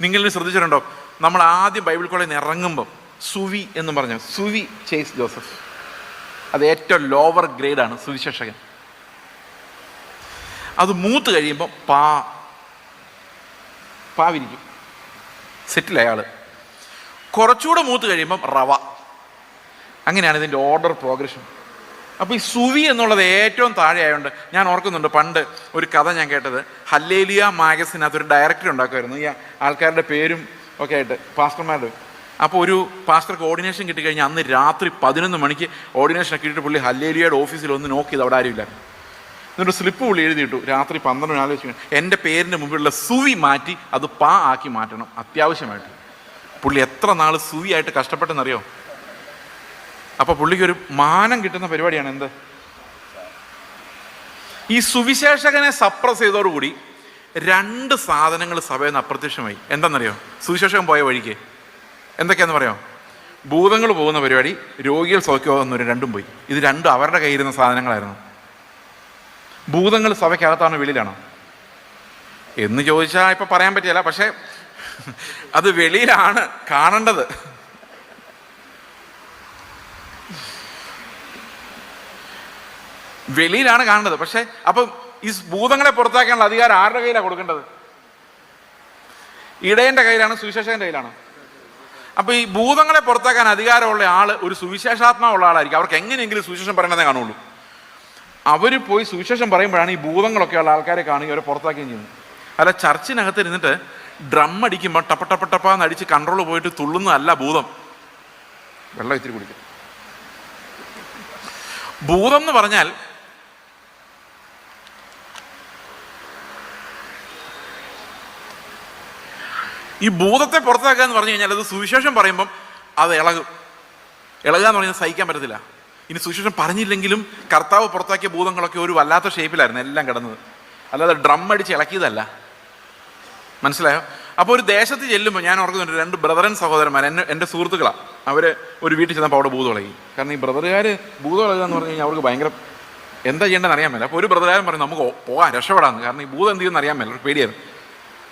നിങ്ങളിൽ ശ്രദ്ധിച്ചിട്ടുണ്ടോ, നമ്മൾ ആദ്യം ബൈബിൾ കോളേജിൽ നിന്ന് ഇറങ്ങുമ്പം സുവി എന്ന് പറഞ്ഞു, സുവി ചേസ് ജോസഫ്, അത് ഏറ്റവും ലോവർ ഗ്രേഡാണ് സുവിശേഷകൻ. അത് മൂത്ത് കഴിയുമ്പോൾ പാവിരിക്കും, സെറ്റിൽ അയാൾ. കുറച്ചുകൂടെ മൂത്ത് കഴിയുമ്പം റവ. അങ്ങനെയാണ് ഇതിൻ്റെ ഓർഡർ പ്രോഗ്രഷൻ. അപ്പോൾ ഈ സുവി എന്നുള്ളത് ഏറ്റവും താഴെ ആയതുകൊണ്ട് ഞാൻ ഓർക്കുന്നുണ്ട്, പണ്ട് ഒരു കഥ ഞാൻ കേട്ടത്, ഹല്ലേലിയ മാഗസിനകത്തൊരു ഡയറക്ടർ ഉണ്ടാക്കുമായിരുന്നു, ഈ ആൾക്കാരുടെ പേരും ഒക്കെ ആയിട്ട്, പാസ്റ്റർമാരുടെ. അപ്പോൾ ഒരു പാസ്റ്റർക്ക് ഓർഡിനേഷൻ കിട്ടിക്കഴിഞ്ഞാൽ അന്ന് രാത്രി 11 മണിക്ക് ഓർഡിനേഷൻ ഒക്കെ ഇട്ടിട്ട് പുള്ളി ഹല്ലേലിയയുടെ ഓഫീസിൽ ഒന്ന് നോക്കിയത് അവിടെ ആരുമില്ല. എന്നിട്ട് സ്ലിപ്പ് പുള്ളി എഴുതിയിട്ടു, രാത്രി 12 ആലോചിച്ചു എൻ്റെ പേരിൻ്റെ മുമ്പിലുള്ള സുവി മാറ്റി അത് ആക്കി മാറ്റണം അത്യാവശ്യമായിട്ട്. പുള്ളി എത്ര നാൾ സുവി ആയിട്ട് കഷ്ടപ്പെട്ടെന്നറിയോ? അപ്പോൾ പുള്ളിക്കൊരു മാനം കിട്ടുന്ന പരിപാടിയാണ് എന്ത്, ഈ സുവിശേഷകനെ സപ്രസ് ചെയ്തതോടുകൂടി 2 സാധനങ്ങൾ സഭയിൽ നിന്ന് അപ്രത്യക്ഷമായി. എന്താണെന്നറിയോ? സുവിശേഷകൻ പോയ വഴിക്ക് എന്തൊക്കെയാണെന്ന് പറയാം? ഭൂതങ്ങൾ പോകുന്ന പരിപാടി, രോഗികൾ സൗഖ്യമാകുന്നവർ രണ്ടും പോയി. ഇത് രണ്ടും അവരുടെ കയ്യിരുന്ന സാധനങ്ങളായിരുന്നു. ഭൂതങ്ങൾ സഭയ്ക്കകത്താണോ വെളിയിലാണോ എന്ന് ചോദിച്ചാൽ ഇപ്പം പറയാൻ പറ്റില്ല, പക്ഷേ അത് വെളിയിലാണ് കാണേണ്ടത്. വെളിയിലാണ് കാണേണ്ടത്. പക്ഷെ അപ്പം ഈ ഭൂതങ്ങളെ പുറത്താക്കാനുള്ള അധികാരം ആരുടെ കയ്യിലാണ് കൊടുക്കേണ്ടത്? ഇടയൻ്റെ കയ്യിലാണ്, സുവിശേഷകൻ്റെ കയ്യിലാണ്. അപ്പൊ ഈ ഭൂതങ്ങളെ പുറത്താക്കാൻ അധികാരമുള്ള ആള് ഒരു സുവിശേഷാത്മാവുള്ള ആളായിരിക്കും. അവർക്ക് എങ്ങനെയെങ്കിലും സുവിശേഷം പറയണതേ കാണുള്ളൂ. അവർ പോയി സുവിശേഷം പറയുമ്പോഴാണ് ഈ ഭൂതങ്ങളൊക്കെ ഉള്ള ആൾക്കാരെ കാണുകയും അവരെ പുറത്താക്കുകയും ചെയ്യുന്നത്. അല്ല, ചർച്ചിനകത്ത് ഇരുന്നിട്ട് ഡ്രം അടിക്കുമ്പോൾ ടപ്പ അടിച്ച് കൺട്രോൾ പോയിട്ട് തുള്ളുന്നതല്ല ഭൂതം. വെള്ളം ഇത്തിരി കുടിക്കും. ഭൂതം എന്ന് പറഞ്ഞാൽ ഈ ഭൂതത്തെ പുറത്താക്കുക എന്ന് പറഞ്ഞു കഴിഞ്ഞാൽ അത് സുവിശേഷം പറയുമ്പം അത് ഇളകുക എന്ന് പറഞ്ഞാൽ സഹിക്കാൻ പറ്റത്തില്ല. ഇനി സുവിശേഷം പറഞ്ഞില്ലെങ്കിലും കർത്താവ് പുറത്താക്കിയ ഭൂതങ്ങളൊക്കെ ഒരു വല്ലാത്ത ഷേപ്പിലായിരുന്നു എല്ലാം കിടന്നത്, അല്ലാതെ ഡ്രം അടിച്ച് ഇളക്കിയതല്ല. മനസ്സിലായോ? അപ്പോൾ ഒരു ദേശത്ത് ചെല്ലുമ്പോൾ ഞാൻ ഓർക്കുന്നുണ്ട്, 2 ബ്രദറൻ സഹോദരന്മാർ എൻ്റെ സുഹൃത്തുക്കളാണ്. അവർ ഒരു വീട്ടിൽ ചെന്നപ്പോൾ അവിടെ ഭൂതം ഇളകി. കാരണം ഈ ബ്രദറുകാർ ഭൂതം ഇളകുക എന്ന് പറഞ്ഞു കഴിഞ്ഞാൽ അവർക്ക് ഭയങ്കര എന്താ ചെയ്യേണ്ടതെന്ന് അറിയാൻ മേല. അപ്പോൾ ഒരു ബ്രദറുകാരൻ പറഞ്ഞു നമുക്ക് പോകാൻ രക്ഷപ്പെടാമെന്ന്, കാരണം ഈ ഭൂതം എന്ത് ചെയ്യുമെന്ന് അറിയാൻ മേല, ഒരു പേടിയായിരുന്നു.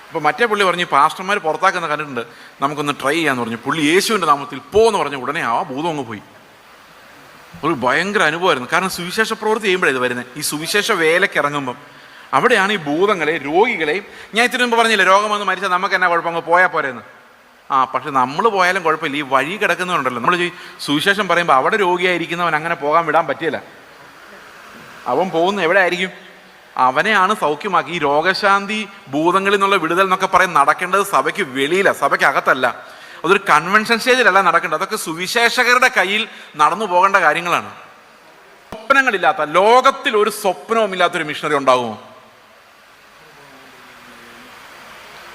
അപ്പോൾ മറ്റേ പുള്ളി പറഞ്ഞു പാസ്റ്റർമാർ പുറത്താക്കുന്ന കണ്ടിട്ടുണ്ട്, നമുക്കൊന്ന് ട്രൈ ചെയ്യാമെന്ന് പറഞ്ഞു. പുള്ളി യേശുവിൻ്റെ നാമത്തിൽ പോന്ന് പറഞ്ഞ ഉടനെ ആ ഭൂതം അങ്ങ് പോയി. ഒരു ഭയങ്കര അനുഭവമായിരുന്നു. കാരണം സുവിശേഷ പ്രവൃത്തി ചെയ്യുമ്പോഴേ ഇത് വരുന്നത്. ഈ സുവിശേഷ വേലയ്ക്ക് ഇറങ്ങുമ്പം അവിടെയാണ് ഈ ഭൂതങ്ങളെ, രോഗികളെയും, ഞാൻ ഇത്തിരി മുമ്പ് പറഞ്ഞില്ലേ രോഗം വന്ന് മരിച്ചാൽ നമുക്ക് എന്നാ കുഴപ്പം, അങ്ങ് പോയാൽ പോരെന്ന്. പക്ഷെ നമ്മൾ പോയാലും കുഴപ്പമില്ല, ഈ വഴി കിടക്കുന്നവരുണ്ടല്ലോ, നമ്മൾ സുവിശേഷം പറയുമ്പോൾ അവിടെ രോഗിയായിരിക്കുന്നവൻ അങ്ങനെ പോകാൻ വിടാൻ പറ്റില്ല. അവൻ പോകുന്ന എവിടെ ആയിരിക്കും? അവനെയാണ് സൗഖ്യമാക്കി. ഈ രോഗശാന്തി, ഭൂതങ്ങളിൽ നിന്നുള്ള വിടുതൽ എന്നൊക്കെ പറയും നടക്കേണ്ടത് സഭയ്ക്ക് വെളിയില്ല, സഭയ്ക്ക് അകത്തല്ല. അതൊരു കൺവെൻഷൻ സ്റ്റേജിലല്ല നടക്കേണ്ടത്. അതൊക്കെ സുവിശേഷകരുടെ കയ്യിൽ നടന്നു പോകേണ്ട കാര്യങ്ങളാണ്. സ്വപ്നങ്ങളില്ലാത്ത, ലോകത്തിൽ ഒരു സ്വപ്നവും ഇല്ലാത്തൊരു മിഷണറി ഉണ്ടാകുമോ?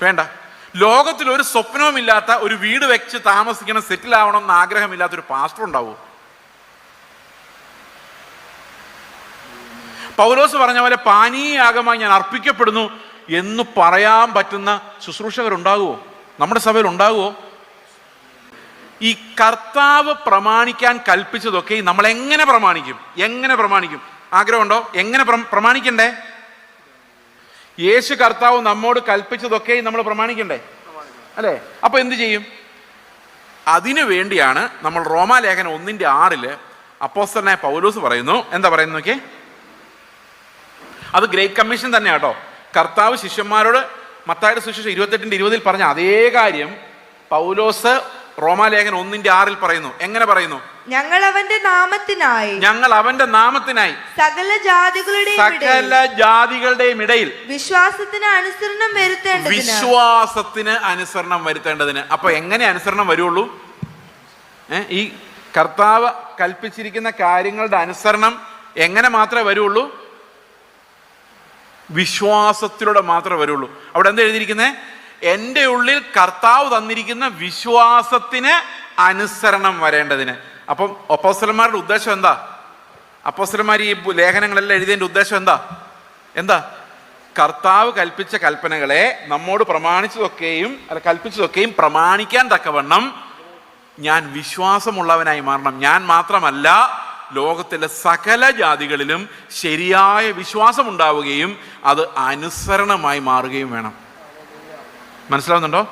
വേണ്ട. ലോകത്തിൽ ഒരു സ്വപ്നവും ഇല്ലാത്ത, ഒരു വീട് വെച്ച് താമസിക്കണം, സെറ്റിൽ ആവണം എന്ന് ആഗ്രഹമില്ലാത്തൊരു പാസ്റ്റർ ഉണ്ടാവുമോ? പൗലോസ് പറഞ്ഞ പോലെ പാനീയാഗമായി ഞാൻ അർപ്പിക്കപ്പെടുന്നു എന്ന് പറയാൻ പറ്റുന്ന ശുശ്രൂഷകരുണ്ടാകുമോ? നമ്മുടെ സഭയിൽ ഉണ്ടാകുമോ? ഈ കർത്താവ് പ്രമാണിക്കാൻ കൽപ്പിച്ചതൊക്കെ നമ്മൾ എങ്ങനെ പ്രമാണിക്കും? ആഗ്രഹമുണ്ടോ? എങ്ങനെ പ്രമാണിക്കണ്ടേ? യേശു കർത്താവ് നമ്മോട് കൽപ്പിച്ചതൊക്കെ നമ്മൾ പ്രമാണിക്കണ്ടേ, അല്ലേ? അപ്പൊ എന്ത് ചെയ്യും? അതിനു വേണ്ടിയാണ് നമ്മൾ റോമാലേഖനം 1:6 അപ്പോസ്തലനായ പൗലോസ് പറയുന്നു. എന്താ പറയുന്നത് നോക്കിയേ? അത് ഗ്രേറ്റ് കമ്മീഷൻ തന്നെയാണ് കേട്ടോ. കർത്താവ് ശിഷ്യന്മാരോട് മത്തായിയുടെ സുവിശേഷം 28:20 പറഞ്ഞ അതേ കാര്യം പൗലോസ് റോമാലേഖനം 1:6 പറയുന്നു. എങ്ങനെ പറയുന്നു? ഞങ്ങൾ അവന്റെ നാമത്തിനായി സകല ജാതികളുടെയും ഇടയിൽ വിശ്വാസത്തിന് അനുസരണം വരുത്തേണ്ടതിന്. അപ്പൊ എങ്ങനെ അനുസരണം വരുള്ളൂ? ഈ കർത്താവ് കൽപ്പിച്ചിരിക്കുന്ന കാര്യങ്ങളുടെ അനുസരണം എങ്ങനെ മാത്രമേ വരുള്ളൂ? വിശ്വാസത്തിലൂടെ മാത്രമേ വരുള്ളൂ. അവിടെ എന്താ എഴുതിയിരിക്കുന്നത്? എൻ്റെ ഉള്ളിൽ കർത്താവ് തന്നിരിക്കുന്ന വിശ്വാസത്തിന് അനുസരണം വരേണ്ടതിന്. അപ്പം അപ്പോസ്തലന്മാരുടെ ഉദ്ദേശം എന്താ? അപ്പോസ്തലന്മാർ ഈ ലേഖനങ്ങളെല്ലാം എഴുതിയതിൻ്റെ ഉദ്ദേശം എന്താ? കർത്താവ് കൽപ്പിച്ച കൽപ്പനകളെ നമ്മോട് കൽപ്പിച്ചതൊക്കെയും പ്രമാണിക്കാൻ തക്കവണ്ണം ഞാൻ വിശ്വാസമുള്ളവനായി മാറണം. ഞാൻ മാത്രമല്ല, ലോകത്തിലെ സകല ജാതികളിലും ശരിയായ വിശ്വാസം ഉണ്ടാവുകയും അത് അനുസരണമായി മാറുകയും വേണം. മനസ്സിലാവുന്നുണ്ടോ?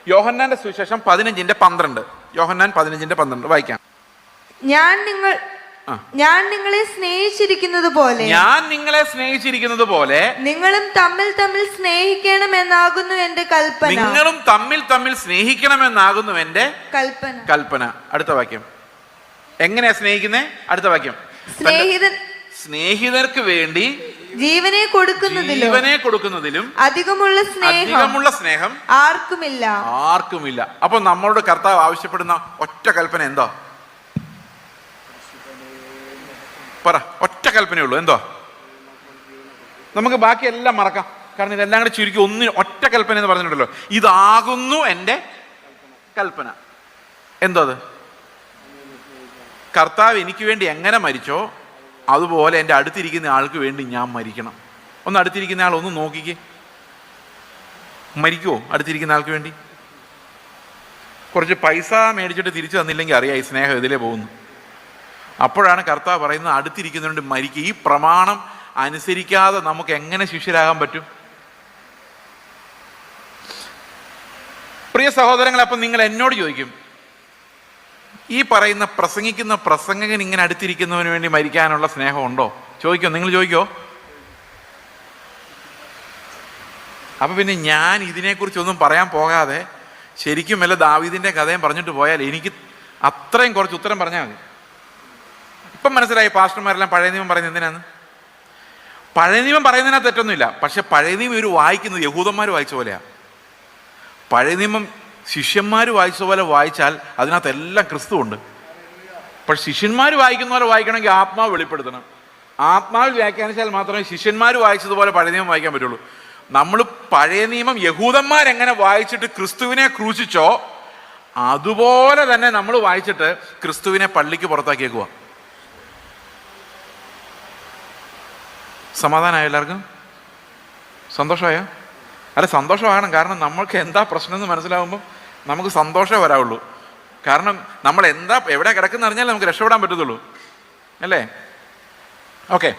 യോഹന്നാന്റെ സുവിശേഷം 15:12. യോഹന്നാൻ 15:12 വായിക്കാം. ഞാൻ നിങ്ങളെ സ്നേഹിച്ചിരിക്കുന്നത് പോലെ നിങ്ങളും തമ്മിൽ തമ്മിൽ സ്നേഹിക്കണമെന്നാകുന്നു എന്റെ കൽപ്പന. അടുത്ത വാക്യം. എങ്ങനെയാ സ്നേഹിക്കുന്നേ? അടുത്ത വാക്യം. സ്നേഹിതർക്ക് വേണ്ടി ജീവനെ കൊടുക്കുന്നതിലും അധികമുള്ള സ്നേഹം ആർക്കുമില്ല. അപ്പൊ നമ്മളോട് കർത്താവ് ആവശ്യപ്പെടുന്ന ഒറ്റ കൽപ്പന എന്താ? പറ, ഒറ്റ കൽപ്പനയുള്ളൂ. എന്തോ? നമുക്ക് ബാക്കി എല്ലാം മറക്കാം, കാരണം ഇതെല്ലാം കൂടെ ചുരുക്കി ഒറ്റ കൽപ്പന എന്ന് പറഞ്ഞിട്ടുണ്ടല്ലോ. ഇതാകുന്നു എൻ്റെ കൽപ്പന. എന്തോ അത്? കർത്താവ് എനിക്ക് വേണ്ടി എങ്ങനെ മരിച്ചോ അതുപോലെ എൻ്റെ അടുത്തിരിക്കുന്ന ആൾക്ക് വേണ്ടി ഞാൻ മരിക്കണം. ഒന്ന് അടുത്തിരിക്കുന്ന ആൾ ഒന്ന് നോക്കിക്കേ, മരിക്കുമോ അടുത്തിരിക്കുന്ന ആൾക്ക് വേണ്ടി? കുറച്ച് പൈസ മേടിച്ചിട്ട് തിരിച്ചു തന്നില്ലെങ്കിൽ അറിയാം ഈ സ്നേഹം ഇതിലേ പോകുന്നു. അപ്പോഴാണ് കർത്താവ് പറയുന്നത് അടുത്തിരിക്കുന്നതുകൊണ്ട് മരിക്കുക. ഈ പ്രമാണം അനുസരിക്കാതെ നമുക്ക് എങ്ങനെ ശിഷ്യരാകാൻ പറ്റും? പ്രിയ സഹോദരങ്ങൾ, അപ്പം നിങ്ങൾ എന്നോട് ചോദിക്കും, ഈ പറയുന്ന പ്രസംഗിക്കുന്ന പ്രസംഗകൻ ഇങ്ങനെ അടുത്തിരിക്കുന്നവന് വേണ്ടി മരിക്കാനുള്ള സ്നേഹം ഉണ്ടോ? ചോദിക്കോ, നിങ്ങൾ ചോദിക്കോ? അപ്പൊ പിന്നെ ഞാൻ ഇതിനെക്കുറിച്ചൊന്നും പറയാൻ പോകാതെ ശരിക്കും വല്ല ദാവീദിന്റെ കഥയും പറഞ്ഞിട്ട് പോയാൽ എനിക്ക് അത്രയും കുറച്ച് ഉത്തരം പറഞ്ഞാൽ മതി. ഇപ്പം മനസ്സിലായി പാസ്റ്റർമാരെല്ലാം പഴയ നിയമം പറയുന്നത് എന്തിനാന്ന്? പഴയ നിയമം പറയുന്നതിനകത്ത് തെറ്റൊന്നുമില്ല. പക്ഷെ പഴയ നിയമം ഇവർ വായിക്കുന്നത് യഹൂദന്മാർ വായിച്ച പോലെയാണ്. പഴയ നിയമം ശിഷ്യന്മാർ വായിച്ച പോലെ വായിച്ചാൽ അതിനകത്ത് എല്ലാം ക്രിസ്തു ഉണ്ട്. പക്ഷെ ശിഷ്യന്മാർ വായിക്കുന്ന പോലെ വായിക്കണമെങ്കിൽ ആത്മാവ് വെളിപ്പെടുത്തണം. ആത്മാവിൽ വ്യാഖ്യാനിച്ചാൽ മാത്രമേ ശിഷ്യന്മാർ വായിച്ചതുപോലെ പഴയ നിയമം വായിക്കാൻ പറ്റുള്ളൂ. നമ്മൾ പഴയ നിയമം യഹൂദന്മാരെങ്ങനെ വായിച്ചിട്ട് ക്രിസ്തുവിനെ ക്രൂശിച്ചോ അതുപോലെ തന്നെ നമ്മൾ വായിച്ചിട്ട് ക്രിസ്തുവിനെ പള്ളിക്ക് പുറത്താക്കിയേക്കുക. സമാധാനമായോ? എല്ലാവർക്കും സന്തോഷമായോ? അല്ല, സന്തോഷമാകണം. കാരണം നമ്മൾക്ക് എന്താ പ്രശ്നം എന്ന് മനസ്സിലാവുമ്പോൾ നമുക്ക് സന്തോഷമേ വരാവുള്ളൂ. കാരണം നമ്മൾ എവിടെ കിടക്കുന്ന അറിഞ്ഞാൽ നമുക്ക് രക്ഷപ്പെടാൻ പറ്റത്തുള്ളൂ, അല്ലേ? ഓക്കെ,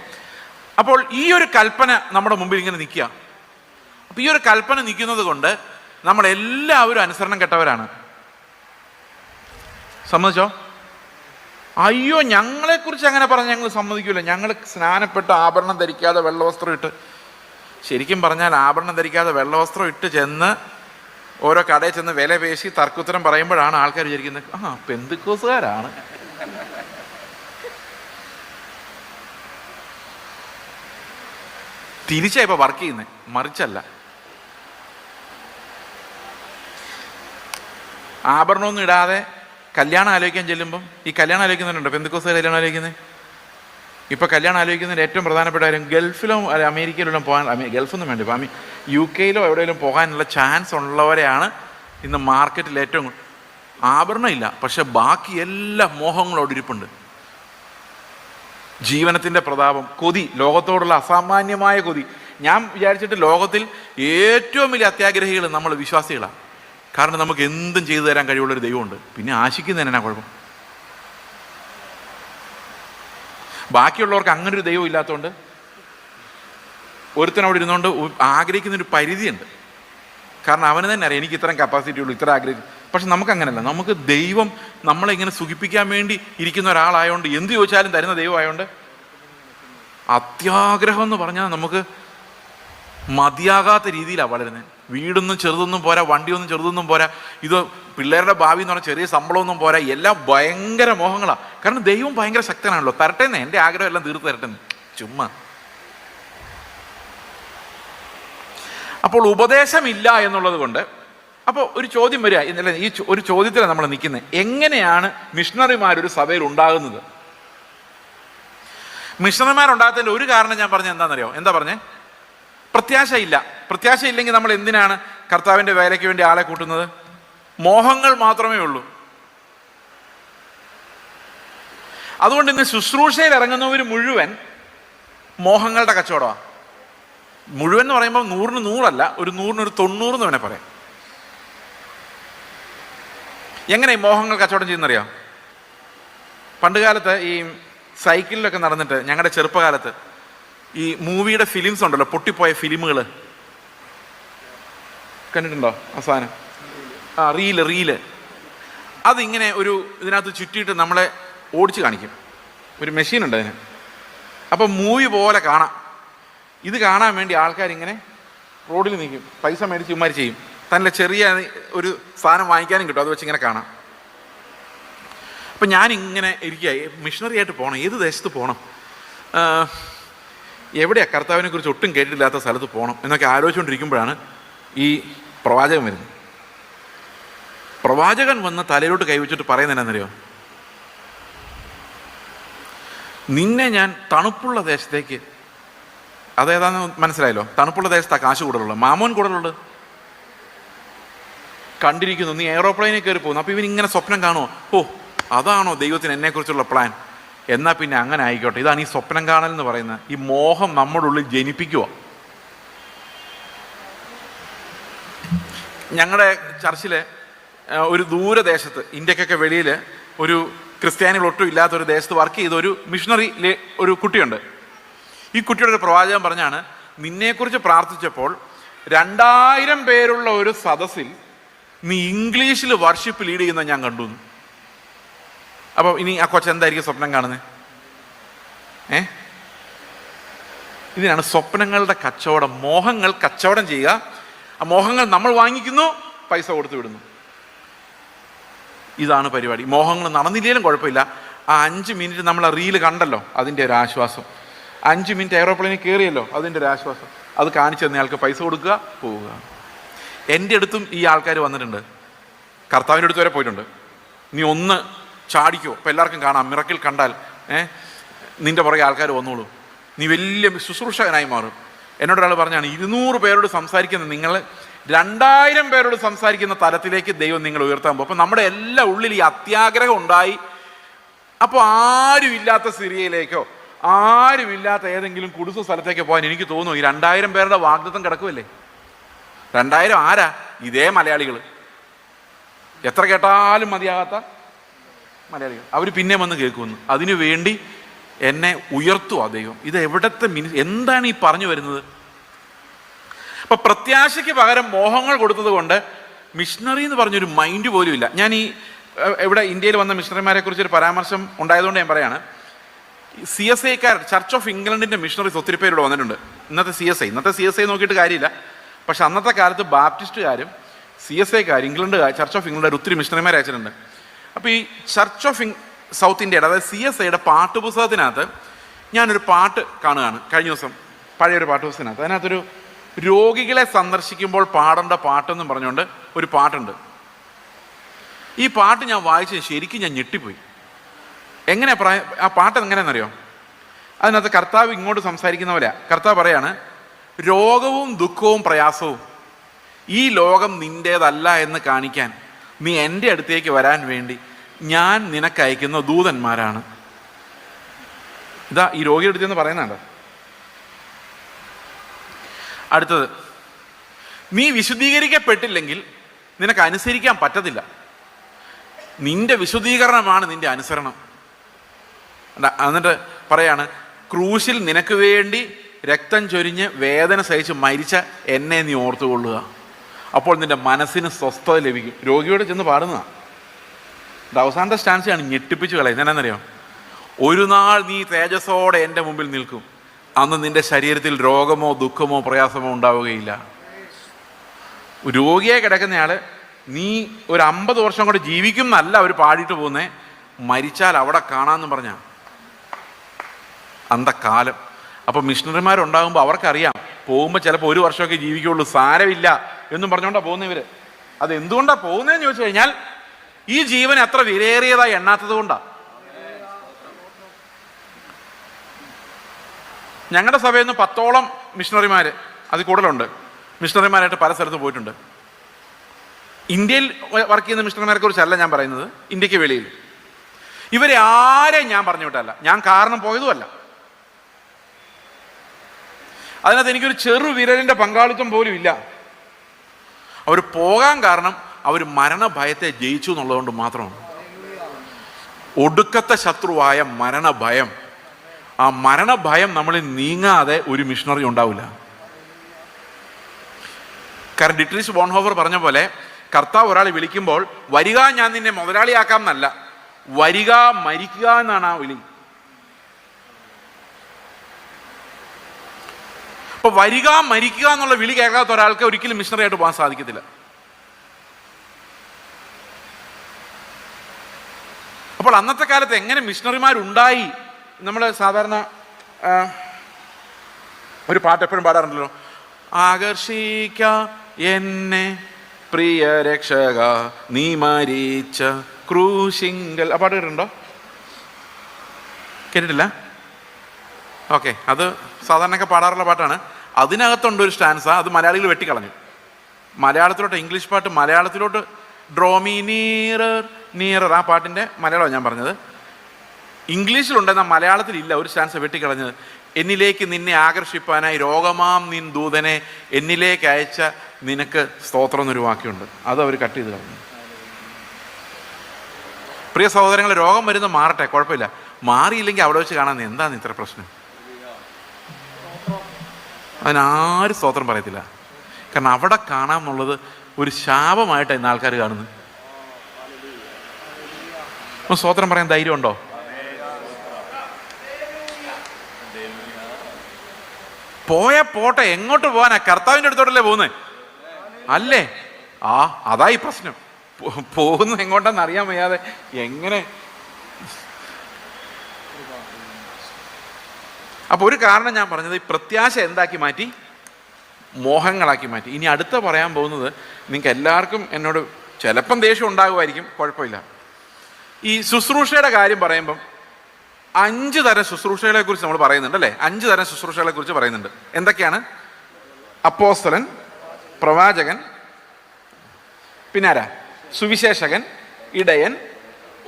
അപ്പോൾ ഈ ഒരു കൽപ്പന നമ്മുടെ മുമ്പിൽ ഇങ്ങനെ നിൽക്കുക. അപ്പോൾ ഈ ഒരു കൽപ്പന നിൽക്കുന്നത് കൊണ്ട് നമ്മളെല്ലാവരും അനുസരണം കെട്ടവരാണ്. സമ്മതിച്ചോ? അയ്യോ, ഞങ്ങളെക്കുറിച്ച് അങ്ങനെ പറഞ്ഞ് ഞങ്ങൾ സമ്മതിക്കില്ല. ഞങ്ങൾ സ്നാനപ്പെട്ട് ആഭരണം ധരിക്കാതെ വെള്ളവസ്ത്രം ഇട്ട്, ശരിക്കും പറഞ്ഞാൽ ആഭരണം ധരിക്കാതെ വെള്ളവസ്ത്രം ഇട്ട് ചെന്ന് ഓരോ കടയിൽ ചെന്ന് വില പേശി തർക്കുത്തരം പറയുമ്പോഴാണ് ആൾക്കാർ വിചാരിക്കുന്നത് പെന്തിക്കോസുകാരാണ്. തിരിച്ചാ ഇപ്പൊ വർക്ക് ചെയ്യുന്നത്, മറിച്ചല്ല. ആഭരണമൊന്നും ഇടാതെ കല്യാണം ആലോചിക്കാൻ ചെല്ലുമ്പം ഈ കല്യാണം ആലോചിക്കുന്നുണ്ടോ? പെന്തിക്കോസുകാർ കല്യാണം ആലോചിക്കുന്നത്. ഇപ്പൊ കല്യാണം ആലോചിക്കുന്നതിന് ഏറ്റവും പ്രധാനപ്പെട്ട കാര്യം ഗൾഫിലോ അമേരിക്കയിലോ പോകാൻ, ഗൾഫൊന്നും വേണ്ട, ഇപ്പം UK എവിടെയെങ്കിലും പോകാനുള്ള ചാൻസ് ഉള്ളവരെയാണ് ഇന്ന് മാർക്കറ്റിൽ ഏറ്റവും. ആഭരണം ഇല്ല, പക്ഷെ ബാക്കി എല്ലാ മോഹങ്ങളോട് ഇരിപ്പുണ്ട്. ജീവനത്തിൻ്റെ പ്രതാപം, കൊതി, ലോകത്തോടുള്ള അസാമാന്യമായ കൊതി. ഞാൻ വിചാരിച്ചിട്ട് ലോകത്തിൽ ഏറ്റവും വലിയ അത്യാഗ്രഹികൾ നമ്മൾ വിശ്വാസികളാണ്. കാരണം നമുക്ക് എന്തും ചെയ്തു തരാൻ കഴിവുള്ളൊരു ദൈവമുണ്ട്. പിന്നെ ആശിക്കുന്നതിന് എന്നാ കുഴപ്പം? ബാക്കിയുള്ളവർക്ക് അങ്ങനൊരു ദൈവം ഇല്ലാത്തതുകൊണ്ട് ഒരുത്തനവിടെ ഇരുന്നുകൊണ്ട് ആഗ്രഹിക്കുന്നൊരു പരിധിയുണ്ട്. കാരണം അവന് തന്നെ അറിയാം എനിക്ക് ഇത്രയും കപ്പാസിറ്റി ഉള്ളൂ, ഇത്ര ആഗ്രഹിക്കും. പക്ഷെ നമുക്ക് അങ്ങനെയല്ല. നമുക്ക് ദൈവം നമ്മളെ ഇങ്ങനെ സുഖിപ്പിക്കാൻ വേണ്ടി ഇരിക്കുന്ന ഒരാളായതുകൊണ്ട്, എന്ത് ചോദിച്ചാലും തരുന്ന ദൈവമായതുകൊണ്ട് അത്യാഗ്രഹം എന്ന് പറഞ്ഞാൽ നമുക്ക് മതിയാകാത്ത രീതിയിലാണ് വളരുന്നത്. വീടൊന്നും ചെറുതൊന്നും പോരാ, വണ്ടിയൊന്നും ചെറുതൊന്നും പോരാ, ഇത് പിള്ളേരുടെ ഭാവി എന്ന് പറഞ്ഞാൽ ചെറിയ ശമ്പളമൊന്നും പോരാ, എല്ലാം ഭയങ്കര മോഹങ്ങളാണ്. കാരണം ദൈവം ഭയങ്കര ശക്തനാണല്ലോ. തരട്ടെന്ന്, എൻ്റെ ആഗ്രഹം എല്ലാം തീർത്ത് തരട്ടെന്ന്. ചുമ്മാ. അപ്പോൾ ഉപദേശമില്ല എന്നുള്ളത് കൊണ്ട് അപ്പോൾ ഒരു ചോദ്യം വരിക. ഈ ഒരു ചോദ്യത്തിലാണ് നമ്മൾ നിൽക്കുന്നത്. എങ്ങനെയാണ് മിഷണറിമാരൊരു സഭയിൽ ഉണ്ടാകുന്നത്? മിഷണറിമാരുണ്ടാകത്തതിൻ്റെ ഒരു കാരണം ഞാൻ പറഞ്ഞത് എന്താണെന്നറിയോ? എന്താ പറഞ്ഞേ? പ്രത്യാശയില്ല. പ്രത്യാശയില്ലെങ്കിൽ നമ്മൾ എന്തിനാണ് കർത്താവിൻ്റെ വേലയ്ക്ക് വേണ്ടി ആളെ കൂട്ടുന്നത്? മോഹങ്ങൾ മാത്രമേ ഉള്ളൂ. അതുകൊണ്ട് ഇന്ന് ശുശ്രൂഷയിൽ ഇറങ്ങുന്നവർ മുഴുവൻ മോഹങ്ങളുടെ കച്ചവടമാണ്. മുഴുവൻ എന്ന് പറയുമ്പോൾ 100-ന് 100 ഒരു 100-ന് 90 എന്ന് വേണേൽ പറയാം. എങ്ങനെ ഈ മോഹങ്ങൾ കച്ചവടം ചെയ്യുന്നറിയാം? പണ്ട് കാലത്ത് ഈ സൈക്കിളിലൊക്കെ നടന്നിട്ട്, ഞങ്ങളുടെ ചെറുപ്പകാലത്ത് ഈ മൂവിയുടെ ഫിലിംസ് ഉണ്ടല്ലോ, പൊട്ടിപ്പോയ ഫിലിമുകൾ കണ്ടിട്ടുണ്ടോ? അവസാനം റീല് അതിങ്ങനെ ഒരു ഇതിനകത്ത് ചുറ്റിയിട്ട് നമ്മളെ ഓടിച്ച് കാണിക്കും. ഒരു മെഷീനുണ്ട് അതിന്. അപ്പം മൂവി പോലെ കാണാം. ഇത് കാണാൻ വേണ്ടി ആൾക്കാരിങ്ങനെ റോഡിൽ നിൽക്കും, പൈസ മേടിച്ച് ഇമാര് ചെയ്യും. തന്നെ ചെറിയ ഒരു സാധനം വാങ്ങിക്കാനും കിട്ടും, അത് വെച്ച് ഇങ്ങനെ കാണാം. അപ്പം ഞാനിങ്ങനെ ഇരിക്കുക, മിഷണറി ആയിട്ട് പോകണം, ഏത് ദേശത്ത് പോകണം, എവിടെയാണ് കർത്താവിനെ കുറിച്ച് ഒട്ടും കേട്ടിട്ടില്ലാത്ത സ്ഥലത്ത് പോകണം എന്നൊക്കെ ആലോചിച്ചുകൊണ്ടിരിക്കുമ്പോഴാണ് ഈ പ്രവാചകൻ വരുന്നത്. പ്രവാചകൻ വന്ന് തലയിലോട്ട് കൈവച്ചിട്ട് പറയുന്നത് എന്നാന്നറിയോ? നിന്നെ ഞാൻ തണുപ്പുള്ള ദേശത്തേക്ക്, അതേതാന്ന് മനസ്സിലായല്ലോ, തണുപ്പുള്ള ദേശത്താണ് കാശ് കൂടുതലുള്ളത്, മാമോൻ കൂടുതലുള്ളത് കണ്ടിരിക്കുന്നു. നീ എയറോപ്ലെയിനിൽ കയറി പോകുന്നു. അപ്പോൾ ഇവനിങ്ങനെ സ്വപ്നം കാണുമോ? ഓ, അതാണോ ദൈവത്തിന് എന്നെക്കുറിച്ചുള്ള പ്ലാൻ? എന്നാൽ പിന്നെ അങ്ങനെ ആയിക്കോട്ടെ. ഇതാണ് ഈ സ്വപ്നം കാണൽ എന്ന് പറയുന്നത്. ഈ മോഹം നമ്മുടെ ഉള്ളിൽ ജനിപ്പിക്കുക. ഞങ്ങളുടെ ചർച്ചിലെ ഒരു ദൂരദേശത്ത്, ഇന്ത്യക്കൊക്കെ വെളിയിൽ ഒരു ക്രിസ്ത്യാനികൾ ഒട്ടും ഇല്ലാത്തൊരു ദേശത്ത് വർക്ക് ചെയ്ത ഒരു മിഷണറി ഒരു കുട്ടിയുണ്ട്. ഈ കുട്ടിയുടെ ഒരു പ്രവാചകൻ പറഞ്ഞാണ്, നിന്നെക്കുറിച്ച് പ്രാർത്ഥിച്ചപ്പോൾ 2000 പേരുള്ള ഒരു സദസ്സിൽ നീ ഇംഗ്ലീഷിൽ വർഷിപ്പ് ലീഡ് ചെയ്യുന്ന ഞാൻ കണ്ടു. അപ്പോൾ ഇനി ആ കൊച്ചെന്തായിരിക്കും സ്വപ്നം കാണുന്നത്? ഇതിനാണ് സ്വപ്നങ്ങളുടെ കച്ചവടം. മോഹങ്ങൾ കച്ചവടം ചെയ്യുക. ആ മോഹങ്ങൾ നമ്മൾ വാങ്ങിക്കുന്നു, പൈസ കൊടുത്ത് വിടുന്നു. ഇതാണ് പരിപാടി. മോഹങ്ങൾ നടന്നില്ലെങ്കിലും കുഴപ്പമില്ല. ആ 5 മിനിറ്റ് നമ്മൾ ആ റീല് കണ്ടല്ലോ, അതിൻ്റെ ഒരു ആശ്വാസം. 5 മിനിറ്റ് എയറോപ്ലെയിനിൽ കയറിയല്ലോ, അതിൻ്റെ ഒരു ആശ്വാസം. അത് കാണിച്ചു തന്നയാൾക്ക് പൈസ കൊടുക്കുക, പോവുക. എൻ്റെ അടുത്തും ഈ ആൾക്കാർ വന്നിട്ടുണ്ട്. കർത്താവിൻ്റെ അടുത്ത് വരെ പോയിട്ടുണ്ട്. നീ ഒന്ന് ചാടിക്കോ, ഇപ്പം എല്ലാവർക്കും കാണാം, മിറക്കിൽ കണ്ടാൽ നിൻ്റെ പുറകെ ആൾക്കാർ വന്നോളൂ, നീ വലിയ ശുശ്രൂഷകനായി മാറും. എന്നോടൊരാൾ പറഞ്ഞാണ്, 200 പേരോട് സംസാരിക്കുന്ന നിങ്ങൾ 2000 പേരോട് സംസാരിക്കുന്ന തലത്തിലേക്ക് ദൈവം നിങ്ങൾ ഉയർത്താൻ പോകും. അപ്പം നമ്മുടെ എല്ലാ ഉള്ളിൽ ഈ അത്യാഗ്രഹം ഉണ്ടായി. അപ്പോൾ ആരുമില്ലാത്ത സിറിയയിലേക്കോ ആരുമില്ലാത്ത ഏതെങ്കിലും കുടുസ സ്ഥലത്തേക്ക് പോകാൻ എനിക്ക് തോന്നുന്നു. ഈ 2000 പേരുടെ വാഗ്ദത്തം കിടക്കുമല്ലേ. 2000 ആരാ? ഇതേ മലയാളികൾ, എത്ര കേട്ടാലും മതിയാകാത്ത മലയാളികൾ. അവർ പിന്നെ വന്ന് കേൾക്കുമെന്ന്. അതിനു വേണ്ടി എന്നെ ഉയർത്തുക ദൈവം. ഇത് എവിടത്തെ എന്താണ് ഈ പറഞ്ഞു വരുന്നത്? അപ്പൊ പ്രത്യാശയ്ക്ക് പകരം മോഹങ്ങൾ കൊടുത്തത് കൊണ്ട് മിഷണറി എന്ന് പറഞ്ഞൊരു മൈൻഡ് പോലും ഇല്ല. ഞാൻ ഈ ഇവിടെ ഇന്ത്യയിൽ വന്ന മിഷണറിമാരെ കുറിച്ചൊരു പരാമർശം ഉണ്ടായതുകൊണ്ട് ഞാൻ പറയാണ്. CSIക്കാർ, ചർച്ച് ഓഫ് ഇംഗ്ലണ്ടിൻ്റെ മിഷണറീസ് ഒത്തിരി പേരിവിടെ വന്നിട്ടുണ്ട്. ഇന്നത്തെ CSI നോക്കിയിട്ട് കാര്യമില്ല. പക്ഷെ അന്നത്തെ കാലത്ത് ബാപ്റ്റിസ്റ്റുകാരും CSIക്കാർ, ഇംഗ്ലണ്ടുകാർ, ചർച്ച് ഓഫ് ഇംഗ്ലണ്ട് ഒത്തിരി മിഷണറിമാരെ അയച്ചിട്ടുണ്ട്. അപ്പോൾ ഈ ചർച്ച് ഓഫ് സൗത്ത് ഇന്ത്യയുടെ, അതായത് CSIയുടെ പാട്ടുപുസ്തകത്തിനകത്ത് ഞാനൊരു പാട്ട് കാണുകയാണ് കഴിഞ്ഞ ദിവസം, പഴയൊരു പാട്ടുപുസ്തകത്തിനകത്ത്. അതിനകത്തൊരു രോഗികളെ സന്ദർശിക്കുമ്പോൾ പാടേണ്ട പാട്ടെന്നും പറഞ്ഞുകൊണ്ട് ഒരു പാട്ടുണ്ട്. ഈ പാട്ട് ഞാൻ വായിച്ച് ശരിക്കും ഞാൻ ഞെട്ടിപ്പോയി. എങ്ങനെ ആ പാട്ട് എങ്ങനെയാണെന്നറിയോ? അതിനകത്ത് കർത്താവ് ഇങ്ങോട്ട് സംസാരിക്കുന്ന പോലെ കർത്താവ് പറയാണ്, രോഗവും ദുഃഖവും പ്രയാസവും ഈ ലോകം നിൻ്റേതല്ല എന്ന് കാണിക്കാൻ നീ എൻ്റെ അടുത്തേക്ക് വരാൻ വേണ്ടി ഞാൻ നിനക്കയക്കുന്ന ദൂതന്മാരാണ്. ഇതാ ഈ രോഗിയുടെ അടുത്ത് എന്ന് പറയുന്നുണ്ട്. അടുത്തത്, നീ വിശുദ്ധീകരിക്കപ്പെട്ടില്ലെങ്കിൽ നിനക്ക് അനുസരിക്കാൻ പറ്റത്തില്ല. നിന്റെ വിശുദ്ധീകരണമാണ് നിന്റെ അനുസരണം. എന്നിട്ട് പറയാണ്, ക്രൂശിൽ നിനക്ക് വേണ്ടി രക്തം ചൊരിഞ്ഞ് വേദന സഹിച്ച് മരിച്ച എന്നെ നീ ഓർത്തുകൊള്ളുക, അപ്പോൾ നിന്റെ മനസ്സിന് സ്വസ്ഥത ലഭിക്കും. രോഗിയോട് ചെന്ന് പാടുന്നതാണ്. അവസാനത്തെ സ്റ്റാൻസാണ് ഞെട്ടിപ്പിച്ച് കളയുന്നത്. എന്നാണെന്നറിയാം? ഒരു നാൾ നീ തേജസ്സോടെ എൻ്റെ മുമ്പിൽ നിൽക്കും, അന്ന് നിന്റെ ശരീരത്തിൽ രോഗമോ ദുഃഖമോ പ്രയാസമോ ഉണ്ടാവുകയില്ല. രോഗിയായി കിടക്കുന്നയാൾ നീ ഒരു 50 വർഷം കൂടെ ജീവിക്കും എന്നല്ല അവർ പാടിയിട്ട് പോകുന്നേ, മരിച്ചാൽ അവിടെ കാണാമെന്ന് പറഞ്ഞാൽ അന്തക്കാലം. അപ്പോൾ മിഷണറിമാരുണ്ടാകുമ്പോൾ അവർക്കറിയാം പോകുമ്പോൾ ചിലപ്പോൾ 1 വർഷമൊക്കെ ജീവിക്കുള്ളൂ, സാരമില്ല എന്നും പറഞ്ഞുകൊണ്ടാണ് പോകുന്നവർ. അത് എന്തുകൊണ്ടാണ് പോകുന്നതെന്ന് ചോദിച്ചു കഴിഞ്ഞാൽ ഈ ജീവൻ അത്ര വിലയേറിയതായി എണ്ണാത്തത് കൊണ്ടാണ്. ഞങ്ങളുടെ സഭയിൽ നിന്ന് 10ഓളം മിഷണറിമാർ, അതിൽ കൂടുതലുണ്ട്, മിഷണറിമാരായിട്ട് പല സ്ഥലത്ത് പോയിട്ടുണ്ട്. ഇന്ത്യയിൽ വർക്ക് ചെയ്യുന്ന മിഷണറിമാരെ കുറിച്ചല്ല ഞാൻ പറയുന്നത്, ഇന്ത്യക്ക് വെളിയിൽ. ഇവരെ ആരെയും ഞാൻ പറഞ്ഞു വിട്ടല്ല, ഞാൻ കാരണം പോയതുമല്ല. അതിനകത്ത് എനിക്കൊരു ചെറു വിരലിൻ്റെ പങ്കാളിത്തം പോലും ഇല്ല. അവർ പോകാൻ കാരണം അവർ മരണഭയത്തെ ജയിച്ചു എന്നുള്ളതുകൊണ്ട് മാത്രമാണ്. ഒടുക്കത്തെ ശത്രുവായ മരണഭയം, ആ മരണഭയം നമ്മളിൽ നീങ്ങാതെ ഒരു മിഷണറി ഉണ്ടാവില്ല. കാരണം ഡിട്രീഷ് ബോൺഹോഫർ പറഞ്ഞ പോലെ കർത്താവ് ഒരാളെ വിളിക്കുമ്പോൾ വരിക ഞാൻ നിന്നെ മുതലാളിയാക്കാം എന്നല്ല, വരിക മരിക്കുക എന്നാണ് ആ വിളി. അപ്പൊ വരിക മരിക്കുക എന്നുള്ള വിളി കേൾക്കാത്ത ഒരാൾക്ക് ഒരിക്കലും മിഷണറി ആയിട്ട് പോകാൻ സാധിക്കത്തില്ല. അപ്പോൾ അന്നത്തെ കാലത്ത് എങ്ങനെ മിഷണറിമാരുണ്ടായി? നമ്മൾ സാധാരണ ഒരു പാട്ട് എപ്പോഴും പാടാറുണ്ടല്ലോ, ആകർഷിക്ക എന്നെ പ്രിയ രക്ഷക നീ മരിച്ച ക്രൂശിങ്കൽ. ആ പാട്ട് കേട്ടിട്ടുണ്ടോ? കേട്ടിട്ടില്ല? ഓക്കെ, അത് സാധാരണയൊക്കെ പാടാറുള്ള പാട്ടാണ്. അതിനകത്തുണ്ട് ഒരു സ്റ്റാൻസ, അത് മലയാളികൾ വെട്ടിക്കളഞ്ഞു. മലയാളത്തിലോട്ട്, ഇംഗ്ലീഷ് പാട്ട് മലയാളത്തിലോട്ട് ഡ്രോമി നീറർ നീറർ, ആ പാട്ടിൻ്റെ മലയാളമാണ് ഞാൻ പറഞ്ഞത്. ഇംഗ്ലീഷിലുണ്ടെന്ന മലയാളത്തിലില്ല, ഒരു സ്റ്റാൻസ വെട്ടിക്കളഞ്ഞത്. എന്നിലേക്ക് നിന്നെ ആകർഷിപ്പാനായി രോഗമാം നിൻ ദൂതനെ എന്നിലേക്ക് അയച്ച നിനക്ക് സ്തോത്രം എന്നൊരു വാക്യമുണ്ട്, അത് അവർ കട്ട് ചെയ്ത് കളഞ്ഞു. പ്രിയ സഹോദരങ്ങളെ, രോഗം വരുന്ന മാറട്ടെ, കുഴപ്പമില്ല. മാറിയില്ലെങ്കിൽ അവിടെ വെച്ച് കാണാൻ എന്താണ് ഇത്ര പ്രശ്നം? അതിനാരും സ്തോത്രം പറയത്തില്ല. കാരണം അവിടെ കാണാമെന്നുള്ളത് ഒരു ശാപമായിട്ടാണ് ഇന്ന് ആൾക്കാർ കാണുന്നത്. സ്തോത്രം പറയാൻ ധൈര്യമുണ്ടോ? പോയാ പോട്ടെ, എങ്ങോട്ട് പോകാനാ? കർത്താവിൻ്റെ അടുത്തോട്ടല്ലേ പോകുന്നത് അല്ലേ? അതായി പ്രശ്നം. പോകുന്നത് എങ്ങോട്ടെന്ന് അറിയാൻ വയ്യാതെ എങ്ങനെ. അപ്പൊ ഒരു കാരണം ഞാൻ പറഞ്ഞത്, ഈ പ്രത്യാശ എന്താക്കി മാറ്റി? മോഹങ്ങളാക്കി മാറ്റി. ഇനി അടുത്ത പറയാൻ പോകുന്നത്, നിങ്ങൾക്ക് എല്ലാവർക്കും എന്നോട് ചിലപ്പം ദേഷ്യം ഉണ്ടാകുമായിരിക്കും, കുഴപ്പമില്ല. ഈ ശുശ്രൂഷയുടെ കാര്യം പറയുമ്പം 5 തരം ശുശ്രൂഷകളെ കുറിച്ച് നമ്മൾ പറയുന്നുണ്ട് അല്ലേ? 5 തരം ശുശ്രൂഷകളെ കുറിച്ച് പറയുന്നുണ്ട്. എന്തൊക്കെയാണ്? അപ്പോസ്തലൻ, പ്രവാചകൻ, പിന്നെ ആരാ? സുവിശേഷകൻ, ഇടയൻ,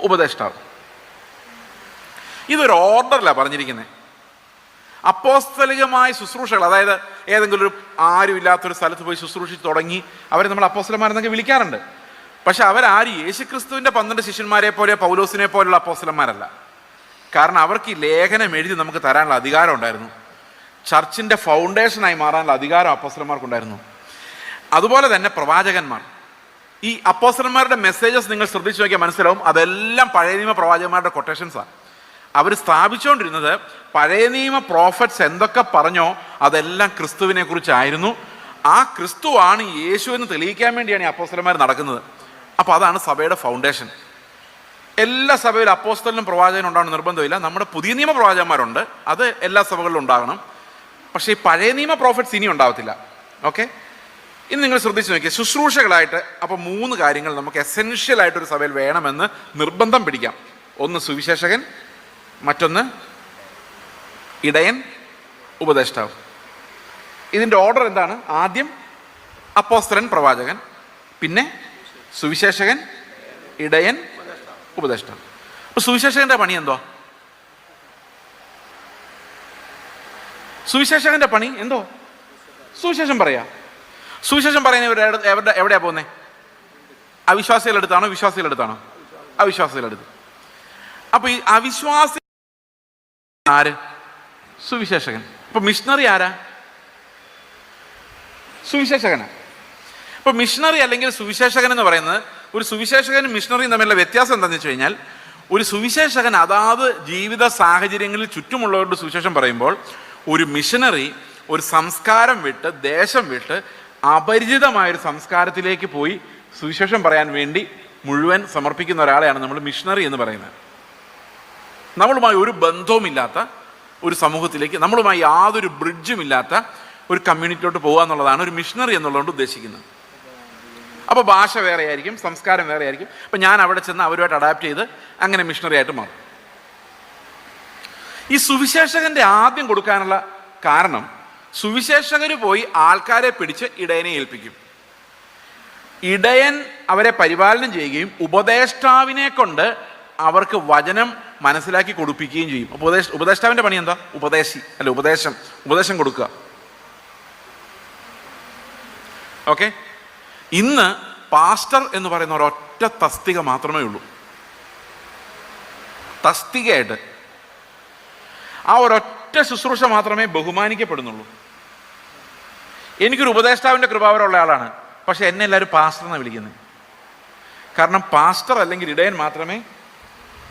ഉപദേഷ്ടാവ്. ഇതൊരു ഓർഡറിലാണ് പറഞ്ഞിരിക്കുന്നത്. അപ്പോസ്തലികമായ ശുശ്രൂഷകൾ, അതായത് ഏതെങ്കിലും ഒരു ആരും ഇല്ലാത്തൊരു സ്ഥലത്ത് പോയി ശുശ്രൂഷിച്ച് തുടങ്ങി അവരെ നമ്മൾ അപ്പോസ്തലന്മാരെന്നൊക്കെ വിളിക്കാറുണ്ട്. പക്ഷെ അവരാരും യേശുക്രിസ്തുവിൻ്റെ 12 ശിഷ്യന്മാരെ പോലെ, പൗലോസിനെ പോലുള്ള അപ്പോസ്തലന്മാരല്ല. കാരണം അവർക്ക് ഈ ലേഖനം എഴുതി നമുക്ക് തരാനുള്ള അധികാരം ഉണ്ടായിരുന്നു. ചർച്ചിൻ്റെ ഫൗണ്ടേഷനായി മാറാനുള്ള അധികാരം അപ്പോസ്തലന്മാർക്കുണ്ടായിരുന്നു. അതുപോലെ തന്നെ പ്രവാചകന്മാർ. ഈ അപ്പോസ്തലന്മാരുടെ മെസ്സേജസ് നിങ്ങൾ ശ്രദ്ധിച്ചു നോക്കിയാൽ മനസ്സിലാവും, അതെല്ലാം പഴയ നിയമ പ്രവാചകന്മാരുടെ കൊട്ടേഷൻസാണ്. അവർ സ്ഥാപിച്ചുകൊണ്ടിരുന്നത് പഴയ നിയമ പ്രോഫറ്റ്സ് എന്തൊക്കെ പറഞ്ഞോ അതെല്ലാം ക്രിസ്തുവിനെ കുറിച്ചായിരുന്നു. ആ ക്രിസ്തുവാണ് യേശു എന്ന് തെളിയിക്കാൻ വേണ്ടിയാണ് ഈ അപ്പോസ്തലന്മാർ നടക്കുന്നത്. അപ്പോൾ അതാണ് സഭയുടെ ഫൗണ്ടേഷൻ. എല്ലാ സഭയിലും അപ്പോസ്തലനും പ്രവാചകനും ഉണ്ടാകണം നിർബന്ധമില്ല. നമ്മുടെ പുതിയ നിയമ പ്രവാചകന്മാരുണ്ട്, അത് എല്ലാ സഭകളിലും ഉണ്ടാകണം. പക്ഷേ ഈ പഴയ നിയമ പ്രോഫറ്റ്സ് ഇനി ഉണ്ടാകത്തില്ല. ഓക്കെ, ഇനി നിങ്ങൾ ശ്രദ്ധിച്ച് നോക്കിയാൽ ശുശ്രൂഷകളായിട്ട് അപ്പോൾ 3 കാര്യങ്ങൾ നമുക്ക് എസെൻഷ്യലായിട്ടൊരു സഭയിൽ വേണമെന്ന് നിർബന്ധം പിടിക്കാം. ഒന്ന് സുവിശേഷകൻ, മറ്റൊന്ന് ഇടയൻ, ഉപദേഷ്ടാവ്. ഇതിൻ്റെ ഓർഡർ എന്താണ്? ആദ്യം അപ്പോസ്തലൻ, പ്രവാചകൻ, പിന്നെ സുവിശേഷകൻ, ഇടയൻ, ഉപദേഷ്ടാവ്. അപ്പോൾ സുവിശേഷകന്റെ പണി എന്തോ? സുവിശേഷകന്റെ പണി എന്തോ? സുവിശേഷം പറയാ. സുവിശേഷം പറയുന്നവർ എവിടെയാ പോകുന്നത്? അവിശ്വാസികളെടുത്താണോ വിശ്വാസികളെടുത്താണോ? അവിശ്വാസികളെടുത്ത്. അപ്പൊ ഈ അവിശ്വാസി ആര്? സുവിശേഷകൻ. ഇപ്പൊ മിഷണറി ആരാ? സുവിശേഷകനാ. ഇപ്പൊ മിഷണറി അല്ലെങ്കിൽ സുവിശേഷകൻ എന്ന് പറയുന്നത്, ഒരു സുവിശേഷകനും മിഷണറിയും തമ്മിലുള്ള വ്യത്യാസം എന്താണെന്ന് വെച്ച് കഴിഞ്ഞാൽ, ഒരു സുവിശേഷകൻ അതാത് ജീവിത സാഹചര്യങ്ങളിൽ ചുറ്റുമുള്ളവരുടെ സുവിശേഷം പറയുമ്പോൾ, ഒരു മിഷണറി ഒരു സംസ്കാരം വിട്ട്, ദേശം വിട്ട് അപരിചിതമായൊരു സംസ്കാരത്തിലേക്ക് പോയി സുവിശേഷം പറയാൻ വേണ്ടി മുഴുവൻ സമർപ്പിക്കുന്ന ഒരാളെയാണ് നമ്മൾ മിഷണറി എന്ന് പറയുന്നത്. നമ്മളുമായി ഒരു ബന്ധവുമില്ലാത്ത ഒരു സമൂഹത്തിലേക്ക്, നമ്മളുമായി യാതൊരു ബ്രിഡ്ജുമില്ലാത്ത ഒരു കമ്മ്യൂണിറ്റിയിലോട്ട് പോകുക എന്നുള്ളതാണ് ഒരു മിഷണറി എന്നുള്ളതുകൊണ്ട് ഉദ്ദേശിക്കുന്നത്. അപ്പോൾ ഭാഷ വേറെ ആയിരിക്കും, സംസ്കാരം വേറെ ആയിരിക്കും. അപ്പം ഞാൻ അവിടെ ചെന്ന് അവരുമായിട്ട് അഡാപ്റ്റ് ചെയ്ത് അങ്ങനെ മിഷണറി ആയിട്ട് മാറും. ഈ സുവിശേഷകന്റെ ആദ്യം കൊടുക്കാനുള്ള കാരണം, സുവിശേഷകർ പോയി ആൾക്കാരെ പിടിച്ച് ഇടയനെ ഏൽപ്പിക്കും. ഇടയൻ അവരെ പരിപാലനം ചെയ്യുകയും ഉപദേഷ്ടാവിനെ കൊണ്ട് അവർക്ക് വചനം മനസ്സിലാക്കി കൊടുപ്പിക്കുകയും ചെയ്യും. ഉപദേഷ്ടാവിന്റെ പണി എന്താ? ഉപദേശം കൊടുക്കുക. ഓക്കെ, ഇന്ന് പാസ്റ്റർ എന്ന് പറയുന്ന ഒരൊറ്റ തസ്തിക മാത്രമേ ഉള്ളൂ. തസ്തികയായിട്ട് ആ ഒരൊറ്റ ശുശ്രൂഷ മാത്രമേ ബഹുമാനിക്കപ്പെടുന്നുള്ളൂ. എനിക്കൊരു ഉപദേഷ്ടാവിൻ്റെ കൃപാവരമുള്ള ആളാണ്, പക്ഷെ എന്നെ എല്ലാവരും പാസ്റ്റർ എന്നാണ് വിളിക്കുന്നത്. കാരണം പാസ്റ്റർ അല്ലെങ്കിൽ ഇടയൻ മാത്രമേ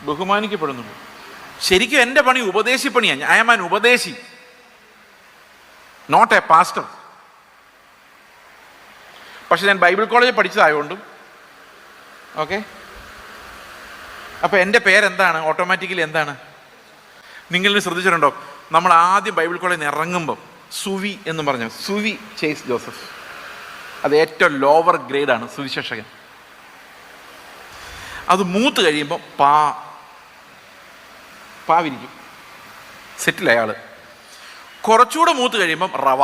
ബഹുമാനിക്കപ്പെടുന്നുള്ളൂ. ശരിക്കും എൻ്റെ പണി ഉപദേശിപ്പണിയാണ്. ഐ ആം ആൻ ഉപദേശി, നോട്ട് എ പാസ്റ്റർ. പക്ഷെ ഞാൻ ബൈബിൾ കോളേജിൽ പഠിച്ചതായതുകൊണ്ടും ഓക്കെ. അപ്പോൾ എൻ്റെ പേരെന്താണ്? ഓട്ടോമാറ്റിക്കലി എന്താണ്? നിങ്ങളിന് ശ്രദ്ധിച്ചിട്ടുണ്ടോ? നമ്മൾ ആദ്യം ബൈബിൾ കോളേജിൽ നിന്ന് ഇറങ്ങുമ്പം സുവി എന്ന് പറഞ്ഞു, സുവി ചേസ് ജോസഫ്. അത് ഏറ്റവും ലോവർ ഗ്രേഡാണ് സുവിശേഷകൻ. അത് മൂത്ത് കഴിയുമ്പോൾ പാവിരിക്കും, സെറ്റിൽ അയാൾ. കുറച്ചുകൂടെ മൂത്ത് കഴിയുമ്പം റവ.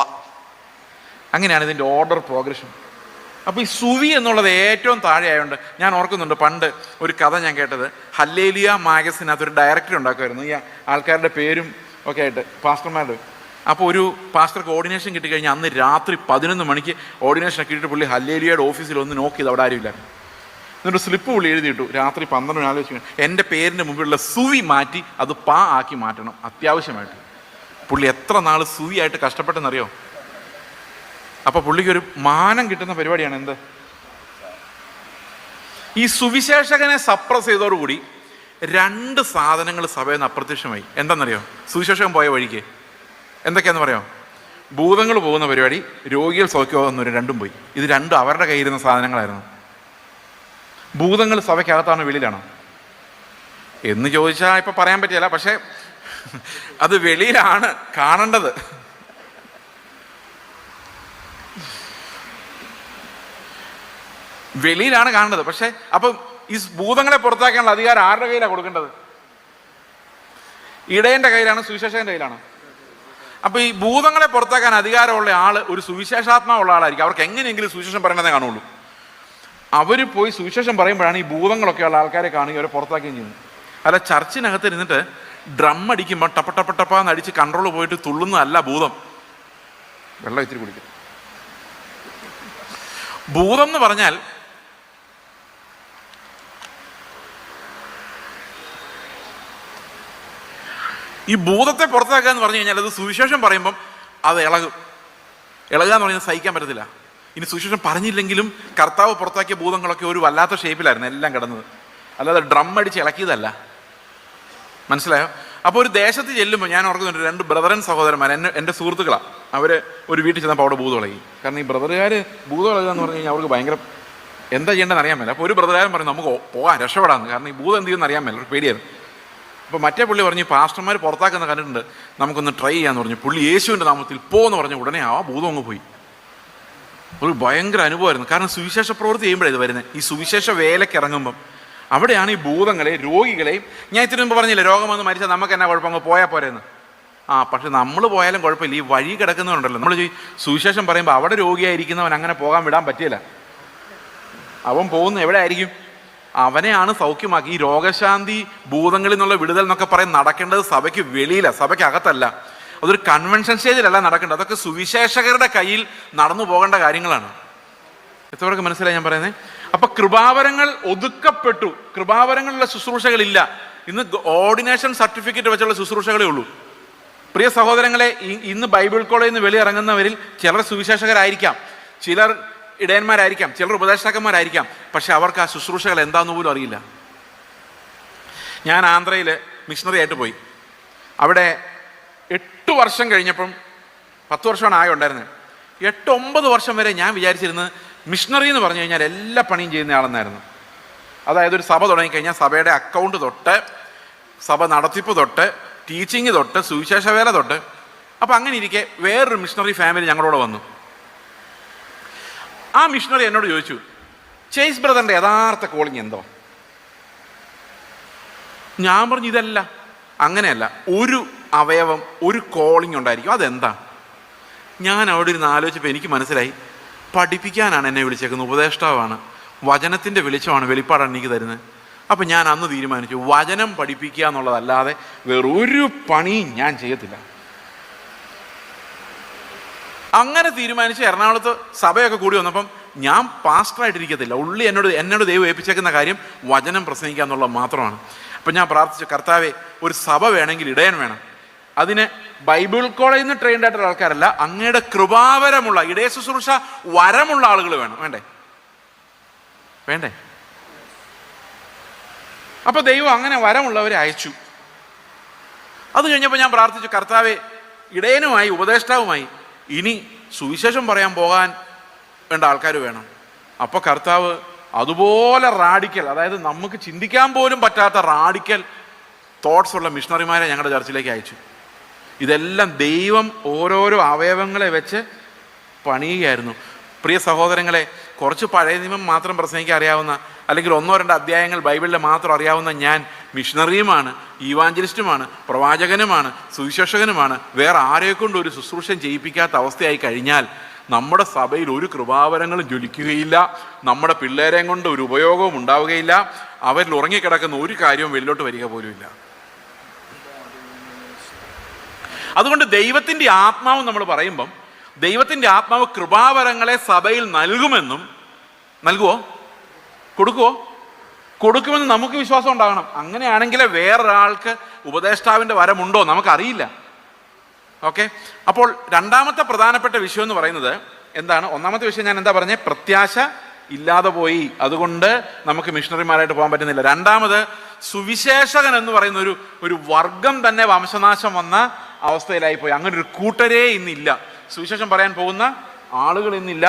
അങ്ങനെയാണ് ഇതിൻ്റെ ഓർഡർ പ്രോഗ്രഷൻ. അപ്പോൾ ഈ സുവി എന്നുള്ളത് ഏറ്റവും താഴെ ആയതുകൊണ്ട് ഞാൻ ഓർക്കുന്നുണ്ട്, പണ്ട് ഒരു കഥ ഞാൻ കേട്ടത്, ഹല്ലേലിയ മാഗസിനകത്ത് ഒരു ഡയറക്ടർ ഉണ്ടാക്കുമായിരുന്നു ഈ ആൾക്കാരുടെ പേരും ഒക്കെ ആയിട്ട്, പാസ്റ്റർമാരുടെ. അപ്പോൾ ഒരു പാസ്റ്റർക്ക് ഓർഡിനേഷൻ കിട്ടിക്കഴിഞ്ഞാൽ അന്ന് രാത്രി 11 മണിക്ക് ഓർഡിനേഷൻ കിട്ടിയിട്ട് പുള്ളി ഹല്ലേലിയയുടെ ഓഫീസിൽ ഒന്ന് നോക്കി ചെയ്ത് അവിടെ ആരുമില്ല. എന്നിട്ട് സ്ലിപ്പ് പുള്ളി എഴുതിയിട്ടു, രാത്രി 12 ആലോചിച്ചു എൻ്റെ പേരിൻ്റെ മുമ്പിലുള്ള സുവി മാറ്റി അത് ആക്കി മാറ്റണം അത്യാവശ്യമായിട്ട്. പുള്ളി എത്ര നാൾ സുവി ആയിട്ട് കഷ്ടപ്പെട്ടെന്നറിയോ? അപ്പോൾ പുള്ളിക്കൊരു മാനം കിട്ടുന്ന പരിപാടിയാണ് എന്ത്? ഈ സുവിശേഷകനെ സപ്രസ് ചെയ്തതോടുകൂടി 2 സാധനങ്ങൾ സഭയിൽ നിന്ന് അപ്രത്യക്ഷമായി. എന്താണെന്നറിയോ? സുവിശേഷകൻ പോയ വഴിക്ക് എന്തൊക്കെയാണെന്ന് പറയാം? ഭൂതങ്ങൾ പോകുന്ന പരിപാടി, രോഗികൾ സൗഖ്യമാകുന്നവർ രണ്ടും പോയി. ഇത് രണ്ടും അവരുടെ കയ്യിരുന്ന സാധനങ്ങളായിരുന്നു. ഭൂതങ്ങൾ സഭയ്ക്കകത്താണോ വെളിയിലാണോ എന്ന് ചോദിച്ചാൽ ഇപ്പം പറയാൻ പറ്റില്ല. പക്ഷേ അത് വെളിയിലാണ് കാണേണ്ടത്. വെളിയിലാണ് കാണേണ്ടത്. പക്ഷെ അപ്പം ഈ ഭൂതങ്ങളെ പുറത്താക്കാനുള്ള അധികാരം ആരുടെ കയ്യിലാണ് കൊടുക്കേണ്ടത്? ഇടയൻ്റെ കയ്യിലാണ്, സുവിശേഷകൻ്റെ കയ്യിലാണ്. അപ്പൊ ഈ ഭൂതങ്ങളെ പുറത്താക്കാൻ അധികാരമുള്ള ആള് ഒരു സുവിശേഷാത്മാവുള്ള ആളായിരിക്കും. അവർക്ക് എങ്ങനെയെങ്കിലും സുവിശേഷം പറയണതേ കാണുള്ളൂ. അവർ പോയി സുവിശേഷം പറയുമ്പോഴാണ് ഈ ഭൂതങ്ങളൊക്കെ ഉള്ള ആൾക്കാരെ കാണുകയും അവരെ പുറത്താക്കുകയും ചെയ്യുന്നത്. അല്ല, ചർച്ചിനകത്ത് ഇരുന്നിട്ട് ഡ്രം അടിക്കുമ്പോൾ ടപ്പ അടിച്ച് കൺട്രോൾ പോയിട്ട് തുള്ളുന്നതല്ല ഭൂതം. വെള്ളം ഇത്തിരി കുടിക്കും. ഭൂതം എന്ന് പറഞ്ഞാൽ ഈ ഭൂതത്തെ പുറത്താക്കുക എന്ന് പറഞ്ഞു കഴിഞ്ഞാൽ അത് സുവിശേഷം പറയുമ്പം അത് ഇളകുക എന്ന് പറഞ്ഞാൽ സഹിക്കാൻ പറ്റത്തില്ല. ഇനി സുവിശേഷം പറഞ്ഞില്ലെങ്കിലും കർത്താവ് പുറത്താക്കിയ ഭൂതങ്ങളൊക്കെ ഒരു വല്ലാത്ത ഷേപ്പിലായിരുന്നു എല്ലാം കിടന്നത്, അല്ലാതെ ഡ്രം അടിച്ച് ഇളക്കിയതല്ല. മനസ്സിലായോ? അപ്പോൾ ഒരു ദേശത്ത് ചെല്ലുമ്പോൾ ഞാൻ ഓർക്കുന്നുണ്ട്, 2 ബ്രദറൻ സഹോദരന്മാർ എൻ്റെ സുഹൃത്തുക്കളാണ്. അവർ ഒരു വീട്ടിൽ ചെന്നപ്പോൾ അവിടെ ഭൂതം ഇളകി. കാരണം ഈ ബ്രദറുകാർ ഭൂതം ഇളകുക എന്ന് പറഞ്ഞു കഴിഞ്ഞാൽ അവർക്ക് ഭയങ്കര എന്താ ചെയ്യേണ്ടതെന്ന് അറിയാൻ മേല. അപ്പോൾ ഒരു ബ്രദറുകാരൻ പറഞ്ഞു നമുക്ക് പോകാൻ രക്ഷപ്പെടാമെന്ന്, കാരണം ഈ ഭൂതം എന്ത് ചെയ്യുമെന്ന് അറിയാൻ മേല, ഒരു പേടിയായിരുന്നു. അപ്പോൾ മറ്റേ പുള്ളി പറഞ്ഞു പാസ്റ്റർമാർ പുറത്താക്കുന്ന കണ്ടിട്ടുണ്ട്, നമുക്കൊന്ന് ട്രൈ ചെയ്യാമെന്ന് പറഞ്ഞു. പുള്ളി യേശുവിൻ്റെ നാമത്തിൽ പോന്ന് പറഞ്ഞു. ഉടനെ ആ ഭൂതം അങ്ങ് പോയി. ഒരു ഭയങ്കര അനുഭവമായിരുന്നു. കാരണം സുവിശേഷ പ്രവൃത്തി ചെയ്യുമ്പോഴേ ഇത് വരുന്നത്. ഈ സുവിശേഷ വേലയ്ക്ക് ഇറങ്ങുമ്പം അവിടെയാണ് ഈ ഭൂതങ്ങളെ, രോഗികളെയും, ഞാൻ ഇത്തിരി മുമ്പ് പറഞ്ഞില്ലേ രോഗം വന്ന് മരിച്ചാൽ നമുക്ക് എന്നാ കുഴപ്പം, അങ്ങ് പോയാൽ പോരെന്ന്. പക്ഷെ നമ്മൾ പോയാലും കുഴപ്പമില്ല. ഈ വഴി കിടക്കുന്നവരുണ്ടല്ലോ, നമ്മൾ സുവിശേഷം പറയുമ്പോൾ അവിടെ രോഗിയായിരിക്കുന്നവൻ അങ്ങനെ പോകാൻ വിടാൻ പറ്റില്ല. അവൻ പോകുന്ന എവിടെ ആയിരിക്കും? അവനെയാണ് സൗഖ്യമാക്കി. ഈ രോഗശാന്തി, ഭൂതങ്ങളിൽ നിന്നുള്ള വിടുതൽ എന്നൊക്കെ പറയും നടക്കേണ്ടത് സഭയ്ക്ക് വെളിയില, സഭയ്ക്കകത്തല്ല. അതൊരു കൺവെൻഷൻ സ്റ്റേജിലല്ല നടക്കേണ്ടത്. അതൊക്കെ സുവിശേഷകരുടെ കയ്യിൽ നടന്നു പോകേണ്ട കാര്യങ്ങളാണ്. എത്രവർക്ക് മനസ്സിലായി ഞാൻ പറയുന്നത്? അപ്പൊ കൃപാവരങ്ങൾ ഒതുക്കപ്പെട്ടു. കൃപാവരങ്ങളിലുള്ള ശുശ്രൂഷകളില്ല. ഇന്ന് ഓർഡിനേഷൻ സർട്ടിഫിക്കറ്റ് വെച്ചുള്ള ശുശ്രൂഷകളേ ഉള്ളൂ. പ്രിയ സഹോദരങ്ങളെ, ഇന്ന് ബൈബിൾ കോളേജിൽ നിന്ന് വെളിയിറങ്ങുന്നവരിൽ ചിലർ സുവിശേഷകരായിരിക്കാം, ചിലർ ഇടയന്മാരായിരിക്കാം, ചിലർ ഉപദേഷ്ടാക്കന്മാരായിരിക്കാം. പക്ഷെ അവർക്ക് ആ ശുശ്രൂഷകൾ എന്താണെന്ന് പോലും അറിയില്ല. ഞാൻ ആന്ധ്രയിൽ മിഷണറി ആയിട്ട് പോയി. അവിടെ 8 വർഷം കഴിഞ്ഞപ്പം, 10 വർഷമാണ് ആകെ ഉണ്ടായിരുന്നത്. 8-9 വർഷം വരെ ഞാൻ വിചാരിച്ചിരുന്നത് മിഷണറി എന്ന് പറഞ്ഞു കഴിഞ്ഞാൽ എല്ലാ പണിയും ചെയ്യുന്ന ആളെന്നായിരുന്നു. അതായത് ഒരു സഭ തുടങ്ങിക്കഴിഞ്ഞാൽ സഭയുടെ അക്കൗണ്ട് തൊട്ട്, സഭ നടത്തിപ്പ് തൊട്ട്, ടീച്ചിങ് തൊട്ട്, സുവിശേഷ വേല തൊട്ട്. അപ്പം അങ്ങനെ ഇരിക്കെ വേറൊരു മിഷണറി ഫാമിലി ഞങ്ങളോട് വന്നു. ആ മിഷണറി എന്നോട് ചോദിച്ചു, ചേസ് ബ്രദറിൻ്റെ യഥാർത്ഥ കോളിങ് എന്തോ? ഞാൻ പറഞ്ഞു ഇതല്ല, അങ്ങനെയല്ല, ഒരു അവയവം, ഒരു കോളിങ് ഉണ്ടായിരിക്കും. അതെന്താ? ഞാൻ അവിടെ ഇരുന്ന് ആലോചിച്ചപ്പോൾ എനിക്ക് മനസ്സിലായി, പഠിപ്പിക്കാനാണ് എന്നെ വിളിച്ചേക്കുന്നത്, ഉപദേഷ്ടാവാണ്, വചനത്തിൻ്റെ വെളിച്ചമാണ്, വെളിപ്പാടാണ് എനിക്ക് തരുന്നത്. അപ്പം ഞാൻ അന്ന് തീരുമാനിച്ചു, വചനം പഠിപ്പിക്കുക എന്നുള്ളതല്ലാതെ വേറൊരു പണിയും ഞാൻ ചെയ്യത്തില്ല. അങ്ങനെ തീരുമാനിച്ച് എറണാകുളത്ത് സഭയൊക്കെ കൂടി വന്നപ്പം ഞാൻ പാസ്റ്ററായിട്ടിരിക്കത്തില്ല. ഉള്ളി എന്നോട് ദൈവം ഏൽപ്പിച്ചേക്കുന്ന കാര്യം വചനം പ്രസംഗിക്കുക എന്നുള്ളത് മാത്രമാണ്. അപ്പം ഞാൻ പ്രാർത്ഥിച്ചു, കർത്താവേ, ഒരു സഭ വേണമെങ്കിൽ ഇടയൻ വേണം. അതിന് ബൈബിൾ കോളേജിൽ നിന്ന് ട്രെയിൻഡ് ആയിട്ടുള്ള ആൾക്കാരല്ല, അങ്ങയുടെ കൃപാവരമുള്ള, ഇടയ ശുശ്രൂഷ വരമുള്ള ആളുകൾ വേണം. വേണ്ടേ? അപ്പൊ ദൈവം അങ്ങനെ വരമുള്ളവരെ അയച്ചു. അത് കഴിഞ്ഞപ്പോൾ ഞാൻ പ്രാർത്ഥിച്ചു, കർത്താവെ, ഇടയനുമായി ഉപദേഷ്ടാവുമായി ഇനി സുവിശേഷം പറയാൻ പോകാൻ വേണ്ട ആൾക്കാർ വേണം. അപ്പോൾ കർത്താവ് അതുപോലെ റാഡിക്കൽ, അതായത് നമുക്ക് ചിന്തിക്കാൻ പോലും പറ്റാത്ത റാഡിക്കൽ തോട്ട്സ് ഉള്ള മിഷണറിമാരെ ഞങ്ങളുടെ ചർച്ചിലേക്ക് അയച്ചു. ഇതെല്ലാം ദൈവം ഓരോരോ അവയവങ്ങളെ വെച്ച് പണിയുകയായിരുന്നു. പ്രിയ സഹോദരങ്ങളെ, കുറച്ച് പഴയ നിയമം മാത്രം പ്രസംഗിക്കാൻ അറിയാവുന്ന, അല്ലെങ്കിൽ 1-2 അധ്യായങ്ങൾ ബൈബിളിൽ മാത്രം അറിയാവുന്ന ഞാൻ മിഷണറിയുമാണ്, ഈവാഞ്ചലിസ്റ്റുമാണ്, പ്രവാചകനുമാണ്, സുവിശേഷകനുമാണ്. വേറെ ആരെക്കൊണ്ട് ഒരു ശുശ്രൂഷയും ചെയ്യിപ്പിക്കാത്ത അവസ്ഥയായി കഴിഞ്ഞാൽ നമ്മുടെ സഭയിൽ ഒരു കൃപാവരങ്ങളും ജ്വലിക്കുകയില്ല, നമ്മുടെ പിള്ളേരെയും കൊണ്ട് ഒരു ഉപയോഗവും ഉണ്ടാവുകയില്ല, അവരിൽ ഉറങ്ങിക്കിടക്കുന്ന ഒരു കാര്യവും വെളിലോട്ട് വരിക പോലുമില്ല. അതുകൊണ്ട് ദൈവത്തിൻ്റെ ആത്മാവ് നമ്മൾ പറയുമ്പം ദൈവത്തിൻ്റെ ആത്മാവ് കൃപാവരങ്ങളെ സഭയിൽ നൽകുമെന്നും, നൽകുമോ, കൊടുക്കുമോ, കൊടുക്കുമെന്ന് നമുക്ക് വിശ്വാസം ഉണ്ടാകണം. അങ്ങനെയാണെങ്കിലേ വേറൊരാൾക്ക് ഉപദേഷ്ടാവിൻ്റെ വരമുണ്ടോ നമുക്കറിയില്ല. ഓക്കെ, അപ്പോൾ രണ്ടാമത്തെ പ്രധാനപ്പെട്ട വിഷയം എന്ന് പറയുന്നത് എന്താണ്? ഒന്നാമത്തെ വിഷയം ഞാൻ എന്താ പറഞ്ഞത്? പ്രത്യാശ ഇല്ലാതെ പോയി, അതുകൊണ്ട് നമുക്ക് മിഷണറിമാരായിട്ട് പോകാൻ പറ്റുന്നില്ല. രണ്ടാമത്, സുവിശേഷകൻ എന്ന് പറയുന്ന ഒരു വർഗം തന്നെ വംശനാശം വന്ന അവസ്ഥയിലായിപ്പോയി. അങ്ങനെ ഒരു കൂട്ടരേ ഇന്നില്ല. സുവിശേഷം പറയാൻ പോകുന്ന ആളുകൾ ഇന്നില്ല,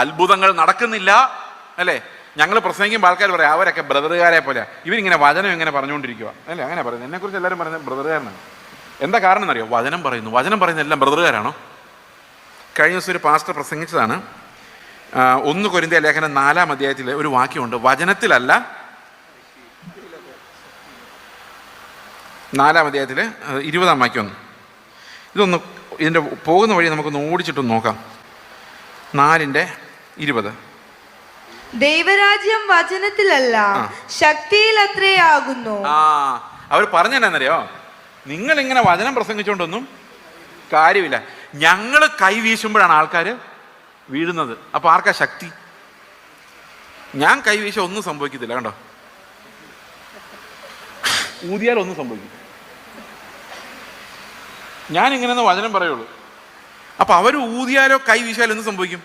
അത്ഭുതങ്ങൾ നടക്കുന്നില്ല, അല്ലേ? ഞങ്ങൾ പ്രസംഗിക്കുമ്പോൾ ആൾക്കാർ പറയാം അവരൊക്കെ ബ്രദറുകാരെ പോലെ, ഇവരിങ്ങനെ വചനം ഇങ്ങനെ പറഞ്ഞുകൊണ്ടിരിക്കുക, അല്ലേ? അങ്ങനെ പറയുന്നത്. എന്നെക്കുറിച്ച് എല്ലാവരും പറയുന്നത് ബ്രദറുകാരനാണ്. എന്താ കാരണം എന്നറിയോ? വചനം പറയുന്ന എല്ലാം ബ്രദറുകാരാണോ? കഴിഞ്ഞ ദിവസം ഒരു പാസ്റ്റർ പ്രസംഗിച്ചതാണ്. 1 കൊരിന്ത്യ ലേഖനം 4-ാം അധ്യായത്തിൽ ഒരു വാക്യമുണ്ട്, വചനത്തിലല്ല, 4-ാം അധ്യായത്തിൽ 20-ാം വാക്യം. ഇതൊന്ന് ഇതിൻ്റെ പോകുന്ന വഴി നമുക്കൊന്ന് ഓടിച്ചിട്ടൊന്ന് നോക്കാം. 4:20. ദൈവരാജ്യം വചനത്തിലല്ല ശക്തിയിൽ അത്രയാകുന്നു. അവർ പറഞ്ഞെന്നറിയോ? നിങ്ങളിങ്ങനെ വചനം പ്രസംഗിച്ചുകൊണ്ടൊന്നും കാര്യമില്ല, ഞങ്ങൾ കൈ വീശുമ്പോഴാണ് ആൾക്കാർ വീഴുന്നത്. അപ്പൊ ആർക്കാ ശക്തി? ഞാൻ കൈ വീശ ഒന്നും സംഭവിക്കത്തില്ല, കണ്ടോ? ഊതിയാൽ ഒന്നും സംഭവിക്കും. ഞാനിങ്ങനെ വചനം പറയുള്ളൂ. അപ്പൊ അവർ ഊതിയാലോ കൈ വീശാലോ എന്ത് സംഭവിക്കും?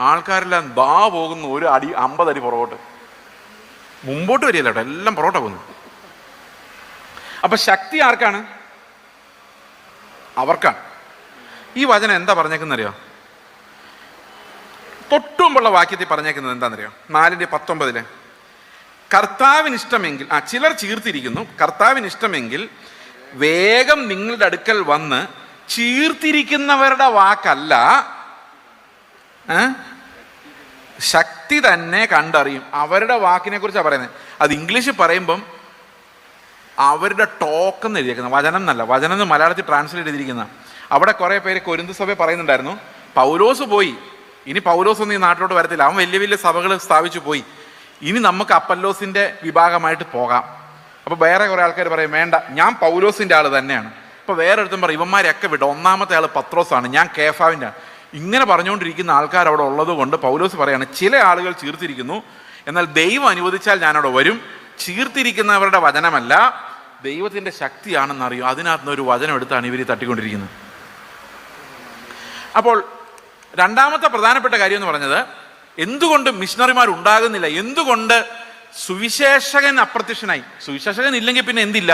ആൾക്കാരെല്ലാം ദാ പോകുന്നു, ഒരു അടി 50 അടി പുറകോട്ട്, മുമ്പോട്ട് വരികയല്ല കേട്ടോ, എല്ലാം പുറകോട്ടാ പോകുന്നു. അപ്പൊ ശക്തി ആർക്കാണ്? അവർക്കാണ്. ഈ വചനം എന്താ പറഞ്ഞേക്കുന്നറിയോ? തൊട്ടുമുമ്പുള്ള വാക്യത്തിൽ പറഞ്ഞേക്കുന്നത് എന്താണെന്നറിയോ? 4:19 കർത്താവിനിഷ്ടമെങ്കിൽ, ചിലർ ചീർത്തിരിക്കുന്നു, കർത്താവിനിഷ്ടമെങ്കിൽ വേഗം നിങ്ങളുടെ അടുക്കൽ വന്ന്, ചീർത്തിരിക്കുന്നവരുടെ വാക്കല്ല, ശക്തി തന്നെ കണ്ടറിയും. അവരുടെ വാക്കിനെ കുറിച്ചാണ് പറയുന്നത്. അത് ഇംഗ്ലീഷിൽ പറയുമ്പം അവരുടെ ടോക്ക് എന്ന് എഴുതിയിരിക്കുന്നത്, വചനം എന്നല്ല. വചനം എന്ന് മലയാളത്തിൽ ട്രാൻസ്ലേറ്റ് ചെയ്തിരിക്കുന്ന. അവിടെ കുറേ പേര് കൊരിന്ത് സഭ പറയുന്നുണ്ടായിരുന്നു, പൗലോസ് പോയി, ഇനി പൗലോസ് ഒന്നും ഈ നാട്ടിലോട്ട് വരത്തില്ല, അവൻ വലിയ വലിയ സഭകൾ സ്ഥാപിച്ചു പോയി, ഇനി നമുക്ക് അപ്പല്ലോസിൻ്റെ വിഭാഗമായിട്ട് പോകാം. അപ്പോൾ വേറെ കുറേ ആൾക്കാർ പറയും വേണ്ട, ഞാൻ പൗലോസിൻ്റെ ആൾ തന്നെയാണ്. അപ്പോൾ വേറെ അടുത്തും പറയും ഇവന്മാരെയൊക്കെ വിടും, ഒന്നാമത്തെ ആൾ പത്രോസാണ്, ഞാൻ കേഫാവിൻ്റെ. ഇങ്ങനെ പറഞ്ഞുകൊണ്ടിരിക്കുന്ന ആൾക്കാർ അവിടെ ഉള്ളത് കൊണ്ട് പൗലോസ് പറയാണ്, ചില ആളുകൾ ചീർത്തിരിക്കുന്നു, എന്നാൽ ദൈവം അനുവദിച്ചാൽ ഞാനവിടെ വരും. ചീർത്തിരിക്കുന്നവരുടെ വചനമല്ല, ദൈവത്തിൻ്റെ ശക്തിയാണെന്നറിയും. അതിനകത്ത് ഒരു വചനം എടുത്താണ് ഇവർ തട്ടിക്കൊണ്ടിരിക്കുന്നത്. അപ്പോൾ രണ്ടാമത്തെ പ്രധാനപ്പെട്ട കാര്യം എന്ന് പറഞ്ഞത്, എന്തുകൊണ്ട് മിഷണറിമാർ ഉണ്ടാകുന്നില്ല, എന്തുകൊണ്ട് സുവിശേഷകൻ അപ്രത്യക്ഷനായി? സുവിശേഷകൻ ഇല്ലെങ്കിൽ പിന്നെ എന്തില്ല?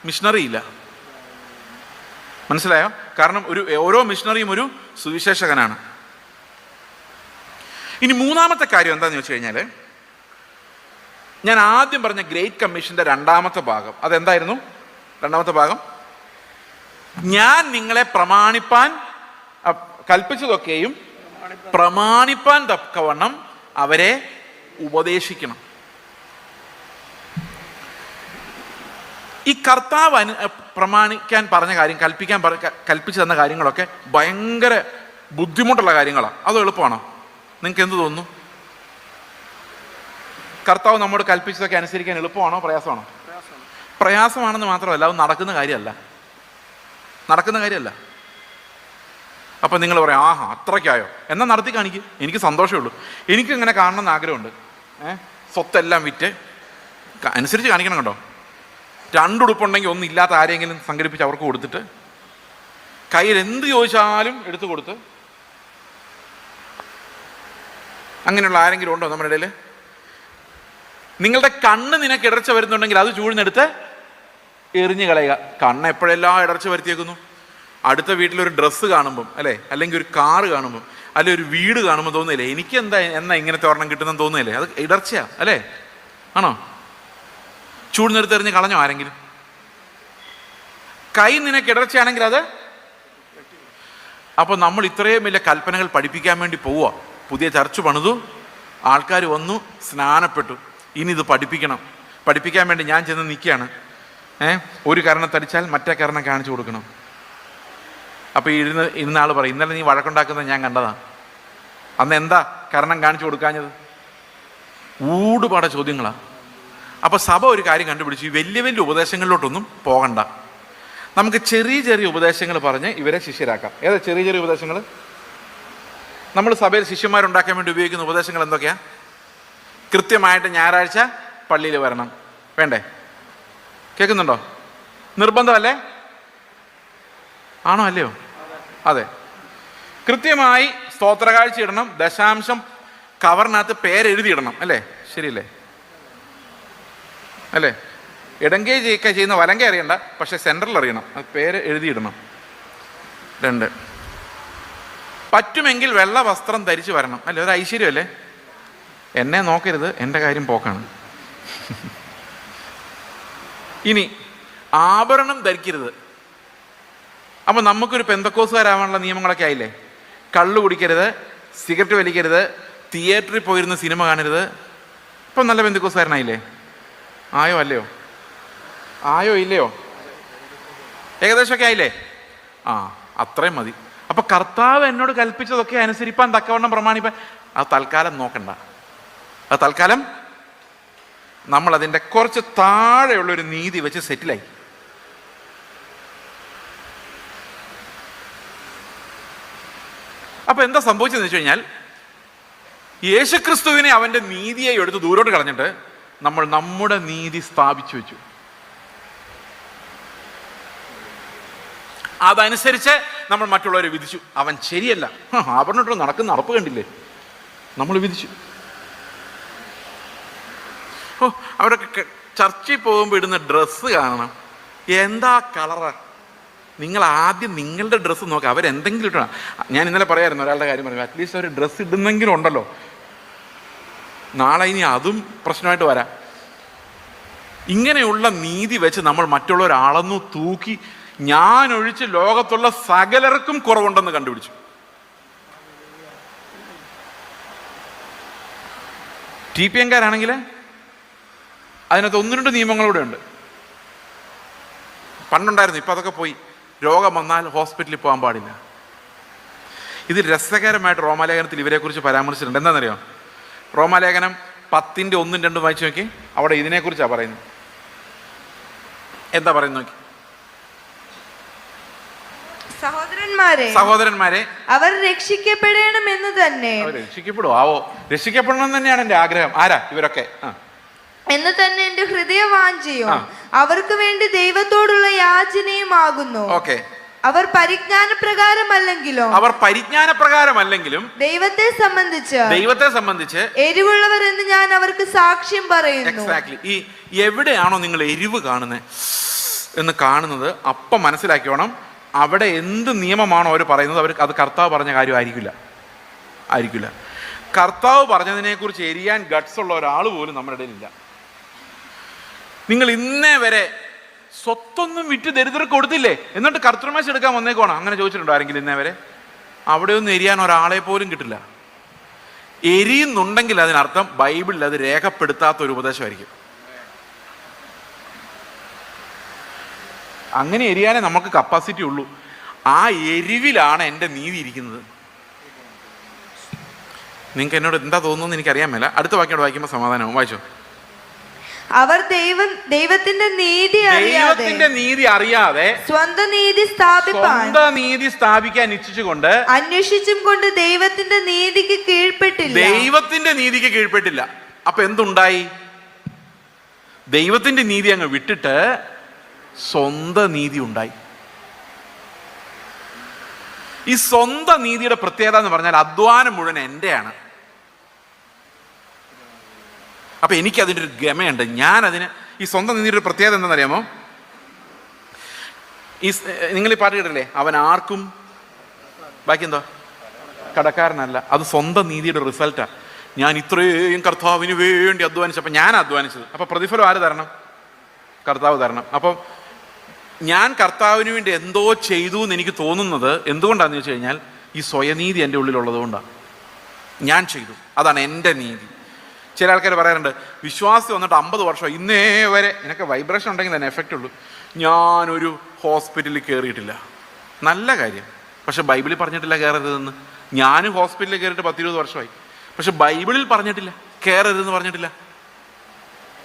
മിഷണറി ഇല്ല. മനസ്സിലായോ? കാരണം ഓരോ മിഷണറിയും ഒരു സുവിശേഷകനാണ്. ഇനി മൂന്നാമത്തെ കാര്യം എന്താണെന്ന് വെച്ച് കഴിഞ്ഞാൽ, ഞാൻ ആദ്യം പറഞ്ഞ ഗ്രേറ്റ് കമ്മീഷന്റെ രണ്ടാമത്തെ ഭാഗം, അതെന്തായിരുന്നു? രണ്ടാമത്തെ ഭാഗം, ഞാൻ നിങ്ങളെ പ്രമാണിപ്പാൻ കൽപ്പിച്ചതൊക്കെയും പ്രമാണിപ്പാൻ തക്കവണ്ണം അവരെ ഉപദേശിക്കണം. ഈ കർത്താവ് പ്രമാണിക്കാൻ പറഞ്ഞ കാര്യം, കൽപ്പിച്ചു തന്ന കാര്യങ്ങളൊക്കെ ഭയങ്കര ബുദ്ധിമുട്ടുള്ള കാര്യങ്ങളാണ്. അത് എളുപ്പമാണോ? നിങ്ങൾക്ക് എന്ത് തോന്നുന്നു? കർത്താവ് നമ്മോട് കൽപ്പിച്ചതൊക്കെ അനുസരിക്കാൻ എളുപ്പമാണോ പ്രയാസമാണോ? പ്രയാസമാണെന്ന് മാത്രമല്ല, അത് നടക്കുന്ന കാര്യമല്ല. അപ്പം നിങ്ങൾ പറയാം, ആഹാ അത്രയ്ക്കായോ, എന്നാൽ നടത്തി കാണിക്കും, എനിക്ക് സന്തോഷമേ ഉള്ളൂ. എനിക്കിങ്ങനെ കാണണമെന്ന് ആഗ്രഹമുണ്ട്. സ്വത്തെല്ലാം വിറ്റ് അനുസരിച്ച് കാണിക്കണം കേട്ടോ. 2 ഉടുപ്പുണ്ടെങ്കിൽ ഒന്നില്ലാത്ത ആരെങ്കിലും സംഘടിപ്പിച്ച് അവർക്ക് കൊടുത്തിട്ട്, കയ്യിൽ എന്ത് ചോദിച്ചാലും എടുത്തു കൊടുത്ത്, അങ്ങനെയുള്ള ആരെങ്കിലും ഉണ്ടോ നമ്മുടെ ഇടയിൽ? നിങ്ങളുടെ കണ്ണ് നിനക്ക് ഇടർച്ച വരുന്നുണ്ടെങ്കിൽ അത് ചൂഴ്ന്നെടുത്ത് എറിഞ്ഞു കളയുക. കണ്ണ് എപ്പോഴെല്ലാം ഇടർച്ച വരുത്തിയേക്കുന്നു? അടുത്ത വീട്ടിലൊരു ഡ്രസ്സ് കാണുമ്പം അല്ലേ, അല്ലെങ്കിൽ ഒരു കാറ് കാണുമ്പം, അല്ലെങ്കിൽ ഒരു വീട് കാണുമ്പോൾ തോന്നില്ലേ എനിക്ക് എന്നാ ഇങ്ങനത്തെ ഒരെണ്ണം കിട്ടുന്നെന്ന് തോന്നുന്നില്ലേ? അത് ഇടർച്ചയാ അല്ലേ? ആണോ? ചൂഴ്ന്നെടുത്ത് എറിഞ്ഞ് കളഞ്ഞോ ആരെങ്കിലും? കൈ നിനക്ക് ഇടർച്ചയാണെങ്കിൽ അത്. അപ്പോൾ നമ്മൾ ഇത്രയും വലിയ കൽപ്പനകൾ പഠിപ്പിക്കാൻ വേണ്ടി പോവുക. പുതിയ ചർച്ച് പണിതു, ആൾക്കാർ വന്നു, സ്നാനപ്പെട്ടു. ഇനി ഇത് പഠിപ്പിക്കണം. പഠിപ്പിക്കാൻ വേണ്ടി ഞാൻ ചെന്ന് നിൽക്കുകയാണ്. ഒരു കരണത്തടിച്ചാൽ മറ്റേ കരണം കാണിച്ചു കൊടുക്കണം. അപ്പോൾ ഇരുന്ന ആൾ പറയും, ഇന്നലെ നീ വഴക്കുണ്ടാക്കുന്നത് ഞാൻ കണ്ടതാണ്, അന്ന് എന്താ കരണം കാണിച്ചു കൊടുക്കാഞ്ഞത്? ഊടുപാട ചോദ്യങ്ങളാണ്. അപ്പോൾ സഭ ഒരു കാര്യം കണ്ടുപിടിച്ചു, ഈ വലിയ വലിയ ഉപദേശങ്ങളിലോട്ടൊന്നും പോകണ്ട, നമുക്ക് ചെറിയ ചെറിയ ഉപദേശങ്ങൾ പറഞ്ഞ് ഇവരെ ശിഷ്യരാക്കാം. ഏതാ ചെറിയ ചെറിയ ഉപദേശങ്ങൾ? നമ്മൾ സഭയിൽ ശിഷ്യന്മാരുണ്ടാക്കാൻ വേണ്ടി ഉപയോഗിക്കുന്ന ഉപദേശങ്ങൾ എന്തൊക്കെയാ? കൃത്യമായിട്ട് ഞായറാഴ്ച പള്ളിയിൽ വരണം, വേണ്ടേ? കേൾക്കുന്നുണ്ടോ? നിർബന്ധമല്ലേ? ആണോ അല്ലയോ? അതെ. കൃത്യമായി സ്തോത്രകാഴ്ച ഇടണം, ദശാംശം കവറിനകത്ത് പേരെഴുതിയിടണം, അല്ലേ? ശരിയല്ലേ? അല്ലേ? ഇടങ്കേ ഒക്കെ ചെയ്യുന്ന വലങ്കേ അറിയണ്ട, പക്ഷെ സെൻട്രൽ അറിയണം, അത് പേര് എഴുതിയിടണം. 2, പറ്റുമെങ്കിൽ വെള്ള വസ്ത്രം ധരിച്ച് വരണം, അല്ലേ? ഒരു ഐശ്വര്യമല്ലേ? എന്നെ നോക്കരുത്, എൻ്റെ കാര്യം പോക്കാണ്. ഇനി ആഭരണം ധരിക്കരുത്. അപ്പം നമുക്കൊരു പെന്തക്കോസുകാരാവാനുള്ള നിയമങ്ങളൊക്കെ ആയില്ലേ? കള്ളു കുടിക്കരുത്, സിഗരറ്റ് വലിക്കരുത്, തിയേറ്ററിൽ പോയിരുന്ന് സിനിമ കാണരുത്. ഇപ്പം നല്ല പെന്തക്കോസുകാരനായില്ലേ? ആയോ അല്ലയോ? ആയോ ഇല്ലയോ? ഏകദേശമൊക്കെ ആയില്ലേ? അത്രയും മതി. അപ്പം കർത്താവ് എന്നോട് കൽപ്പിച്ചതൊക്കെ അനുസരിപ്പാൻ തക്കവണ്ണം പ്രമാണിപ്പാൻ അത് തൽക്കാലം നോക്കണ്ട. അത് തൽക്കാലം നമ്മൾ അതിൻ്റെ കുറച്ച് താഴെയുള്ളൊരു നീതി വെച്ച് സെറ്റിലായി. അപ്പം എന്താ സംഭവിച്ചതെന്ന് വെച്ച് കഴിഞ്ഞാൽ, യേശുക്രിസ്തുവിനെ അവൻ്റെ നീതിയെ എടുത്ത് ദൂരോട്ട് കളഞ്ഞിട്ട് നമ്മൾ നമ്മുടെ നീതി സ്ഥാപിച്ചു വെച്ചു. അതനുസരിച്ച് നമ്മൾ മറ്റുള്ളവരെ വിധിച്ചു. അവൻ ശരിയല്ല, ആഭരണമായിട്ട് നടക്കുന്ന നടപ്പ് കണ്ടില്ലേ, നമ്മൾ വിധിച്ചു. അവരൊക്കെ ചർച്ചിൽ പോകുമ്പോൾ ഇടുന്ന ഡ്രസ്സ് കാണണം, എന്താ കളറാ! നിങ്ങൾ ആദ്യം നിങ്ങളുടെ ഡ്രസ്സ് നോക്കുക, അവരെന്തെങ്കിലും ഇട്ടണം. ഞാൻ ഇന്നലെ പറയായിരുന്നു, ഒരാളുടെ കാര്യം പറഞ്ഞു, അറ്റ്ലീസ്റ്റ് അവർ ഡ്രസ്സ് ഇടുന്നെങ്കിലും ഉണ്ടല്ലോ, നാളെ ഇനി അതും പ്രശ്നമായിട്ട് വരാം. ഇങ്ങനെയുള്ള നീതി വെച്ച് നമ്മൾ മറ്റുള്ളവർ അളന്നു തൂക്കി ഞാൻ ഒഴിച്ച് ലോകത്തുള്ള സകലർക്കും കുറവുണ്ടെന്ന് കണ്ടുപിടിച്ചു. TPM-കാരാണെങ്കിൽ അതിനകത്ത് 1-2 നിയമങ്ങളൂടെ ഉണ്ട്. പണ്ടുണ്ടായിരുന്നു, ഇപ്പം അതൊക്കെ പോയി. രോഗം വന്നാൽ ഹോസ്പിറ്റലിൽ പോകാൻ പാടില്ല. ഇത് രസകരമായിട്ട് റോമാലേഖനത്തിൽ ഇവരെക്കുറിച്ച് പരാമർശിച്ചിട്ടുണ്ട്. എന്താണെന്നറിയോ? റോമാലേഖനം 10:1-2 വായിച്ചു നോക്കി, അവിടെ ഇതിനെക്കുറിച്ചാണ് പറയുന്നത്. എന്താ പറയുന്നത് നോക്കി? സഹോദരന്മാരെ അവർ രക്ഷിക്കപ്പെടണമെന്ന് തന്നെ. രക്ഷിക്കപ്പെടുവോ? രക്ഷിക്കപ്പെടണം തന്നെയാണ് എൻ്റെ ആഗ്രഹം. ആരാ ഇവരൊക്കെ? എന്ന് തന്നെ എന്റെ ഹൃദയവാഞ്ചയും അവർക്ക് വേണ്ടി ദൈവത്തോടുള്ള യാചനയുമാകുന്നു. അവർ പരിജ്ഞാനപ്രകാരമല്ലെങ്കിലും ദൈവത്തെ സംബന്ധിച്ച് എരിവുള്ളവർ എന്ന് ഞാൻ അവർക്ക് സാക്ഷ്യം പറയുന്നു. ഈ എവിടെയാണോ നിങ്ങൾ എരിവ് കാണുന്നത് എന്ന് കാണുന്നത്, അപ്പം മനസ്സിലാക്കിയോണം അവിടെ എന്ത് നിയമമാണോ അവർ പറയുന്നത്, അവർ അത് കർത്താവ് പറഞ്ഞ കാര്യം ആയിരിക്കില്ല. കർത്താവ് പറഞ്ഞതിനെക്കുറിച്ച് എരിയാൻ ഗട്ട്സ് ഉള്ള ഒരാൾ പോലും നമ്മുടെ ഇടയിലില്ല. നിങ്ങൾ ഇന്നേ വരെ സ്വത്തൊന്നും വിറ്റ് ദരിദ്രർക്ക് കൊടുത്തില്ലേ, എന്നിട്ട് കർത്തൃമേശ എടുക്കാൻ വന്നേക്കോണം, അങ്ങനെ ചോദിച്ചിട്ടുണ്ടോ ആരെങ്കിലും ഇന്നേ വരെ? അവിടെയൊന്നും എരിയാൻ ഒരാളെ പോലും കിട്ടില്ല. എരിയുന്നുണ്ടെങ്കിൽ അതിനർത്ഥം ബൈബിളിൽ അത് രേഖപ്പെടുത്താത്ത ഒരു ഉപദേശമായിരിക്കും. അങ്ങനെ എരിയാനേ നമുക്ക് കപ്പാസിറ്റി ഉള്ളൂ. ആ എരിവിലാണ് എൻ്റെ നീതി ഇരിക്കുന്നത്. നിങ്ങൾക്ക് എന്നോട് എന്താ തോന്നുന്നു എനിക്കറിയാൻ മേല. അടുത്ത വാക്യോട് വായിക്കുമ്പോൾ സമാധാനവും. വായിച്ചോ. അവർ ദൈവത്തിന്റെ നീതി അറിയാതെ സ്വന്തം നീതി സ്ഥാപിക്കാൻ ഇച്ഛിച്ചുകൊണ്ട് അന്വേഷിച്ചും കൊണ്ട് ദൈവത്തിന്റെ നീതിക്ക് കീഴ്പ്പെട്ടില്ല. അപ്പൊ എന്തുണ്ടായി? ദൈവത്തിന്റെ നീതി അങ്ങ് വിട്ടിട്ട് സ്വന്തം നീതി ഉണ്ടായി. ഈ സ്വന്തം നീതിയുടെ പ്രത്യേകത എന്ന് പറഞ്ഞാൽ അധ്വാനം മുഴുവൻ എൻ്റെയാണ്. അപ്പം എനിക്കതിൻ്റെ ഒരു ഗമയുണ്ട്. ഞാനതിന് ഈ സ്വന്തം നീതിയുടെ ഒരു പ്രത്യേകത എന്താണെന്നറിയാമോ? നിങ്ങൾ ഈ പാട്ട് കേട്ടില്ലേ, അവൻ ആർക്കും ബാക്കി എന്തോ കടക്കാരനല്ല. അത് സ്വന്തം നീതിയുടെ റിസൾട്ടാണ്. ഞാൻ ഇത്രയും കർത്താവിന് വേണ്ടി അധ്വാനിച്ചപ്പോൾ ഞാൻ അധ്വാനിച്ചത്, അപ്പം പ്രതിഫലം ആര് തരണം? കർത്താവ് തരണം. അപ്പം ഞാൻ കർത്താവിന് വേണ്ടി എന്തോ ചെയ്തു എന്ന് എനിക്ക് തോന്നുന്നത് എന്തുകൊണ്ടാണെന്ന് വെച്ച് കഴിഞ്ഞാൽ ഈ സ്വയനീതി എൻ്റെ ഉള്ളിലുള്ളത് കൊണ്ടാണ്. ഞാൻ ചെയ്തു, അതാണ് എൻ്റെ നീതി. ചില ആൾക്കാർ പറയാറുണ്ട്, വിശ്വാസി വന്നിട്ട് 50 വർഷം ഇന്നേ വരെ നിനക്ക് വൈബ്രേഷൻ ഉണ്ടെങ്കിൽ തന്നെ എഫക്റ്റ് ഉള്ളൂ. ഞാനൊരു ഹോസ്പിറ്റലിൽ കയറിയിട്ടില്ല. നല്ല കാര്യം, പക്ഷെ ബൈബിളിൽ പറഞ്ഞിട്ടില്ല കയറരുതെന്ന്. ഞാനും ഹോസ്പിറ്റലിൽ കയറിയിട്ട് 10-20 വർഷമായി, പക്ഷെ ബൈബിളിൽ പറഞ്ഞിട്ടില്ല കയറരുതെന്ന് പറഞ്ഞിട്ടില്ല.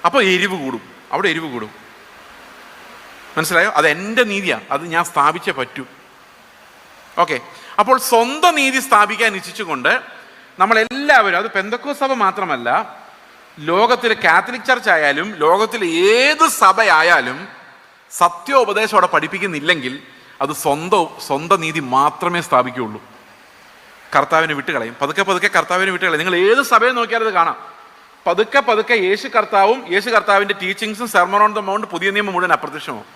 അപ്പോൾ എരിവ് കൂടും, അവിടെ എരിവ് കൂടും. മനസ്സിലായോ? അത് എൻ്റെ നീതിയാണ്, അത് ഞാൻ സ്ഥാപിച്ചേ പറ്റൂ. ഓക്കെ, അപ്പോൾ സ്വന്തം നീതി സ്ഥാപിക്കാൻ ഇച്ഛിച്ചുകൊണ്ട് നമ്മളെല്ലാവരും, അത് പെന്തക്കോസ്ത് സഭ മാത്രമല്ല, ലോകത്തിലെ കാത്തലിക് ചർച്ച് ആയാലും ലോകത്തിലെ ഏത് സഭയായാലും സത്യോപദേശം അവിടെ പഠിപ്പിക്കുന്നില്ലെങ്കിൽ അത് സ്വന്തം നീതി മാത്രമേ സ്ഥാപിക്കുകയുള്ളൂ. കർത്താവിനെ വിട്ടുകളയും, പതുക്കെ കർത്താവിനെ വിട്ടുകളയും. നിങ്ങൾ ഏത് സഭയെ നോക്കിയാലും അത് കാണാം. പതുക്കെ യേശു കർത്താവിൻ്റെ ടീച്ചിങ്സും സെർമൺ ഓൺ ദ മൗണ്ട് പുതിയ നിയമം മുഴുവൻ അപ്രത്യക്ഷമാവും.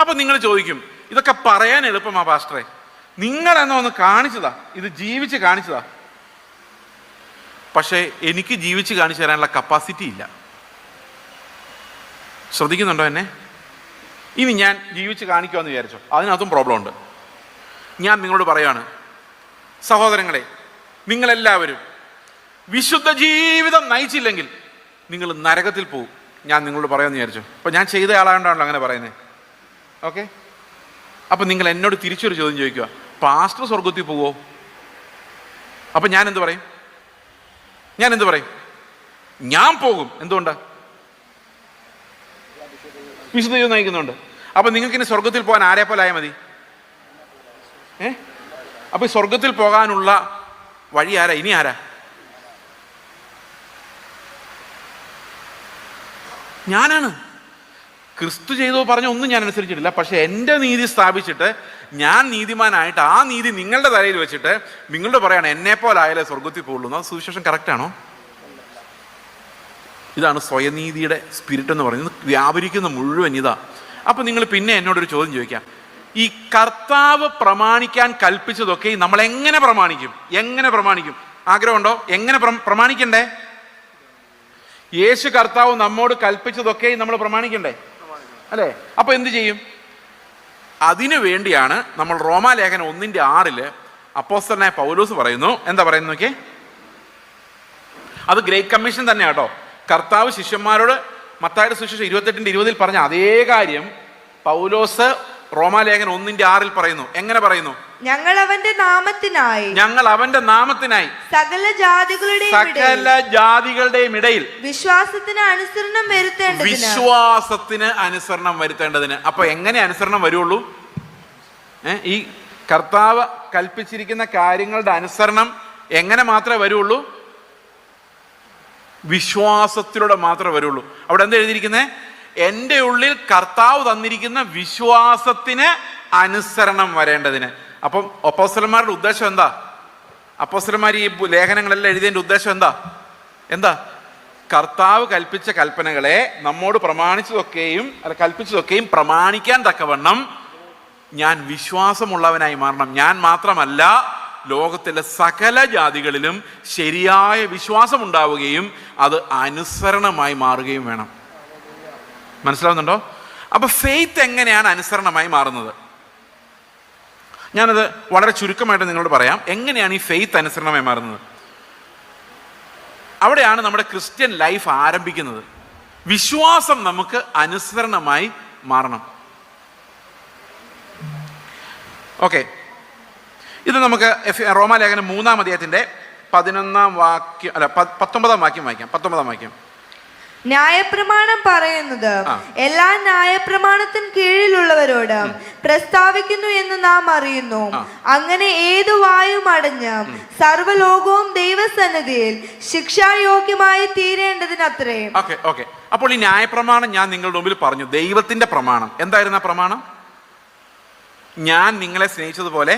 അപ്പം നിങ്ങൾ ചോദിക്കും, ഇതൊക്കെ പറയാൻ എളുപ്പമാ പാസ്റ്ററെ, നിങ്ങളെന്നോ ഒന്ന് കാണിച്ചതാ, ഇത് ജീവിച്ച് കാണിച്ചതാ. പക്ഷേ എനിക്ക് ജീവിച്ച് കാണിച്ചു തരാനുള്ള കപ്പാസിറ്റി ഇല്ല. ശ്രദ്ധിക്കുന്നുണ്ടോ എന്നെ? ഇനി ഞാൻ ജീവിച്ച് കാണിക്കുമെന്ന് വിചാരിച്ചോ, അതിനകത്തും പ്രോബ്ലം ഉണ്ട്. ഞാൻ നിങ്ങളോട് പറയാണ്, സഹോദരങ്ങളെ, നിങ്ങളെല്ലാവരും വിശുദ്ധ ജീവിതം നയിച്ചില്ലെങ്കിൽ നിങ്ങൾ നരകത്തിൽ പോകും. ഞാൻ നിങ്ങളോട് പറയാമെന്ന് വിചാരിച്ചു. അപ്പം ഞാൻ ചെയ്ത ആളായോണ്ടാണല്ലോ അങ്ങനെ പറയുന്നത്. ഓക്കെ, അപ്പം നിങ്ങൾ എന്നോട് തിരിച്ചൊരു ചോദ്യം ചോദിക്കുക, പാസ്റ്റർ സ്വർഗത്തിൽ പോവോ? അപ്പം ഞാൻ എന്ത് പറയും? ഞാൻ പോകും. എന്തുകൊണ്ടാ? വിശുദ്ധ ജീവിതം നയിക്കുന്നുണ്ട്. അപ്പം നിങ്ങൾക്ക് ഇനി സ്വർഗത്തിൽ പോകാൻ ആരെ പോലെ ആയാൽ മതി? അപ്പം സ്വർഗത്തിൽ പോകാനുള്ള വഴി ആരാ? ഇനി ആരാ? ഞാനാണ്. ക്രിസ്തു ചെയ്തോ പറഞ്ഞ ഒന്നും ഞാൻ അനുസരിച്ചിട്ടില്ല. പക്ഷെ എൻ്റെ നീതി സ്ഥാപിച്ചിട്ട് ഞാൻ നീതിമാനായിട്ട് ആ നീതി നിങ്ങളുടെ തലയിൽ വെച്ചിട്ട് നിങ്ങളുടെ പറയാണ് എന്നെപ്പോലായാലേ സ്വർഗത്തിൽ പോകുള്ളൂ. അത് സുവിശേഷം കറക്റ്റാണോ? ഇതാണ് സ്വയനീതിയുടെ സ്പിരിറ്റ് എന്ന് പറയുന്നത്. വ്യാപരിക്കുന്ന മുഴുവൻ ഇതാ. അപ്പം നിങ്ങൾ പിന്നെ എന്നോടൊരു ചോദ്യം ചോദിക്കാം, ഈ കർത്താവ് പ്രമാണിക്കാൻ കൽപ്പിച്ചതൊക്കെ നമ്മൾ എങ്ങനെ പ്രമാണിക്കും? ആഗ്രഹമുണ്ടോ? എങ്ങനെ പ്രമാണിക്കണ്ടേ? യേശു കർത്താവ് നമ്മോട് കൽപ്പിച്ചതൊക്കെ നമ്മൾ പ്രമാണിക്കണ്ടേ? അല്ലേ? അപ്പൊ എന്ത് ചെയ്യും? അതിനു വേണ്ടിയാണ് നമ്മൾ റോമാലേഖനം 1:6 അപ്പോസ്തലനായ പൗലോസ് പറയുന്നു. എന്താ പറയുന്നത് നോക്കിയേ? അത് ഗ്രേറ്റ് കമ്മീഷൻ തന്നെ കേട്ടോ. കർത്താവ് ശിഷ്യന്മാരോട് മത്തായിയുടെ സുവിശേഷം 28:20 പറഞ്ഞ അതേ കാര്യം പൗലോസ് റോമാലേഖനം 1:6 പറയുന്നു. എങ്ങനെ പറയുന്നു? ഞങ്ങൾ അവന്റെ നാമത്തിനായി സകല ജാതികളുടെയും ഇടയിൽ വിശ്വാസത്തിന് അനുസരണം വരുത്തേണ്ടതിന്. അപ്പൊ എങ്ങനെ അനുസരണം വരുള്ളൂ? ഈ കർത്താവ് കൽപ്പിച്ചിരിക്കുന്ന കാര്യങ്ങളുടെ അനുസരണം എങ്ങനെ മാത്രമേ വരുള്ളൂ? വിശ്വാസത്തിലൂടെ മാത്രമേ വരുള്ളൂ. അവിടെ എന്താ എഴുതിയിരിക്കുന്നത്? എൻ്റെ ഉള്ളിൽ കർത്താവ് തന്നിരിക്കുന്ന വിശ്വാസത്തിന് അനുസരണം വരേണ്ടതിന്. അപ്പം അപ്പോസ്തലന്മാരുടെ ഉദ്ദേശം എന്താ? അപ്പോസ്തലന്മാർ ഈ ലേഖനങ്ങളെല്ലാം എഴുതിയതിൻ്റെ ഉദ്ദേശം എന്താ? കർത്താവ് കൽപ്പിച്ച കൽപ്പനകളെ നമ്മോട് കൽപ്പിച്ചതൊക്കെയും പ്രമാണിക്കാൻ തക്കവണ്ണം ഞാൻ വിശ്വാസമുള്ളവനായി മാറണം. ഞാൻ മാത്രമല്ല, ലോകത്തിലെ സകല ജാതികളിലും ശരിയായ വിശ്വാസം ഉണ്ടാവുകയും അത് അനുസരണമായി മാറുകയും വേണം. മനസ്സിലാവുന്നുണ്ടോ? അപ്പൊ ഫെയ്ത്ത് എങ്ങനെയാണ് അനുസരണമായി മാറുന്നത്? ഞാനത് വളരെ ചുരുക്കമായിട്ട് നിങ്ങളോട് പറയാം. എങ്ങനെയാണ് ഈ ഫെയ്ത്ത് അനുസരണമായി മാറുന്നത്? അവിടെയാണ് നമ്മുടെ ക്രിസ്ത്യൻ ലൈഫ് ആരംഭിക്കുന്നത്. വിശ്വാസം നമുക്ക് അനുസരണമായി മാറണം. ഓക്കെ, ഇത് നമുക്ക് റോമാലേഖനം 3-ാം അധ്യായത്തിന്റെ 19-ാം വാക്യം വായിക്കാം. 19-ാം വാക്യം. ന്യായപ്രമാണം പറയുന്നത് എല്ലാ ന്യായപ്രമാണത്തിന് കീഴിലുള്ളവരോട് പ്രസ്താവിക്കുന്നു എന്ന് നാം അറിയുന്നു. അങ്ങനെ ഏതു വായും അടഞ്ഞ് സർവ്വലോകവും ദൈവസന്നിധിയിൽ ശിക്ഷായോഗ്യമായി തീരേണ്ടതിനത്രേ. ഓക്കെ. അപ്പോൾ ഈ ന്യായപ്രമാണം ഞാൻ നിങ്ങളുടെ മുമ്പിൽ പറഞ്ഞു. ദൈവത്തിന്റെ പ്രമാണം എന്തായിരുന്നു? ആ പ്രമാണം ഞാൻ നിങ്ങളെ സ്നേഹിച്ചതുപോലെ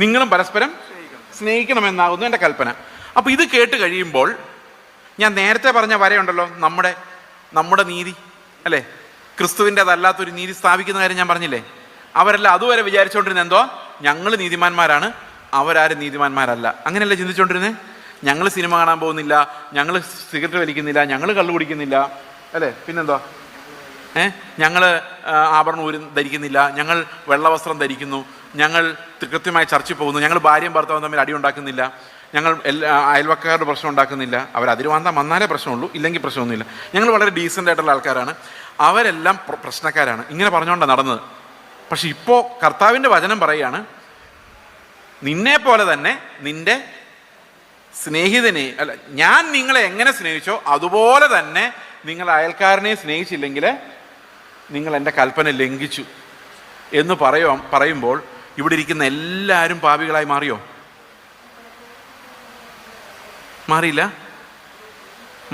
നിങ്ങളും പരസ്പരം സ്നേഹിക്കണമെന്നാകുന്നു എൻ്റെ കൽപ്പന. അപ്പോൾ ഇത് കേട്ട് കഴിയുമ്പോൾ ഞാൻ നേരത്തെ പറഞ്ഞ വരയുണ്ടല്ലോ, നമ്മുടെ നീതി അല്ലേ, ക്രിസ്തുവിൻ്റെതല്ലാത്തൊരു നീതി സ്ഥാപിക്കുന്ന കാര്യം ഞാൻ പറഞ്ഞില്ലേ. അവരെല്ലാം അതുവരെ വിചാരിച്ചുകൊണ്ടിരുന്നത് എന്തോ, ഞങ്ങൾ നീതിമാന്മാരാണ്, അവരാരും നീതിമാന്മാരല്ല. അങ്ങനെയല്ലേ ചിന്തിച്ചുകൊണ്ടിരുന്നത്. ഞങ്ങൾ സിനിമ കാണാൻ പോകുന്നില്ല, ഞങ്ങൾ സിഗരറ്റ് വലിക്കുന്നില്ല, ഞങ്ങൾ കള്ളു കുടിക്കുന്നില്ല അല്ലേ, പിന്നെന്തോ ഞങ്ങൾ ആഭരണം ധരിക്കുന്നില്ല, ഞങ്ങൾ വെള്ളവസ്ത്രം ധരിക്കുന്നു, ഞങ്ങൾ കൃത്യമായി ചർച്ചിൽ പോകുന്നു, ഞങ്ങൾ ഭാര്യയും ഭർത്താവും തമ്മിൽ അടി ഉണ്ടാക്കുന്നില്ല, ഞങ്ങൾ അയൽവക്കാരുടെ പ്രശ്നം ഉണ്ടാക്കുന്നില്ല. അവരതിരുവാന്താൻ വന്നാലേ പ്രശ്നമുള്ളൂ, ഇല്ലെങ്കിൽ പ്രശ്നമൊന്നുമില്ല, ഞങ്ങൾ വളരെ ഡീസൻ്റ് ആയിട്ടുള്ള ആൾക്കാരാണ്, അവരെല്ലാം പ്രശ്നക്കാരാണ്. ഇങ്ങനെ പറഞ്ഞുകൊണ്ടാണ് നടന്നത്. പക്ഷെ ഇപ്പോൾ കർത്താവിൻ്റെ വചനം പറയുകയാണ്, നിന്നെ പോലെ തന്നെ നിൻ്റെ സ്നേഹിതനെ അല്ല, ഞാൻ നിങ്ങളെ എങ്ങനെ സ്നേഹിച്ചോ അതുപോലെ തന്നെ നിങ്ങൾ അയൽക്കാരനെ സ്നേഹിച്ചില്ലെങ്കിൽ നിങ്ങൾ എൻ്റെ കൽപ്പന ലംഘിച്ചു എന്ന് പറയുമ്പോൾ ഇവിടെ ഇരിക്കുന്ന എല്ലാവരും പാപികളായി മാറിയോ?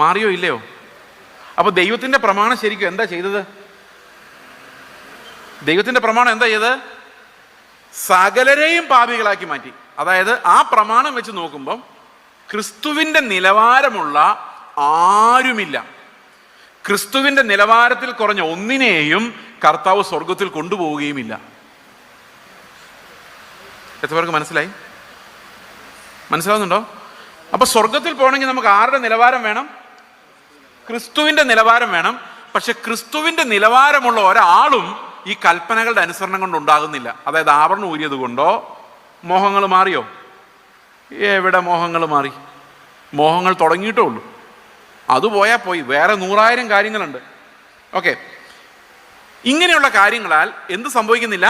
മാറിയോ ഇല്ലയോ? അപ്പോൾ ദൈവത്തിൻ്റെ പ്രമാണം ശരിക്കും എന്താ ചെയ്തത്? ദൈവത്തിൻ്റെ പ്രമാണം എന്താ ചെയ്തത്? സകലരെയും പാപികളാക്കി മാറ്റി. അതായത് ആ പ്രമാണം വെച്ച് നോക്കുമ്പം ക്രിസ്തുവിൻ്റെ നിലവാരമുള്ള ആരുമില്ല. ക്രിസ്തുവിൻ്റെ നിലവാരത്തിൽ കുറഞ്ഞ ഒന്നിനെയും കർത്താവ് സ്വർഗത്തിൽ കൊണ്ടുപോവുകയുമില്ല. എത്ര പേർക്ക് മനസ്സിലാവുന്നുണ്ടോ? അപ്പൊ സ്വർഗത്തിൽ പോകണമെങ്കിൽ നമുക്ക് ആരുടെ നിലവാരം വേണം? ക്രിസ്തുവിൻ്റെ നിലവാരം വേണം. പക്ഷെ ക്രിസ്തുവിൻ്റെ നിലവാരമുള്ള ഒരാളും ഈ കൽപ്പനകളുടെ അനുസരണം കൊണ്ട് ഉണ്ടാകുന്നില്ല. അതായത് ആവരണം ഊരിയത് കൊണ്ടോ മോഹങ്ങൾ മാറിയോ? എവിടെ മോഹങ്ങൾ മാറി? മോഹങ്ങൾ തുടങ്ങിയിട്ടേ ഉള്ളൂ. അത് പോയാൽ പോയി, വേറെ 100,000 കാര്യങ്ങളുണ്ട്. ഓക്കെ, ഇങ്ങനെയുള്ള കാര്യങ്ങളാൽ എന്ത് സംഭവിക്കുന്നില്ല?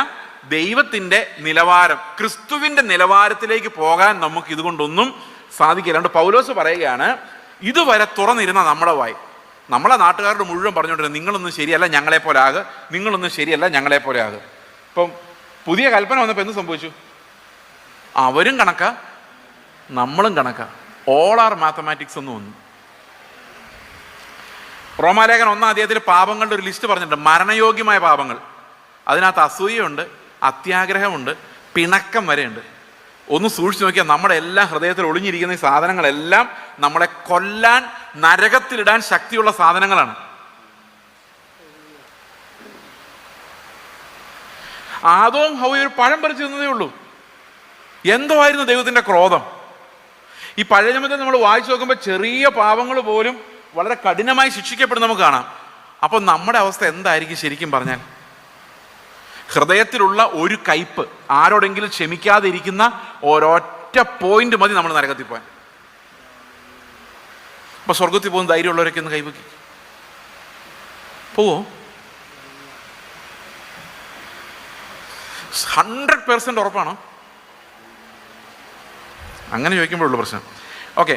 ദൈവത്തിൻ്റെ നിലവാരം, ക്രിസ്തുവിൻ്റെ നിലവാരത്തിലേക്ക് പോകാൻ നമുക്ക് ഇതുകൊണ്ടൊന്നും സാധിക്കില്ല. അതുകൊണ്ട് പൗലോസ് പറയുകയാണ്, ഇതുവരെ തുറന്നിരുന്ന നമ്മുടെ വായി, നമ്മളെ നാട്ടുകാരുടെ മുഴുവൻ പറഞ്ഞുകൊണ്ടിരുന്നത് നിങ്ങളൊന്നും ശരിയല്ല ഞങ്ങളെപ്പോലെ ആകുക, നിങ്ങളൊന്നും ശരിയല്ല ഞങ്ങളെപ്പോലെ ആകുക. ഇപ്പം പുതിയ കൽപ്പന വന്നപ്പോൾ എന്ത് സംഭവിച്ചു? അവരും കണക്കാ, നമ്മളും കണക്കാ. ഓൾ ആർ മാത്തമാറ്റിക്സ് എന്ന് വന്നു. റോമാലേഖനം 1-ാം അധ്യായത്തിൽ പാപങ്ങളുടെ ഒരു ലിസ്റ്റ് പറഞ്ഞിട്ടുണ്ട്, മരണയോഗ്യമായ പാപങ്ങൾ. അതിനകത്ത് അസൂയയുണ്ട്, അത്യാഗ്രഹമുണ്ട്, പിണക്കം വരെയുണ്ട്. ഒന്ന് സൂക്ഷിച്ചു നോക്കിയാൽ നമ്മുടെ എല്ലാ ഹൃദയത്തിൽ ഒളിഞ്ഞിരിക്കുന്ന ഈ സാധനങ്ങളെല്ലാം നമ്മളെ കൊല്ലാൻ, നരകത്തിലിടാൻ ശക്തിയുള്ള സാധനങ്ങളാണ്. ആദവും ഹവ്വയും ഒരു പഴം പറിച്ചു തിന്നതേ ഉള്ളൂ. എന്തോ ആയിരുന്നു ദൈവത്തിൻ്റെ ക്രോധം. ഈ പഴയ നിയമത്തിൽ നമ്മൾ വായിച്ചു നോക്കുമ്പോൾ ചെറിയ പാപങ്ങൾ പോലും വളരെ കഠിനമായി ശിക്ഷിക്കപ്പെടുന്ന നമുക്ക് കാണാം. അപ്പോൾ നമ്മുടെ അവസ്ഥ എന്തായിരിക്കും ശരിക്കും പറഞ്ഞാൽ? ഹൃദയത്തിലുള്ള ഒരു കയ്പ്, ആരോടെങ്കിലും ക്ഷമിക്കാതെ ഇരിക്കുന്ന ഒരൊറ്റ പോയിന്റ് മതി നമ്മൾ നരകത്തിൽ പോകാൻ. അപ്പൊ സ്വർഗത്തിൽ പോകുന്ന ധൈര്യമുള്ളവരൊക്കെ ഒന്ന് കൈവക്കി പോവോ? 100% ഉറപ്പാണോ? അങ്ങനെ ചോദിക്കുമ്പോഴുള്ള പ്രശ്നം. ഓക്കെ,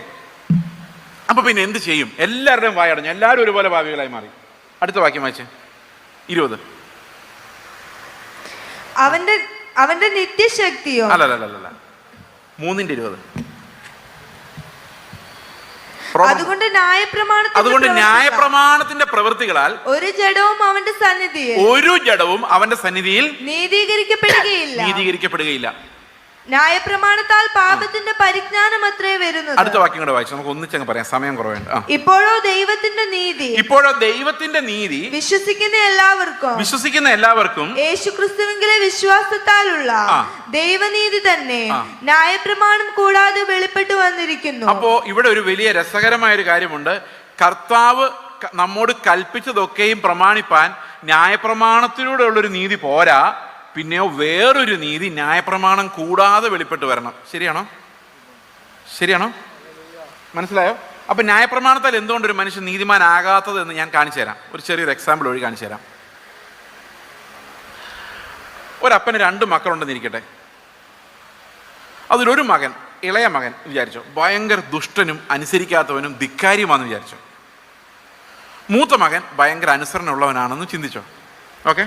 അപ്പൊ പിന്നെ എന്ത് ചെയ്യും? എല്ലാവരുടെയും വായടഞ്ഞു, എല്ലാവരും ഒരുപോലെ ഭാവികളായി മാറി. അടുത്ത വാക്യം വായിച്ചേ, 20. അവന്റെ നിത്യശക്തിയോ? അല്ല 3:20. അതുകൊണ്ട് ന്യായപ്രമാണത്തിന്റെ പ്രവൃത്തികളാൽ ഒരു ജഡവും അവന്റെ സന്നിധിയിൽ നീതീകരിക്കപ്പെടുകയില്ല. ന്യായപ്രമാണത്താൽ പാപത്തിന്റെ പരിജ്ഞാനം അത്രേ വരുന്നത്. അടുത്ത വാക്യം കൂടെ വായിച്ചു, നമുക്ക് ഒന്നിച്ചങ്ങ് പറയാം, സമയം കുറവുണ്ട്. ഇപ്പോഴോ ദൈവത്തിന്റെ നീതി വിശ്വസിക്കുന്ന എല്ലാവർക്കും യേശുക്രിസ്തുവിലെ വിശ്വാസത്താലുള്ള ദൈവനീതി തന്നെ ന്യായപ്രമാണം കൂടാതെ വെളിപ്പെട്ടു വന്നിരിക്കുന്നു. അപ്പോ ഇവിടെ ഒരു വലിയ രസകരമായ ഒരു കാര്യമുണ്ട്. കർത്താവ് നമ്മോട് കൽപ്പിച്ചതൊക്കെയും പ്രമാണിപ്പാൻ ന്യായപ്രമാണത്തിലൂടെ ഉള്ളൊരു നീതി പോരാ, പിന്നെയോ വേറൊരു നീതി ന്യായപ്രമാണം കൂടാതെ വെളിപ്പെട്ട് വരണം. ശരിയാണോ? മനസ്സിലായോ? അപ്പൊ ന്യായപ്രമാണത്താൽ എന്തുകൊണ്ടൊരു മനുഷ്യൻ നീതിമാനാകാത്തത് എന്ന് ഞാൻ കാണിച്ചു തരാം. ഒരു ചെറിയൊരു എക്സാമ്പിൾ വഴി കാണിച്ചു തരാം. ഒരപ്പന് 2 മക്കളുണ്ടെന്ന് ഇരിക്കട്ടെ. അതിലൊരു മകൻ, ഇളയ മകൻ വിചാരിച്ചോ, ഭയങ്കര ദുഷ്ടനും അനുസരിക്കാത്തവനും ധിക്കാരിയുമാണെന്ന് വിചാരിച്ചോ. മൂത്ത മകൻ ഭയങ്കര അനുസരണമുള്ളവനാണെന്ന് ചിന്തിച്ചോ. ഓക്കെ,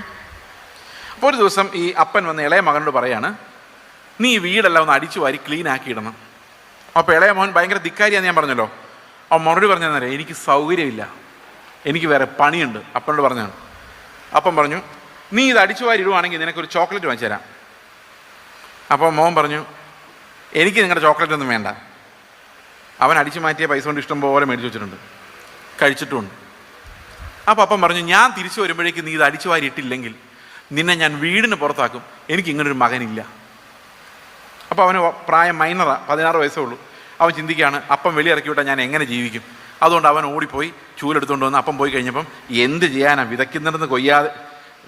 അപ്പോൾ ഒരു ദിവസം ഈ അപ്പൻ വന്ന് ഇളയ മകനോട് പറയാണ്, നീ ഈ വീടെല്ലാം ഒന്ന് അടിച്ചു വാരി ക്ലീൻ ആക്കി ഇടണം. അപ്പോൾ ഇളയ മോൻ ഭയങ്കര ധിക്കാരിയാന്ന് ഞാൻ പറഞ്ഞല്ലോ. അവൻ മറുപടി പറഞ്ഞാൽ എനിക്ക് സൗകര്യമില്ല, എനിക്ക് വേറെ പണിയുണ്ട്. അപ്പനോട് പറഞ്ഞാണ്. അപ്പം പറഞ്ഞു, നീ ഇത് അടിച്ചു വാരി ഇടുവാണെങ്കിൽ നിനക്കൊരു ചോക്ലേറ്റ് വാങ്ങിച്ചു തരാം. അപ്പോൾ മോൻ പറഞ്ഞു, എനിക്ക് നിങ്ങളുടെ ചോക്ലേറ്റ് ഒന്നും വേണ്ട, അവൻ അടിച്ചു മാറ്റിയ പൈസ കൊണ്ട് ഇഷ്ടം പോലെ മേടിച്ചു വെച്ചിട്ടുണ്ട്, കഴിച്ചിട്ടുമുണ്ട്. അപ്പം അപ്പം പറഞ്ഞു, ഞാൻ തിരിച്ചു വരുമ്പോഴേക്ക് നീ ഇത് അടിച്ചു വാരി ഇട്ടില്ലെങ്കിൽ നിന്നെ ഞാൻ വീടിന് പുറത്താക്കും, എനിക്ക് ഇങ്ങനൊരു മകനില്ല. അപ്പോൾ അവന് പ്രായം മൈനറാണ്, 16 വയസ്സേ ഉള്ളൂ. അവൻ ചിന്തിക്കുകയാണ്, അപ്പം വെളിയിറക്കി വിട്ടാൽ ഞാൻ എങ്ങനെ ജീവിക്കും? അതുകൊണ്ട് അവൻ ഓടിപ്പോയി ചൂലെടുത്തുകൊണ്ട് വന്ന് അപ്പം പോയി കഴിഞ്ഞപ്പം എന്ത് ചെയ്യാനാ,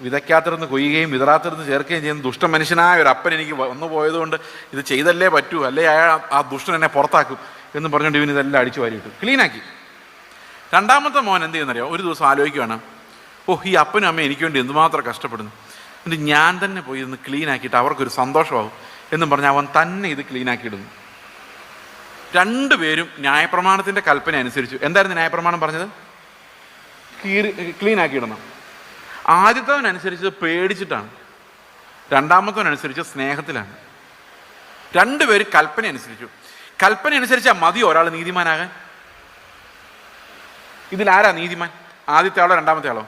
വിതയ്ക്കാത്തിടന്ന് കൊയ്യുകയും വിതറാത്തിടന്ന് ചേർക്കുകയും ചെയ്യുന്ന ദുഷ്ട മനുഷ്യനായ ഒരു അപ്പൻ എനിക്ക് വന്നു പോയതുകൊണ്ട് ഇത് ചെയ്തല്ലേ പറ്റൂ, അല്ലേ ആ ദുഷ്ടൻ എന്നെ പുറത്താക്കും എന്ന് പറഞ്ഞുകൊണ്ട് ഇവൻ ഇതെല്ലാം അടിച്ചു വാരിയിട്ടു, ക്ലീനാക്കി. രണ്ടാമത്തെ മോൻ എന്ത് ചെയ്യുന്നറിയോ? ഒരു ദിവസം ആലോചിക്കുകയാണ്, ഈ അപ്പനും അമ്മയും എനിക്ക് വേണ്ടി എന്തുമാത്രം കഷ്ടപ്പെടുന്നു, എന്നിട്ട് ഞാൻ തന്നെ പോയി ഇന്ന് ക്ലീനാക്കിയിട്ട് അവർക്കൊരു സന്തോഷമാകും എന്നും പറഞ്ഞ് അവൻ തന്നെ ഇത് ക്ലീനാക്കിയിടുന്നു. രണ്ടുപേരും ന്യായപ്രമാണത്തിൻ്റെ കൽപ്പന അനുസരിച്ചു. എന്തായിരുന്നു ന്യായപ്രമാണം പറഞ്ഞത്? ക്ലീനാക്കിയിടണം. ആദ്യത്തവനനുസരിച്ച് പേടിച്ചിട്ടാണ്, രണ്ടാമത്തവനനുസരിച്ച് സ്നേഹത്തിലാണ്. രണ്ടുപേരും കൽപ്പന അനുസരിച്ചു. കൽപ്പന അനുസരിച്ചാൽ മതിയോ ഒരാൾ നീതിമാനാകാൻ? ഇതിലാരാ നീതിമാൻ? ആദ്യത്തെ ആളോ രണ്ടാമത്തെ ആളോ?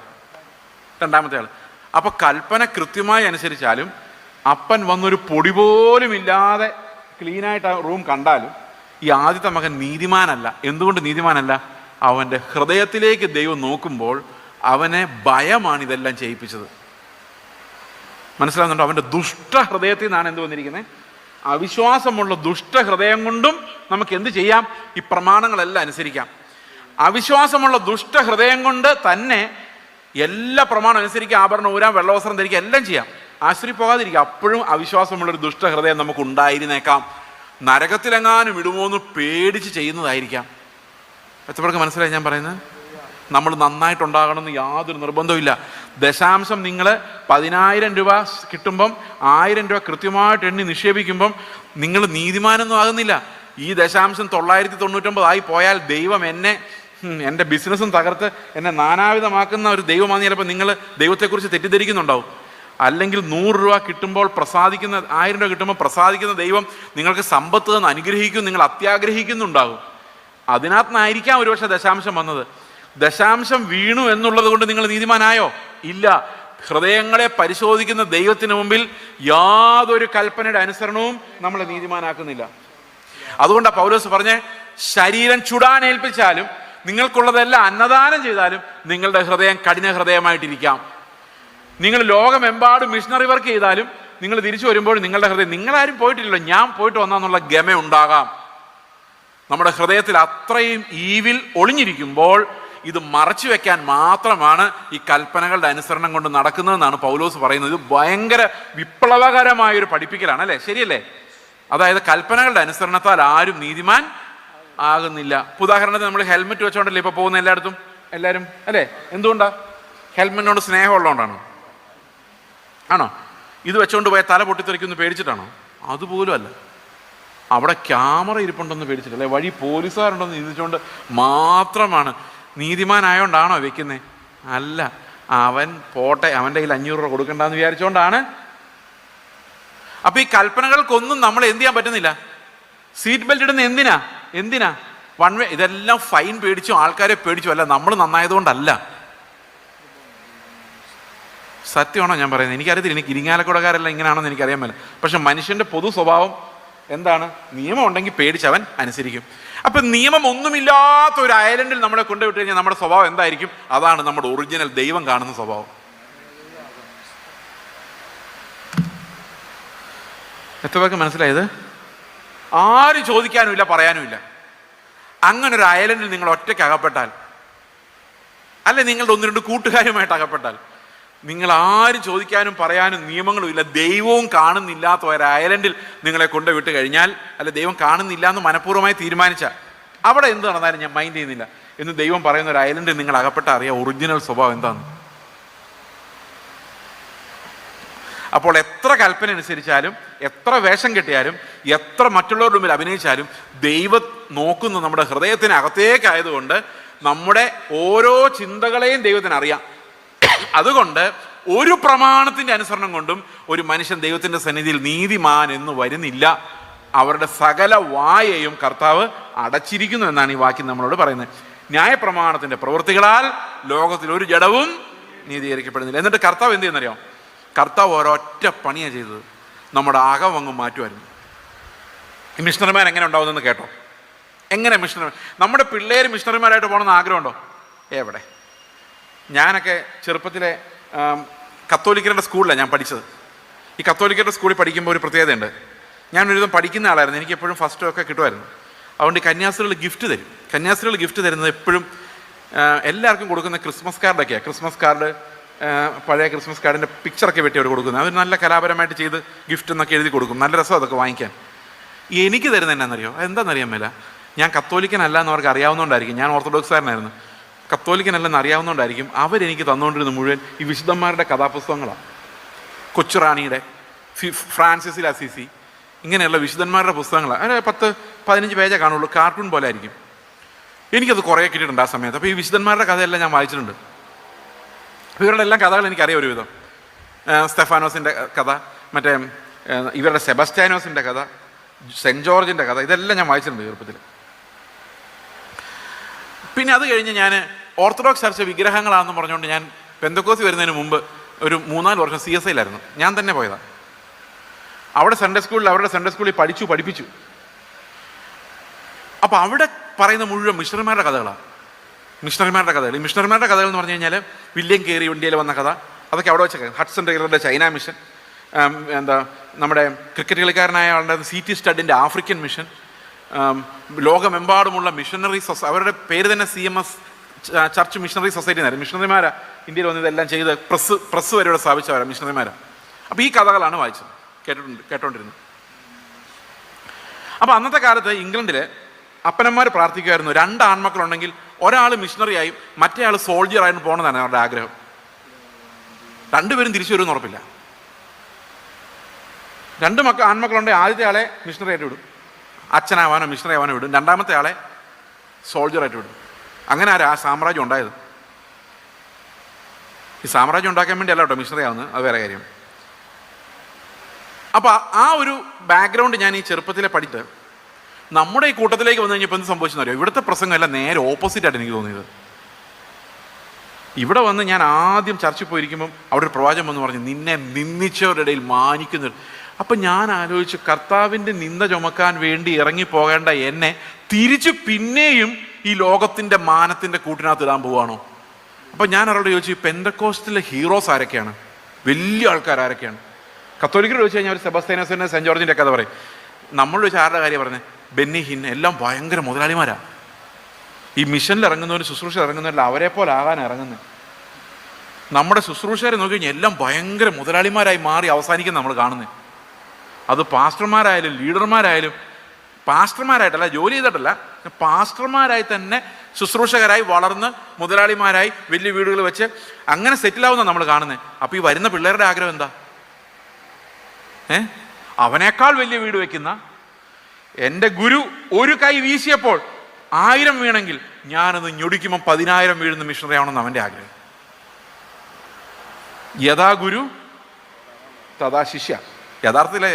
രണ്ടാമത്തെ ആൾ. അപ്പൊ കൽപ്പന കൃത്യമായി അനുസരിച്ചാലും അപ്പൻ വന്നൊരു പൊടി പോലും ഇല്ലാതെ ക്ലീനായിട്ട് ആ റൂം കണ്ടാലും ഈ ആദ്യത്തെ മകൻ നീതിമാനല്ല. എന്തുകൊണ്ട് നീതിമാനല്ല? അവൻ്റെ ഹൃദയത്തിലേക്ക് ദൈവം നോക്കുമ്പോൾ അവനെ ഭയമാണ് ഇതെല്ലാം ചെയ്യിപ്പിച്ചത്. മനസ്സിലാകുന്നുണ്ടോ? അവൻ്റെ ദുഷ്ട ഹൃദയത്തിൽ നിന്നാണ് എന്ത് വന്നിരിക്കുന്നത്? അവിശ്വാസമുള്ള ദുഷ്ട ഹൃദയം കൊണ്ടും നമുക്ക് എന്ത് ചെയ്യാം? ഈ പ്രമാണങ്ങളെല്ലാം അനുസരിക്കാം. അവിശ്വാസമുള്ള ദുഷ്ട ഹൃദയം കൊണ്ട് തന്നെ എല്ലാ പ്രമാണം അനുസരിക്കുക, ആഭരണം ഊരാൻ, വെള്ളവസ്ത്രം ധരിക്കുക, എല്ലാം ചെയ്യാം, ആശ്രയി പോകാതിരിക്കുക. അപ്പോഴും അവിശ്വാസമുള്ളൊരു ദുഷ്ട ഹൃദയം നമുക്ക് ഉണ്ടായിരുന്നേക്കാം. നരകത്തിലെങ്ങാനും ഇടുമോന്ന് പേടിച്ച് ചെയ്യുന്നതായിരിക്കാം. എത്ര പേർക്ക് മനസ്സിലായി ഞാൻ പറയുന്നത്? നമ്മൾ നന്നായിട്ടുണ്ടാകണമെന്ന് യാതൊരു നിർബന്ധമില്ല. ദശാംശം നിങ്ങൾ 10,000 രൂപ കിട്ടുമ്പം 1000 രൂപ കൃത്യമായിട്ട് എണ്ണി നിക്ഷേപിക്കുമ്പം നിങ്ങൾ നീതിമാനൊന്നും ആകുന്നില്ല. ഈ ദശാംശം 999 ആയി പോയാൽ ദൈവം എൻ്റെ ബിസിനസ്സും തകർത്ത് എന്നെ നാനാവിധമാക്കുന്ന ഒരു ദൈവമാണ്. ചിലപ്പോൾ നിങ്ങൾ ദൈവത്തെക്കുറിച്ച് തെറ്റിദ്ധരിക്കുന്നുണ്ടാവും. അല്ലെങ്കിൽ 100 രൂപ കിട്ടുമ്പോൾ 1000 രൂപ കിട്ടുമ്പോൾ പ്രസാദിക്കുന്ന ദൈവം നിങ്ങൾക്ക് സമ്പത്ത് തന്ന് അനുഗ്രഹിക്കും, നിങ്ങൾ അത്യാഗ്രഹിക്കുന്നുണ്ടാകും. അതിനകത്തുനിന്നായിരിക്കാം ഒരുപക്ഷെ ദശാംശം വന്നത്. ദശാംശം വീണു എന്നുള്ളത് കൊണ്ട് നിങ്ങൾ നീതിമാനായോ? ഇല്ല. ഹൃദയങ്ങളെ പരിശോധിക്കുന്ന ദൈവത്തിന് മുമ്പിൽ യാതൊരു കൽപ്പനയുടെ അനുസരണവും നമ്മളെ നീതിമാനാക്കുന്നില്ല. അതുകൊണ്ടാണ് പൗലോസ് പറഞ്ഞേ, ശരീരം ചുടാനേൽപ്പിച്ചാലും നിങ്ങൾക്കുള്ളതെല്ലാം അന്നദാനം ചെയ്താലും നിങ്ങളുടെ ഹൃദയം കഠിന ഹൃദയമായിട്ടിരിക്കാം. നിങ്ങൾ ലോകമെമ്പാടും മിഷണറി വർക്ക് ചെയ്താലും നിങ്ങൾ തിരിച്ചു വരുമ്പോൾ നിങ്ങളുടെ ഹൃദയം, നിങ്ങളാരും പോയിട്ടില്ലല്ലോ, ഞാൻ പോയിട്ട് വന്നാന്നുള്ള ഗമ ഉണ്ടാകാം. നമ്മുടെ ഹൃദയത്തിൽ അത്രയും ഈവിൽ ഒളിഞ്ഞിരിക്കുമ്പോൾ ഇത് മറച്ചു വെക്കാൻ മാത്രമാണ് ഈ കൽപ്പനകളുടെ അനുസരണം കൊണ്ട് നടക്കുന്നതെന്നാണ് പൗലോസ് പറയുന്നത്. ഇത് ഭയങ്കര വിപ്ലവകരമായൊരു പഠിപ്പിക്കലാണ്, അല്ലേ? ശരിയല്ലേ? അതായത് കൽപ്പനകളുടെ അനുസരണത്താൽ ആരും നീതിമാൻ ആകുന്നില്ല. ഉദാഹരണത്തിന് നമ്മൾ ഹെൽമെറ്റ് വെച്ചോണ്ടല്ലേ ഇപ്പൊ പോകുന്ന എല്ലായിടത്തും എല്ലാവരും, അല്ലേ? എന്തുകൊണ്ടാ? ഹെൽമെറ്റിനോട് സ്നേഹമുള്ളതുകൊണ്ടാണോ? ആണോ? ഇത് വെച്ചോണ്ട് പോയാൽ തല പൊട്ടിത്തെറിക്കുമെന്ന് പേടിച്ചിട്ടാണോ? അതുപോലും അല്ല. അവിടെ ക്യാമറ ഇരിപ്പുണ്ടെന്ന് പേടിച്ചിട്ടല്ലേ, വഴി പോലീസുകാരുണ്ടെന്ന് ചിന്തിച്ചുകൊണ്ട് മാത്രമാണ്. നീതിമാനായോണ്ടാണോ വെക്കുന്നേ? അല്ല, അവൻ പോട്ടെ, അവൻ്റെ കയ്യിൽ 500 രൂപ കൊടുക്കണ്ടെന്ന് വിചാരിച്ചുകൊണ്ടാണ്. അപ്പൊ ഈ കൽപ്പനകൾക്കൊന്നും നമ്മൾ എന്ത് ചെയ്യാൻ പറ്റുന്നില്ല. സീറ്റ് ബെൽറ്റ് ഇടുന്ന എന്തിനാ? One way. ഇതെല്ലാം ഫൈൻ പേടിച്ചും ആൾക്കാരെ പേടിച്ചും അല്ല, നമ്മൾ നന്നായതുകൊണ്ടല്ല. സത്യമാണോ ഞാൻ പറയുന്നത്? എനിക്കറിയത്തില്ല, എനിക്ക് ഇരിങ്ങാലക്കുടക്കാരെല്ലാം ഇങ്ങനെയാണെന്ന് എനിക്കറിയാൻ പറ്റില്ല. പക്ഷെ മനുഷ്യന്റെ പൊതു സ്വഭാവം എന്താണ്? നിയമം ഉണ്ടെങ്കിൽ പേടിച്ചവൻ അനുസരിക്കും. അപ്പൊ നിയമം ഒന്നുമില്ലാത്ത ഒരു ഐലൻഡിൽ നമ്മളെ കൊണ്ടുവിട്ട് കഴിഞ്ഞാൽ നമ്മുടെ സ്വഭാവം എന്തായിരിക്കും? അതാണ് നമ്മുടെ ഒറിജിനൽ ദൈവം കാണുന്ന സ്വഭാവം. എത്ര പേർക്ക് മനസ്സിലായത്? ആരും ചോദിക്കാനുമില്ല, പറയാനുമില്ല. അങ്ങനെ ഒരു ഐലൻഡിൽ നിങ്ങൾ ഒറ്റയ്ക്ക് അകപ്പെട്ടാൽ, അല്ലെ നിങ്ങളുടെ 1-2 കൂട്ടുകാരുമായിട്ട് അകപ്പെട്ടാൽ, നിങ്ങൾ ആരും ചോദിക്കാനും പറയാനും നിയമങ്ങളും ഇല്ല, ദൈവവും കാണുന്നില്ലാത്ത ഒരു ഐലൻഡിൽ നിങ്ങളെ കൊണ്ടുവിട്ട് കഴിഞ്ഞാൽ, അല്ലെ ദൈവം കാണുന്നില്ല എന്ന് മനഃപൂർവ്വമായി തീരുമാനിച്ചാൽ, അവിടെ എന്ത് നടന്നാലും ഞാൻ മൈൻഡ് ചെയ്യുന്നില്ല എന്ന് ദൈവം പറയുന്ന ഒരു ഐലൻഡിൽ നിങ്ങൾ അകപ്പെട്ടാൽ അറിയാം ഒറിജിനൽ സ്വഭാവം എന്താണെന്ന്. അപ്പോൾ എത്ര കൽപ്പന അനുസരിച്ചാലും, എത്ര വേഷം കെട്ടിയാലും, എത്ര മറ്റുള്ളവരുടെ മുമ്പിൽ അഭിനയിച്ചാലും ദൈവം നോക്കുന്നത് നമ്മുടെ ഹൃദയത്തിനകത്തേക്കായതുകൊണ്ട് നമ്മുടെ ഓരോ ചിന്തകളെയും ദൈവത്തിന് അറിയാം. അതുകൊണ്ട് ഒരു പ്രമാണത്തിന്റെ അനുസരണം കൊണ്ടും ഒരു മനുഷ്യൻ ദൈവത്തിന്റെ സന്നിധിയിൽ നീതിമാൻ എന്ന് വരുന്നില്ല. അവരുടെ സകല വായയും കർത്താവ് അടച്ചിരിക്കുന്നു എന്നാണ് ഈ വാക്യം നമ്മളോട് പറയുന്നത്. ന്യായപ്രമാണത്തിന്റെ പ്രവൃത്തികളാൽ ലോകത്തിൽ ഒരു ജഡവും നീതീകരിക്കപ്പെടുന്നില്ല. എന്നിട്ട് കർത്താവ് എന്ത് ചെയ്യുന്നറിയാം? കർത്താവ് ഒരൊറ്റ പണിയാണ് ചെയ്തത്, നമ്മുടെ അകം അങ്ങ് മാറ്റുമായിരുന്നു. ഈ മിഷണറിമാർ എങ്ങനെ ഉണ്ടാവുന്നെന്ന് കേട്ടോ. എങ്ങനെ മിഷണറി? നമ്മുടെ പിള്ളേർ മിഷണറിമാരായിട്ട് പോകണമെന്ന് ആഗ്രഹമുണ്ടോ? എവിടെ? ഞാനൊക്കെ ചെറുപ്പത്തിലെ കത്തോലിക്കരുടെ സ്കൂളിലാണ് ഞാൻ പഠിച്ചത്. ഈ കത്തോലിക്കരുടെ സ്കൂളിൽ പഠിക്കുമ്പോൾ ഒരു പ്രത്യേകതയുണ്ട്. ഞാൻ ഒരുവിധം പഠിക്കുന്ന ആളായിരുന്നു. എനിക്ക് എപ്പോഴും ഫസ്റ്റ് ഒക്കെ കിട്ടുമായിരുന്നു. അതുകൊണ്ട് ഈ കന്യാസ്ത്രീകൾ ഗിഫ്റ്റ് തരും. കന്യാസ്ത്രീകൾ ഗിഫ്റ്റ് തരുന്നത് എപ്പോഴും എല്ലാവർക്കും കൊടുക്കുന്ന ക്രിസ്മസ് കാർഡൊക്കെയാണ്. ക്രിസ്മസ് കാർഡ്, പഴയ ക്രിസ്മസ് കാർഡിൻ്റെ പിക്ചറൊക്കെ വെട്ടി അവർ കൊടുക്കുന്നത്. അവർ നല്ല കലാപരമായിട്ട് ചെയ്ത് ഗിഫ്റ്റ് എന്നൊക്കെ എഴുതി കൊടുക്കും. നല്ല രസം അതൊക്കെ വാങ്ങിക്കാൻ. എനിക്ക് തരുന്നത് എന്നാണെന്നറിയോ? എന്താണെന്നറിയാൻ മേല. ഞാൻ കത്തോലിക്കനല്ല എന്നവർക്ക് അറിയാവുന്നതുകൊണ്ടായിരിക്കും. ഞാൻ ഓർത്തഡോക്സുകാരനായിരുന്നു. കത്തോലിക്കനല്ലെന്ന് അറിയാവുന്നതുകൊണ്ടായിരിക്കും അവരെനിക്ക് തന്നുകൊണ്ടിരുന്ന മുഴുവൻ ഈ വിശുദ്ധന്മാരുടെ കഥാപുസ്തകങ്ങളാണ്. കൊച്ചുറാണിയുടെ, ഫ്രാൻസിസിൽ അസീസി, ഇങ്ങനെയുള്ള വിശുദ്ധന്മാരുടെ പുസ്തകങ്ങളാണ്. അതിന് 10-15 പേജേ കാണുള്ളൂ. കാർട്ടൂൺ പോലെ ആയിരിക്കും. എനിക്കത് കുറേ കിട്ടിയിട്ടുണ്ട് ആ സമയത്ത്. അപ്പോൾ ഈ വിശുദ്ധന്മാരുടെ കഥയെല്ലാം ഞാൻ വായിച്ചിട്ടുണ്ട്. ഇവരുടെ എല്ലാം കഥകൾ എനിക്കറിയാം ഒരുവിധം. സ്തെഫാനോസിൻ്റെ കഥ, മറ്റേ ഇവരുടെ സെബസ്റ്റ്യാനോസിൻ്റെ കഥ, സെൻറ്റ് ജോർജിൻ്റെ കഥ, ഇതെല്ലാം ഞാൻ വായിച്ചിട്ടുണ്ട് ചെറുപ്പത്തിൽ. പിന്നെ അത് കഴിഞ്ഞ് ഞാൻ ഓർത്തഡോക്സ് ചർച്ച വിഗ്രഹങ്ങളാണെന്ന് പറഞ്ഞുകൊണ്ട് ഞാൻ പെന്തക്കോസ്തി വരുന്നതിന് മുമ്പ് ഒരു 3-4 വർഷം CSIയിലായിരുന്നു. ഞാൻ തന്നെ പോയതാണ്. അവിടെ അവരുടെ സൺഡേ സ്കൂളിൽ പഠിപ്പിച്ചു. അപ്പോൾ അവിടെ പറയുന്ന മുഴുവൻ മിഷണറിമാരുടെ കഥകളാണ്. മിഷണറിമാരുടെ കഥകൾ എന്ന് പറഞ്ഞു കഴിഞ്ഞാൽ വില്യം കേറി ഇന്ത്യയിൽ വന്ന കഥ, അതൊക്കെ അവിടെ വെച്ച ഹഡ്സൺ ടൈലറുടെ ചൈന മിഷൻ, നമ്മുടെ ക്രിക്കറ്റ് കളിക്കാരനായ ആളുടെ CT സ്റ്റഡിൻ്റെ ആഫ്രിക്കൻ മിഷൻ, ലോകമെമ്പാടുമുള്ള മിഷണറി അവരുടെ പേര് തന്നെ CMS ചർച്ച് മിഷണറി സൊസൈറ്റി എന്നായിരുന്നു. മിഷണറിമാരാണ് ഇന്ത്യയിൽ വന്ന് ഇതെല്ലാം ചെയ്ത് പ്രസ് വരെ ഇവിടെ സ്ഥാപിച്ചവരാണ് മിഷണറിമാരാണ്. അപ്പോൾ ഈ കഥകളാണ് വായിച്ചത്, കേട്ടോണ്ടിരുന്നത്. അപ്പോൾ അന്നത്തെ കാലത്ത് ഇംഗ്ലണ്ടിൽ അപ്പനന്മാർ പ്രാർത്ഥിക്കുമായിരുന്നു, 2 ആൺമക്കളുണ്ടെങ്കിൽ ഒരാൾ മിഷണറിയായും മറ്റേ ആൾ സോൾജിയറായിട്ട് പോകണമെന്നാണ് അവരുടെ ആഗ്രഹം. 2 പേരും തിരിച്ചു വരുമെന്ന് ഉറപ്പില്ല. 2 ആൺമക്കളുണ്ടെങ്കിൽ ആദ്യത്തെ ആളെ മിഷണറിയായിട്ട് വിടും, അച്ഛനാവാനോ മിഷണറി ആവാനോ വിടും. 2ാമത്തെ ആളെ സോൾജറായിട്ട് വിടും. അങ്ങനെ ആ സാമ്രാജ്യം ഉണ്ടായത്. ഈ സാമ്രാജ്യം ഉണ്ടാക്കാൻ വേണ്ടി അല്ല കേട്ടോ മിഷണറി ആവുന്നത്, അത് വേറെ കാര്യം. അപ്പോൾ ആ ഒരു ബാക്ക്ഗ്രൗണ്ട് ഞാൻ ഈ ചെറുപ്പത്തിലെ പഠിച്ച് നമ്മുടെ ഈ കൂട്ടത്തിലേക്ക് വന്നു കഴിഞ്ഞപ്പോൾ എന്ത് സംഭവിച്ചെന്ന് അറിയോ? ഇവിടുത്തെ പ്രസംഗം എല്ലാം നേരെ ഓപ്പോസിറ്റായിട്ട് എനിക്ക് തോന്നിയത്. ഇവിടെ വന്ന് ഞാൻ ആദ്യം ചർച്ചിൽ പോയിരിക്കുമ്പം അവിടെ ഒരു പ്രവാചകൻ വന്ന് പറഞ്ഞു, നിന്നെ നിന്ദിച്ചവരുടെ ഇടയിൽ മാനിക്കുന്ന. അപ്പം ഞാൻ ആലോചിച്ചു, കർത്താവിൻ്റെ നിന്ദ ചുമക്കാൻ വേണ്ടി ഇറങ്ങിപ്പോകേണ്ട എന്നെ തിരിച്ച് പിന്നെയും ഈ ലോകത്തിൻ്റെ മാനത്തിൻ്റെ കൂട്ടിനകത്ത് ഇടാൻ പോവുകയാണോ? അപ്പം ഞാൻ അവരോട് ചോദിച്ചു, പെന്തക്കോസ്റ്റിലെ ഹീറോസ് ആരൊക്കെയാണ്? വലിയ ആൾക്കാർ ആരൊക്കെയാണ്? കത്തോലിക്കർ ചോദിച്ചു കഴിഞ്ഞാൽ ഒരു സെബസ്ത്യാനോസിൻ്റെ സെൻറ്റ് ജോർജിൻ്റെ കഥ പറയും. നമ്മൾ ചോദിച്ചാൽ ആരുടെ കാര്യം പറഞ്ഞത്? ബെന്നി ഹിൻ, എല്ലാം ഭയങ്കര മുതലാളിമാരാണ്. ഈ മിഷനിൽ ഇറങ്ങുന്നവരും ശുശ്രൂഷ ഇറങ്ങുന്നവരിൽ അവരെ പോലെ ആകാൻ ഇറങ്ങുന്നത്. നമ്മുടെ ശുശ്രൂഷകരെ നോക്കി കഴിഞ്ഞാൽ എല്ലാം ഭയങ്കര മുതലാളിമാരായി മാറി അവസാനിക്കുന്ന നമ്മൾ കാണുന്നത്. അത് പാസ്റ്റർമാരായാലും ലീഡർമാരായാലും, പാസ്റ്റർമാരായിട്ടല്ല, ജോലി ചെയ്തിട്ടല്ല, പാസ്റ്റർമാരായി തന്നെ ശുശ്രൂഷകരായി വളർന്ന് മുതലാളിമാരായി വലിയ വീടുകൾ വെച്ച് അങ്ങനെ സെറ്റിലാവുന്ന നമ്മൾ കാണുന്നത്. അപ്പോൾ ഈ വരുന്ന പിള്ളേരുടെ ആഗ്രഹം എന്താ? അവനേക്കാൾ വലിയ വീട് വെക്കുന്ന എൻ്റെ ഗുരു ഒരു കൈ വീശിയപ്പോൾ 1000 വീണെങ്കിൽ ഞാനത് ഞൊടിക്കുമ്പോൾ 10,000 വീഴുന്ന മിഷണറി ആവണമെന്ന് അവൻ്റെ ആഗ്രഹം. യഥാ ഗുരു തഥാ ശിഷ്യ. യഥാർത്ഥത്തിൽ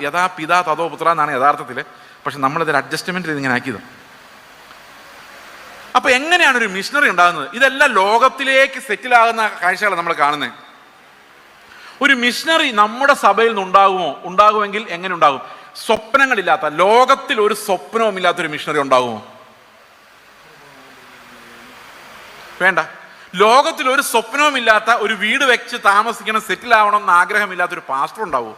യഥാ പിതാ തഥോ പുത്ര എന്നാണ് യഥാർത്ഥത്തിൽ. പക്ഷെ നമ്മളിതൊരു അഡ്ജസ്റ്റ്മെൻറ്റ് ചെയ്ത് ഇങ്ങനെ ആക്കിയത്. അപ്പോൾ എങ്ങനെയാണ് ഒരു മിഷണറി ഉണ്ടാകുന്നത്? ഇതെല്ലാം ലോകത്തിലേക്ക് സെറ്റിലാകുന്ന കാഴ്ചകളാണ് നമ്മൾ കാണുന്നത്. ഒരു മിഷണറി നമ്മുടെ സഭയിൽ നിന്ന് ഉണ്ടാകുമെങ്കിൽ എങ്ങനെ ഉണ്ടാകും? സ്വപ്നങ്ങളില്ലാത്ത, ലോകത്തിൽ ഒരു സ്വപ്നവും ഇല്ലാത്തൊരു മിഷണറി ഉണ്ടാകുമോ? വേണ്ട. ലോകത്തിൽ ഒരു സ്വപ്നവും ഇല്ലാത്ത, ഒരു വീട് വെച്ച് താമസിക്കണം, സെറ്റിൽ ആവണം എന്ന് ആഗ്രഹമില്ലാത്തൊരു പാസ്റ്റർ ഉണ്ടാവുമോ?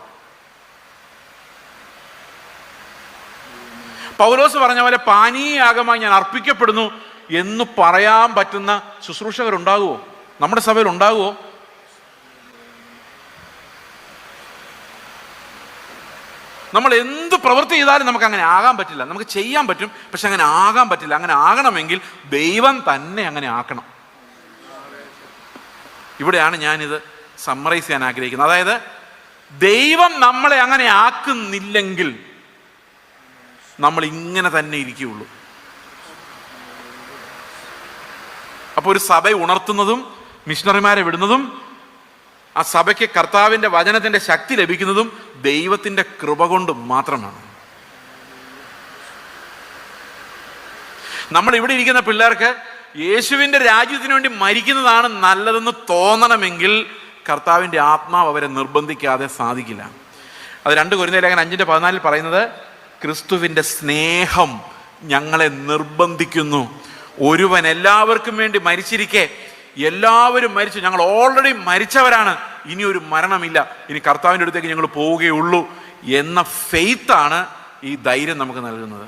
പൗലോസ് പറഞ്ഞ പോലെ പാനീയാഗമായി ഞാൻ അർപ്പിക്കപ്പെടുന്നു എന്ന് പറയാൻ പറ്റുന്ന ശുശ്രൂഷകരുണ്ടാകുമോ? നമ്മുടെ സഭയിൽ ഉണ്ടാകുമോ? നമ്മൾ എന്ത് പ്രവൃത്തി ചെയ്താലും നമുക്ക് അങ്ങനെ ആകാൻ പറ്റില്ല. നമുക്ക് ചെയ്യാൻ പറ്റും, പക്ഷെ അങ്ങനെ ആകാൻ പറ്റില്ല. അങ്ങനെ ആകണമെങ്കിൽ ദൈവം തന്നെ അങ്ങനെ ആക്കണം. ഇവിടെയാണ് ഞാനിത് സമ്മറൈസ് ചെയ്യാൻ ആഗ്രഹിക്കുന്നത്. അതായത് ദൈവം നമ്മളെ അങ്ങനെ ആക്കുന്നില്ലെങ്കിൽ നമ്മൾ ഇങ്ങനെ തന്നെ ഇരിക്കുകയുള്ളൂ. അപ്പോൾ ഒരു സഭ ഉണർത്തുന്നതും മിഷണറിമാരെ വിടുന്നതും ആ സഭയ്ക്ക് കർത്താവിൻ്റെ വചനത്തിൻ്റെ ശക്തി ലഭിക്കുന്നതും ദൈവത്തിൻ്റെ കൃപ കൊണ്ട് മാത്രമാണ്. നമ്മൾ ഇവിടെ ഇരിക്കുന്ന പിള്ളേർക്ക് യേശുവിൻ്റെ രാജ്യത്തിന് വേണ്ടി മരിക്കുന്നതാണ് നല്ലതെന്ന് തോന്നണമെങ്കിൽ കർത്താവിൻ്റെ ആത്മാവ് അവരെ നിർബന്ധിക്കാതെ സാധിക്കില്ല. അത് 2 കൊരിന്ത്യർ ലേഖനം 5:14 പറയുന്നത്, ക്രിസ്തുവിൻ്റെ സ്നേഹം ഞങ്ങളെ നിർബന്ധിക്കുന്നു. ഒരുവൻ എല്ലാവർക്കും വേണ്ടി മരിച്ചിരിക്കെ എല്ലാവരും മരിച്ചു, ഞങ്ങൾ ഓൾറെഡി മരിച്ചവരാണ്, ഇനി ഒരു മരണമില്ല, ഇനി കർത്താവിൻ്റെ അടുത്തേക്ക് ഞങ്ങൾ പോവുകയുള്ളൂ എന്ന ഫെയ്ത്താണ് ഈ ധൈര്യം നമുക്ക് നൽകുന്നത്.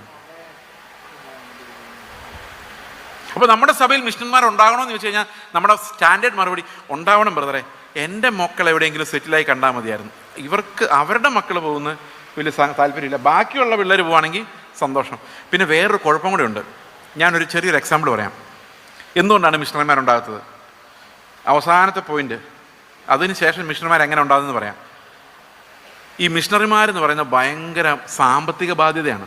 അപ്പോൾ നമ്മുടെ സഭയിൽ മിഷണന്മാർ ഉണ്ടാകണമെന്ന് ചോദിച്ചു കഴിഞ്ഞാൽ നമ്മുടെ സ്റ്റാൻഡേർഡ് മറുപടി ഉണ്ടാവണം ബ്രദറെ. എൻ്റെ മക്കൾ എവിടെയെങ്കിലും സെറ്റിലായി കണ്ടാൽ മതിയായിരുന്നു. ഇവർക്ക് അവരുടെ മക്കൾ പോകുന്ന വലിയ താല്പര്യമില്ല, ബാക്കിയുള്ള പിള്ളേർ പോവുകയാണെങ്കിൽ സന്തോഷം. പിന്നെ വേറൊരു കുഴപ്പം കൂടെ ഉണ്ട്. ഞാനൊരു ചെറിയൊരു എക്സാമ്പിൾ പറയാം എന്തുകൊണ്ടാണ് മിഷണറിമാരുണ്ടാകാത്തത്. അവസാനത്തെ പോയിന്റ്, അതിനുശേഷം മിഷണറിമാർ എങ്ങനെ ഉണ്ടാകുന്നതെന്ന് പറയാം. ഈ മിഷണറിമാരെന്ന് പറയുന്നത് ഭയങ്കര സാമ്പത്തിക ബാധ്യതയാണ്.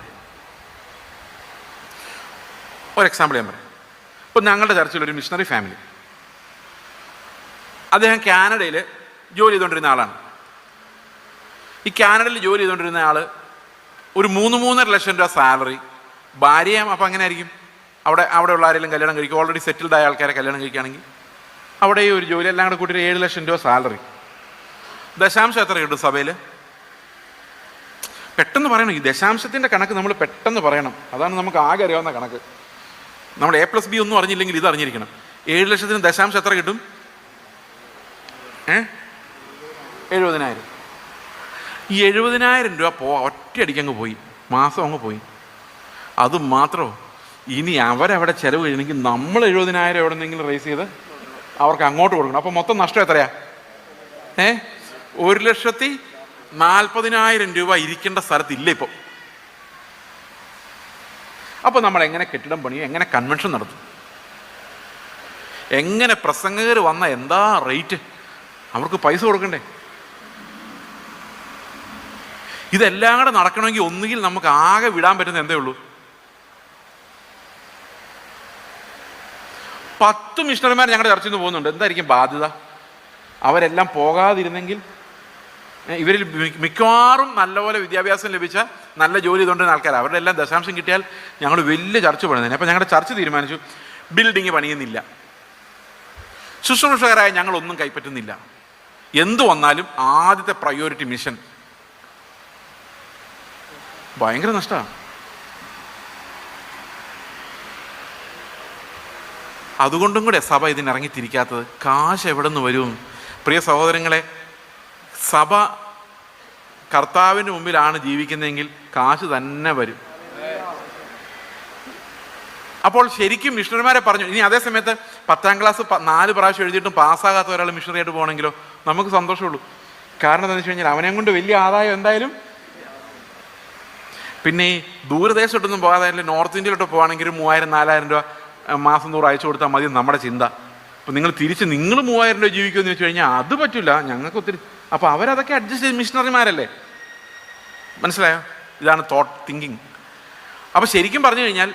ഒരു എക്സാമ്പിൾ ഞാൻ പറയാം. ഇപ്പോൾ ഞങ്ങളുടെ ചർച്ചിലൊരു മിഷണറി ഫാമിലി, അദ്ദേഹം കാനഡയിൽ ജോലി ചെയ്തുകൊണ്ടിരുന്ന ആളാണ്. ഈ കാനഡയിൽ ജോലി ചെയ്തുകൊണ്ടിരുന്ന ആൾ ഒരു 3-3.5 ലക്ഷം രൂപ സാലറി. ഭാര്യയും അപ്പം അങ്ങനെ ആയിരിക്കും, അവിടെയുള്ള ആരെങ്കിലും കല്യാണം കഴിക്കും, ഓൾറെഡി സെറ്റിൽഡ് ആയ ആൾക്കാരെ കല്യാണം കഴിക്കുകയാണെങ്കിൽ അവിടെ ഒരു ജോലി എല്ലാം കൂടെ കൂട്ടി 7 ലക്ഷം രൂപ സാലറി. ദശാംശം എത്ര കിട്ടും സഭയിൽ? പെട്ടെന്ന് പറയണം. ഈ ദശാംശത്തിൻ്റെ കണക്ക് നമ്മൾ പെട്ടെന്ന് പറയണം. അതാണ് നമുക്ക് ആകെ അറിയാവുന്ന കണക്ക്. നമ്മൾ A+B ഒന്നും അറിഞ്ഞില്ലെങ്കിൽ ഇത് അറിഞ്ഞിരിക്കണം. 7 ലക്ഷത്തിന് ദശാംശം എത്ര കിട്ടും? 70,000. ഈ 70,000 രൂപ ഒറ്റയടിക്കങ്ങ് പോയി, മാസം അങ്ങ് പോയി. അത് മാത്രമോ, ഇനി അവരവിടെ ചിലവ് കഴിയണമെങ്കിൽ നമ്മൾ 70,000 എവിടെ നിന്നെങ്കിലും റേസ് ചെയ്ത് അവർക്ക് അങ്ങോട്ട് കൊടുക്കണം. അപ്പോൾ മൊത്തം നഷ്ടം എത്രയാ? 1,40,40,000 രൂപ ഇരിക്കേണ്ട സ്ഥലത്തില്ല ഇപ്പോൾ. അപ്പോൾ നമ്മൾ എങ്ങനെ കെട്ടിടം പണിയും, എങ്ങനെ കൺവെൻഷൻ നടത്തും, എങ്ങനെ പ്രസംഗകർ വന്ന എന്താ റേറ്റ്, അവർക്ക് പൈസ കൊടുക്കണ്ടേ? ഇതെല്ലാം കൂടെ നടക്കണമെങ്കിൽ ഒന്നുകിൽ നമുക്ക് ആകെ വിടാൻ പറ്റുന്ന എന്തേ ഉള്ളൂ, 10 മിഷണറിമാർ ഞങ്ങളുടെ ചർച്ചയിൽ നിന്ന് പോകുന്നുണ്ട്. എന്തായിരിക്കും ബാധ്യത? അവരെല്ലാം പോകാതിരുന്നെങ്കിൽ ഇവരിൽ മിക്കവാറും നല്ലപോലെ വിദ്യാഭ്യാസം ലഭിച്ച നല്ല ജോലി ചെയ്തുകൊണ്ടിരുന്ന ആൾക്കാർ, അവരുടെ എല്ലാം ദശാംശം കിട്ടിയാൽ ഞങ്ങൾ വലിയ ചർച്ച പണിതേനെ. അപ്പോൾ ഞങ്ങളുടെ ചർച്ച തീരുമാനിച്ചു, ബിൽഡിങ് പണിയുന്നില്ല, ശുശ്രൂഷകരായ ഞങ്ങളൊന്നും കൈപ്പറ്റുന്നില്ല, എന്തു വന്നാലും ആദ്യത്തെ പ്രയോറിറ്റി മിഷൻ. ഭയങ്കര നഷ്ടമാണ്. അതുകൊണ്ടും കൂടെ സഭ ഇതിനിറങ്ങിത്തിരിക്കാത്തത്. കാശ് എവിടെ നിന്ന് വരും? പ്രിയ സഹോദരങ്ങളെ, സഭ കർത്താവിൻ്റെ മുമ്പിലാണ് ജീവിക്കുന്നതെങ്കിൽ കാശ് തന്നെ വരും. അപ്പോൾ ശരിക്കും മിഷണറിമാരെ പറഞ്ഞു. ഇനി അതേ സമയത്ത് 10ാം ക്ലാസ് 4 പ്രാവശ്യം എഴുതിയിട്ടും പാസ്സാകാത്ത ഒരാൾ മിഷണറി ആയിട്ട് പോകണമെങ്കിലോ നമുക്ക് സന്തോഷമുള്ളൂ. കാരണം എന്താണെന്ന് വെച്ച് കഴിഞ്ഞാൽ അവനെ കൊണ്ട് വലിയ ആദായം എന്തായാലും. പിന്നെ ഈ ദൂരദേശത്തൊന്നും പോകാതെ നോർത്ത് ഇന്ത്യയിലോട്ട് പോകുകയാണെങ്കിൽ 3,000-4,000 രൂപ മാസം തോറും അയച്ചു കൊടുത്താൽ മതി നമ്മുടെ ചിന്ത. അപ്പം നിങ്ങൾ 3,000 രൂപ ജീവിക്കുമെന്ന് വെച്ച് കഴിഞ്ഞാൽ അത് പറ്റില്ല, ഞങ്ങൾക്ക് ഒത്തിരി. അപ്പോൾ അവരതൊക്കെ അഡ്ജസ്റ്റ് ചെയ്ത് മിഷണറിമാരല്ലേ, മനസ്സിലായോ? ഇതാണ് തോട്ട് തിങ്കിങ്. അപ്പോൾ ശരിക്കും പറഞ്ഞു കഴിഞ്ഞാൽ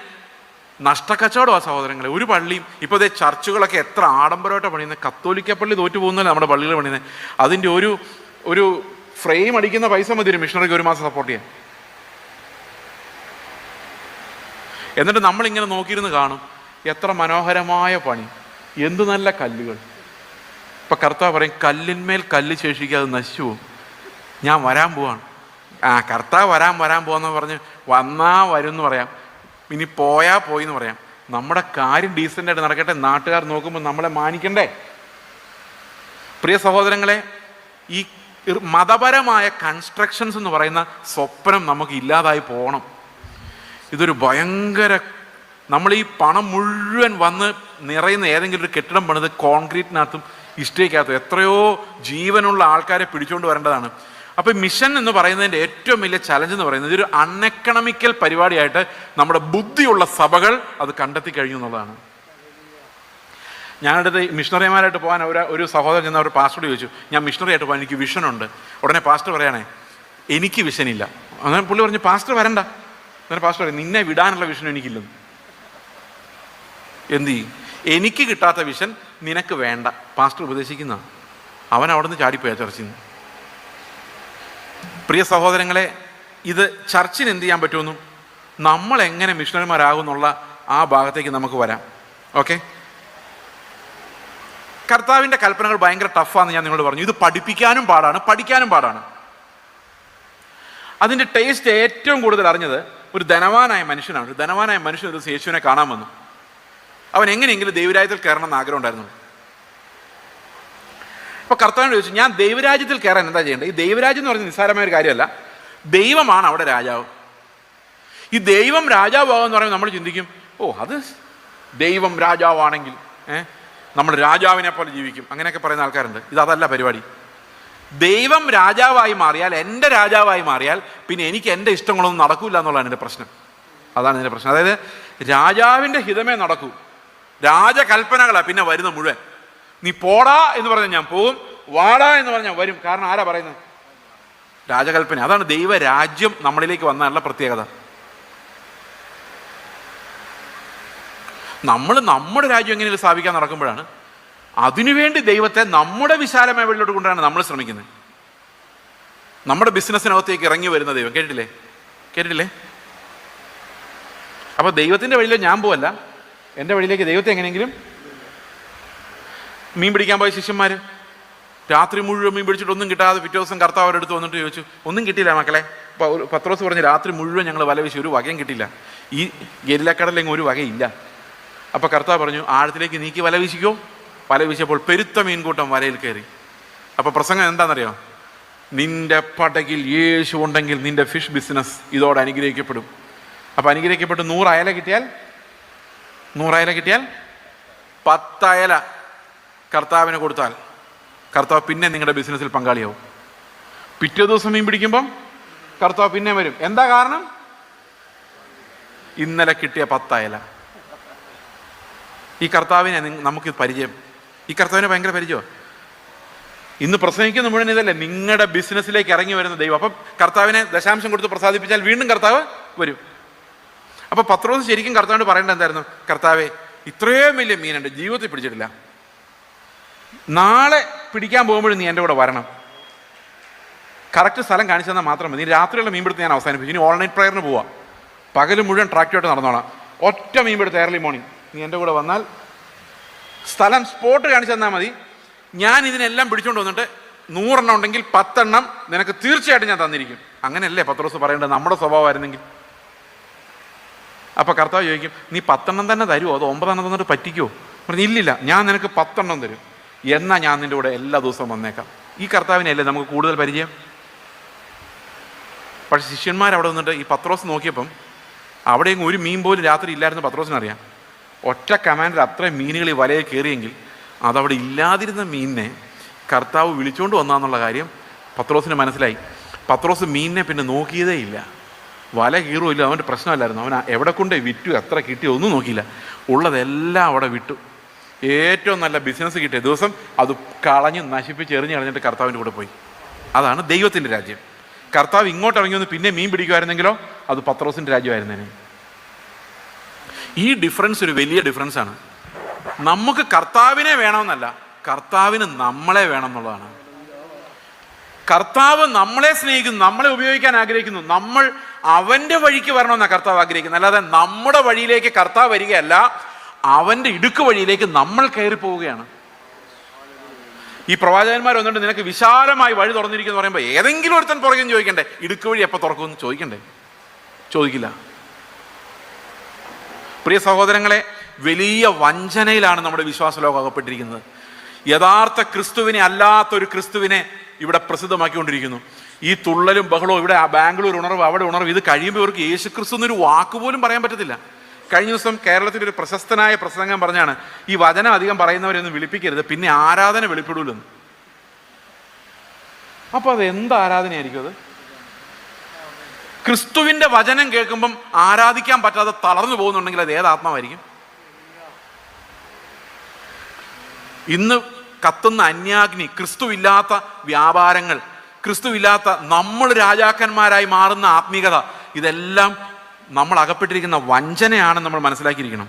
നഷ്ടക്കച്ചവടമാണ് സഹോദരങ്ങളെ. ഒരു പള്ളിയും ഇപ്പോൾ ഇതേ ചർച്ചുകളൊക്കെ എത്ര ആഡംബരമായിട്ട് പണിയുന്നത്. കത്തോലിക്ക പള്ളി തോറ്റു പോകുന്നല്ലേ നമ്മുടെ പള്ളികൾ പണിയുന്നത്. അതിൻ്റെ ഒരു ഫ്രെയിം അടിക്കുന്ന പൈസ മതി ഒരു മിഷണറിക്ക് 1 മാസം സപ്പോർട്ട് ചെയ്യാൻ. എന്നിട്ട് നമ്മളിങ്ങനെ നോക്കിയിരുന്ന് കാണും, എത്ര മനോഹരമായ പണി, എന്തു നല്ല കല്ലുകൾ. ഇപ്പം കർത്താവ് പറയും, കല്ലിന്മേൽ കല്ല് ശേഷിക്കാതെ നശിച്ചു പോകും, ഞാൻ വരാൻ പോവാണ്. കർത്താവ് വരാൻ പോവാന്ന് പറഞ്ഞ് വന്നാ വരും എന്ന് പറയാം, ഇനി പോയാ പോയി എന്ന് പറയാം. നമ്മുടെ കാര്യം ഡീസൻ്റായിട്ട് നടക്കട്ടെ, നാട്ടുകാർ നോക്കുമ്പോൾ നമ്മളെ മാനിക്കണ്ടേ? പ്രിയ സഹോദരങ്ങളെ, ഈ മതപരമായ കൺസ്ട്രക്ഷൻസ് എന്ന് പറയുന്ന സ്വപ്നം നമുക്ക് ഇല്ലാതായി പോകണം. ഇതൊരു ഭയങ്കര, നമ്മൾ ഈ പണം മുഴുവൻ വന്ന് നിറയുന്ന ഏതെങ്കിലും ഒരു കെട്ടിടം പണിത് കോൺക്രീറ്റിനകത്തും ഇഷ്ടികയ്ക്കകത്തും എത്രയോ ജീവനുള്ള ആൾക്കാരെ പിടിച്ചുകൊണ്ട് വരേണ്ടതാണ്. അപ്പോൾ മിഷൻ എന്ന് പറയുന്നതിൻ്റെ ഏറ്റവും വലിയ ചലഞ്ച് എന്ന് പറയുന്നത് ഇതൊരു അൺഎക്കണമിക്കൽ പരിപാടിയായിട്ട് നമ്മുടെ ബുദ്ധിയുള്ള സഭകൾ അത് കണ്ടെത്തി കഴിഞ്ഞു എന്നുള്ളതാണ്. ഞങ്ങളുടെ മിഷണറിമാരായിട്ട് പോകാൻ ഒരു സഹോദരൻ ചെന്ന ഒരു പാസ്റ്ററോട് ചോദിച്ചു, ഞാൻ മിഷണറി ആയിട്ട് പോകാൻ എനിക്ക് വിഷനുണ്ട്. ഉടനെ പാസ്റ്റർ പറയണേ, എനിക്ക് വിഷനില്ല. അങ്ങനെ പുള്ളി പറഞ്ഞു, പാസ്റ്റർ വരണ്ട. അങ്ങനെ പാസ്റ്റർ പറയും, നിന്നെ വിടാനുള്ള വിഷൻ എനിക്കില്ലെന്ന്. എന്ത് ചെയ്യും? എനിക്ക് കിട്ടാത്ത വിഷൻ നിനക്ക് വേണ്ട, പാസ്റ്റർ ഉപദേശിക്കുന്ന. അവൻ അവിടെ നിന്ന് ചാടിപ്പോയാ ചർച്ചിൽ നിന്ന്. പ്രിയ സഹോദരങ്ങളെ, ഇത് ചർച്ചിന് എന്ത് ചെയ്യാൻ പറ്റുമെന്നും നമ്മൾ എങ്ങനെ മിഷണറിമാരാകും എന്നുള്ള ആ ഭാഗത്തേക്ക് നമുക്ക് വരാം. ഓക്കെ, കർത്താവിൻ്റെ കൽപ്പനകൾ ഭയങ്കര ടഫാന്ന് ഞാൻ നിങ്ങളോട് പറഞ്ഞു. ഇത് പഠിപ്പിക്കാനും പാടാണ്, പഠിക്കാനും പാടാണ്. അതിൻ്റെ ടേസ്റ്റ് ഏറ്റവും കൂടുതൽ അറിഞ്ഞത് ഒരു ധനവാനായ മനുഷ്യനാണ്. ഒരു ധനവാനായ മനുഷ്യൻ ഒരു യേശുവിനെ കാണാൻ വന്നു. അവൻ എങ്ങനെയെങ്കിലും ദൈവരാജ്യത്തിൽ കയറണം എന്ന് ആഗ്രഹം ഉണ്ടായിരുന്നു. അപ്പോൾ കർത്താവിനോട് ചോദിച്ചു, ഞാൻ ദൈവരാജ്യത്തിൽ കയറാൻ എന്താ ചെയ്യേണ്ടത്? ഈ ദൈവരാജ്യം എന്ന് പറഞ്ഞാൽ നിസ്സാരമായ ഒരു കാര്യമല്ല. ദൈവമാണ് അവിടെ രാജാവ്. ഈ ദൈവം രാജാവാകുമെന്ന് പറയുമ്പോൾ നമ്മൾ ചിന്തിക്കും, ഓ അത് ദൈവം രാജാവാണെങ്കിൽ നമ്മൾ രാജാവിനെ പോലെ ജീവിക്കും, അങ്ങനെയൊക്കെ പറയുന്ന ആൾക്കാരുണ്ട്. ഇതല്ല പരിപാടി. ദൈവം രാജാവായി മാറിയാൽ, എൻ്റെ രാജാവായി മാറിയാൽ പിന്നെ എനിക്ക് എൻ്റെ ഇഷ്ടങ്ങളൊന്നും നടക്കില്ല എന്നുള്ളതാണ് എൻ്റെ പ്രശ്നം. അതാണ് എൻ്റെ പ്രശ്നം. അതായത് രാജാവിൻ്റെ ഹിതമേ നടക്കൂ, രാജകൽപ്പനകളാണ് പിന്നെ വരുന്ന മുഴുവൻ. നീ പോടാ എന്ന് പറഞ്ഞാൽ ഞാൻ പോകും, വാടാ എന്ന് പറഞ്ഞാൽ വരും. കാരണം ആരാ പറയുന്നത്? രാജകൽപ്പന. അതാണ് ദൈവരാജ്യം നമ്മളിലേക്ക് വന്നാലുള്ള പ്രത്യേകത. നമ്മൾ നമ്മുടെ രാജ്യം എങ്ങനെയും സ്ഥാപിക്കാൻ നടക്കുമ്പോഴാണ് അതിനുവേണ്ടി ദൈവത്തെ നമ്മുടെ വിശാലമായ വഴിയിലോട്ട് കൊണ്ടുവരാൻ നമ്മൾ ശ്രമിക്കുന്നത്. നമ്മുടെ ബിസിനസ്സിനകത്തേക്ക് ഇറങ്ങി വരുന്ന ദൈവം. കേട്ടിട്ടില്ലേ? അപ്പോൾ ദൈവത്തിൻ്റെ വഴിയിൽ ഞാൻ പോവല്ല, എൻ്റെ വഴിയിലേക്ക് ദൈവത്തെ എങ്ങനെയെങ്കിലും. മീൻ പിടിക്കാൻ പോയ ശിഷ്യന്മാർ രാത്രി മുഴുവൻ മീൻ പിടിച്ചിട്ട് ഒന്നും കിട്ടാതെ പിറ്റേ ദിവസം കർത്താവ് അവരുടെ അടുത്ത് വന്നിട്ട് ചോദിച്ചു, ഒന്നും കിട്ടിയില്ല മക്കളെ. പത്രോസ് പറഞ്ഞ്, രാത്രി മുഴുവൻ ഞങ്ങൾ വല വീശി, ഒരു വകയും കിട്ടിയില്ല, ഈ ഗലിലക്കടലെങ്ങും ഒരു വകയില്ല. അപ്പോൾ കർത്താവ് പറഞ്ഞു, ആഴത്തിലേക്ക് നീക്കി വല വീശിക്കോ. വല വീശിയപ്പോൾ പെരുത്ത മീൻകൂട്ടം വലയിൽ കയറി. അപ്പോൾ പ്രസംഗം എന്താണെന്നറിയോ? നിന്റെ പടകിൽ യേശു ഉണ്ടെങ്കിൽ നിന്റെ ഫിഷ് ബിസിനസ് ഇതോടെ അനുഗ്രഹിക്കപ്പെടും. അപ്പോൾ അനുഗ്രഹിക്കപ്പെട്ട് 100 അയല കിട്ടിയാൽ 10 അയല കർത്താവിന് കൊടുത്താൽ കർത്താവ് പിന്നെ നിങ്ങളുടെ ബിസിനസ്സിൽ പങ്കാളിയാവും. പിറ്റേ ദിവസം മീൻ പിടിക്കുമ്പം കർത്താവ് പിന്നെ വരും. എന്താ കാരണം? ഇന്നലെ കിട്ടിയ 10 അയല. ഈ കർത്താവിനെ നമുക്ക് പരിചയം, ഈ കർത്താവിനെ ഭയങ്കര പരിചയമാണ്. ഇന്ന് പ്രസംഗിക്കുന്ന മുഴുവൻ ഇതല്ലേ, നിങ്ങളുടെ ബിസിനസ്സിലേക്ക് ഇറങ്ങി വരുന്ന ദൈവം. അപ്പം കർത്താവിനെ ദശാംശം കൊടുത്ത് പ്രസാദിപ്പിച്ചാൽ വീണ്ടും കർത്താവ് വരും. അപ്പോൾ പത്രോസ് ശരിക്കും കർത്താവിനോട് പറയേണ്ടത് എന്തായിരുന്നു? കർത്താവേ, ഇത്രയും വലിയ മീനുണ്ട്, ജീവിതത്തിൽ പിടിച്ചിട്ടില്ല, നാളെ പിടിക്കാൻ പോകുമ്പോഴും നീ എൻ്റെ കൂടെ വരണം, കറക്റ്റ് സ്ഥലം കാണിച്ചു തന്നാൽ മാത്രം മതി. രാത്രിയുള്ള മീൻപിടുത്തം ഞാൻ അവസാനിപ്പിച്ചു, ഇനി ഓൺലൈൻ പ്രയറിന് പോവാം, പകൽ മുഴുവൻ ട്രാക്ടറായിട്ട് നടന്നോളാം, ഒറ്റ മീൻപിടുത്തം ഏർലി മോർണിംഗ് നീ എൻ്റെ കൂടെ വന്നാൽ സ്ഥലം സ്പോട്ട് കാണിച്ചു തന്നാൽ മതി, ഞാൻ ഇതിനെല്ലാം പിടിച്ചുകൊണ്ട് വന്നിട്ട് 100 എണ്ണം ഉണ്ടെങ്കിൽ 10 എണ്ണം നിനക്ക് തീർച്ചയായിട്ടും ഞാൻ തന്നിരിക്കും. അങ്ങനെയല്ലേ പത്രോസ് പറയേണ്ടത്? നമ്മുടെ സ്വഭാവമായിരുന്നെങ്കിൽ. അപ്പോൾ കർത്താവ് ചോദിക്കും, നീ 10 എണ്ണം തന്നെ തരുമോ അതോ 9 എണ്ണം തന്നിട്ട് പറ്റിക്കുമോ? പറഞ്ഞു, ഇല്ലില്ല, ഞാൻ നിനക്ക് 10 എണ്ണം തരും, എന്നാൽ ഞാൻ നിൻ്റെ കൂടെ എല്ലാ ദിവസവും വന്നേക്കാം. ഈ കർത്താവിനെയല്ലേ നമുക്ക് കൂടുതൽ പരിചയം. പക്ഷേ ശിഷ്യന്മാർ അവിടെ വന്നിട്ട് ഈ പത്രോസ് നോക്കിയപ്പം അവിടെയും ഒരു മീൻ പോലും രാത്രി ഇല്ലായിരുന്നു. പത്രോസിനറിയാം, ഒറ്റ കമാൻഡർ അത്രയും മീനുകൾ ഈ വലയിൽ കയറിയെങ്കിൽ അതവിടെ ഇല്ലാതിരുന്ന മീനിനെ കർത്താവ് വിളിച്ചുകൊണ്ട് വന്നാന്നുള്ള കാര്യം പത്രോസിന് മനസ്സിലായി. പത്രോസ് മീനിനെ പിന്നെ നോക്കിയതേ ഇല്ല, വല കീറുമില്ല, അവൻ്റെ പ്രശ്നമല്ലായിരുന്നു. അവൻ എവിടെ കൊണ്ടേ വിറ്റു, എത്ര കിട്ടിയോ ഒന്നും നോക്കിയില്ല, ഉള്ളതെല്ലാം അവിടെ വിട്ടു. ഏറ്റവും നല്ല ബിസിനസ് കിട്ടിയ ദിവസം അത് കളഞ്ഞ് നശിപ്പിച്ച് എറിഞ്ഞ് കളഞ്ഞിട്ട് കർത്താവിൻ്റെ കൂടെ പോയി. അതാണ് ദൈവത്തിൻ്റെ രാജ്യം. കർത്താവ് ഇങ്ങോട്ട് ഇറങ്ങി വന്ന് പിന്നെ മീൻ പിടിക്കുമായിരുന്നെങ്കിലോ അത് പത്രോസിൻ്റെ രാജ്യമായിരുന്നേനെ. ഈ ഡിഫറൻസ് ഒരു വലിയ ഡിഫറൻസാണ്. നമുക്ക് കർത്താവിനെ വേണമെന്നല്ല, കർത്താവിന് നമ്മളെ വേണം എന്നുള്ളതാണ്. കർത്താവ് നമ്മളെ സ്നേഹിക്കുന്നു, നമ്മളെ ഉപയോഗിക്കാൻ ആഗ്രഹിക്കുന്നു, നമ്മൾ അവൻ്റെ വഴിക്ക് വരണമെന്നാണ് കർത്താവ് ആഗ്രഹിക്കുന്നത്. അല്ലാതെ നമ്മുടെ വഴിയിലേക്ക് കർത്താവ് വരികയല്ല, അവൻ്റെ ഇടുക്ക് വഴിയിലേക്ക് നമ്മൾ കയറി പോവുകയാണ്. ഈ പ്രവാചകന്മാർ വന്നിട്ട് നിനക്ക് വിശാലമായി വഴി തുറന്നിരിക്കുന്നു പറയുമ്പോൾ ഏതെങ്കിലും ഒരുത്തൻ പുറകെന്ന് ചോദിക്കണ്ടേ, ഇടുക്ക് വഴി എപ്പോൾ തുറക്കുമെന്ന് ചോദിക്കണ്ടേ? ചോദിക്കില്ല. പ്രിയ സഹോദരങ്ങളെ, വലിയ വഞ്ചനയിലാണ് നമ്മുടെ വിശ്വാസ ലോകം അകപ്പെട്ടിരിക്കുന്നത്. യഥാർത്ഥ ക്രിസ്തുവിനെ അല്ലാത്തൊരു ക്രിസ്തുവിനെ ഇവിടെ പ്രസിദ്ധമാക്കിക്കൊണ്ടിരിക്കുന്നു. ഈ തുള്ളലും ബഹളവും, ഇവിടെ ബാംഗ്ലൂർ ഉണർവ്, അവിടെ ഉണർവ്, ഇത് കഴിയുമ്പോൾ ഇവർക്ക് യേശു ക്രിസ്തു എന്നൊരു വാക്ക് പോലും പറയാൻ പറ്റത്തില്ല. കഴിഞ്ഞ ദിവസം കേരളത്തിൻ്റെ ഒരു പ്രശസ്തനായ പ്രസംഗം പറഞ്ഞാണ്, ഈ വചനം അധികം പറയുന്നവരെയൊന്നും വിളിപ്പിക്കരുത്, പിന്നെ ആരാധന വെളിപ്പെടൂലെന്ന്. അപ്പോൾ അത് എന്ത് ആരാധനയായിരിക്കും അത്? ക്രിസ്തുവിൻ്റെ വചനം കേൾക്കുമ്പം ആരാധിക്കാൻ പറ്റാതെ തളർന്നു പോകുന്നുണ്ടെങ്കിൽ അത് ഏത് ആത്മാവായിരിക്കും? ഇന്ന് കത്തുന്ന അന്യാഗ്നി, ക്രിസ്തുവില്ലാത്ത വ്യാപാരങ്ങൾ, ക്രിസ്തുവില്ലാത്ത നമ്മൾ രാജാക്കന്മാരായി മാറുന്ന ആത്മീകത, ഇതെല്ലാം നമ്മൾ അകപ്പെട്ടിരിക്കുന്ന വഞ്ചനയാണെന്ന് നമ്മൾ മനസ്സിലാക്കിയിരിക്കണം.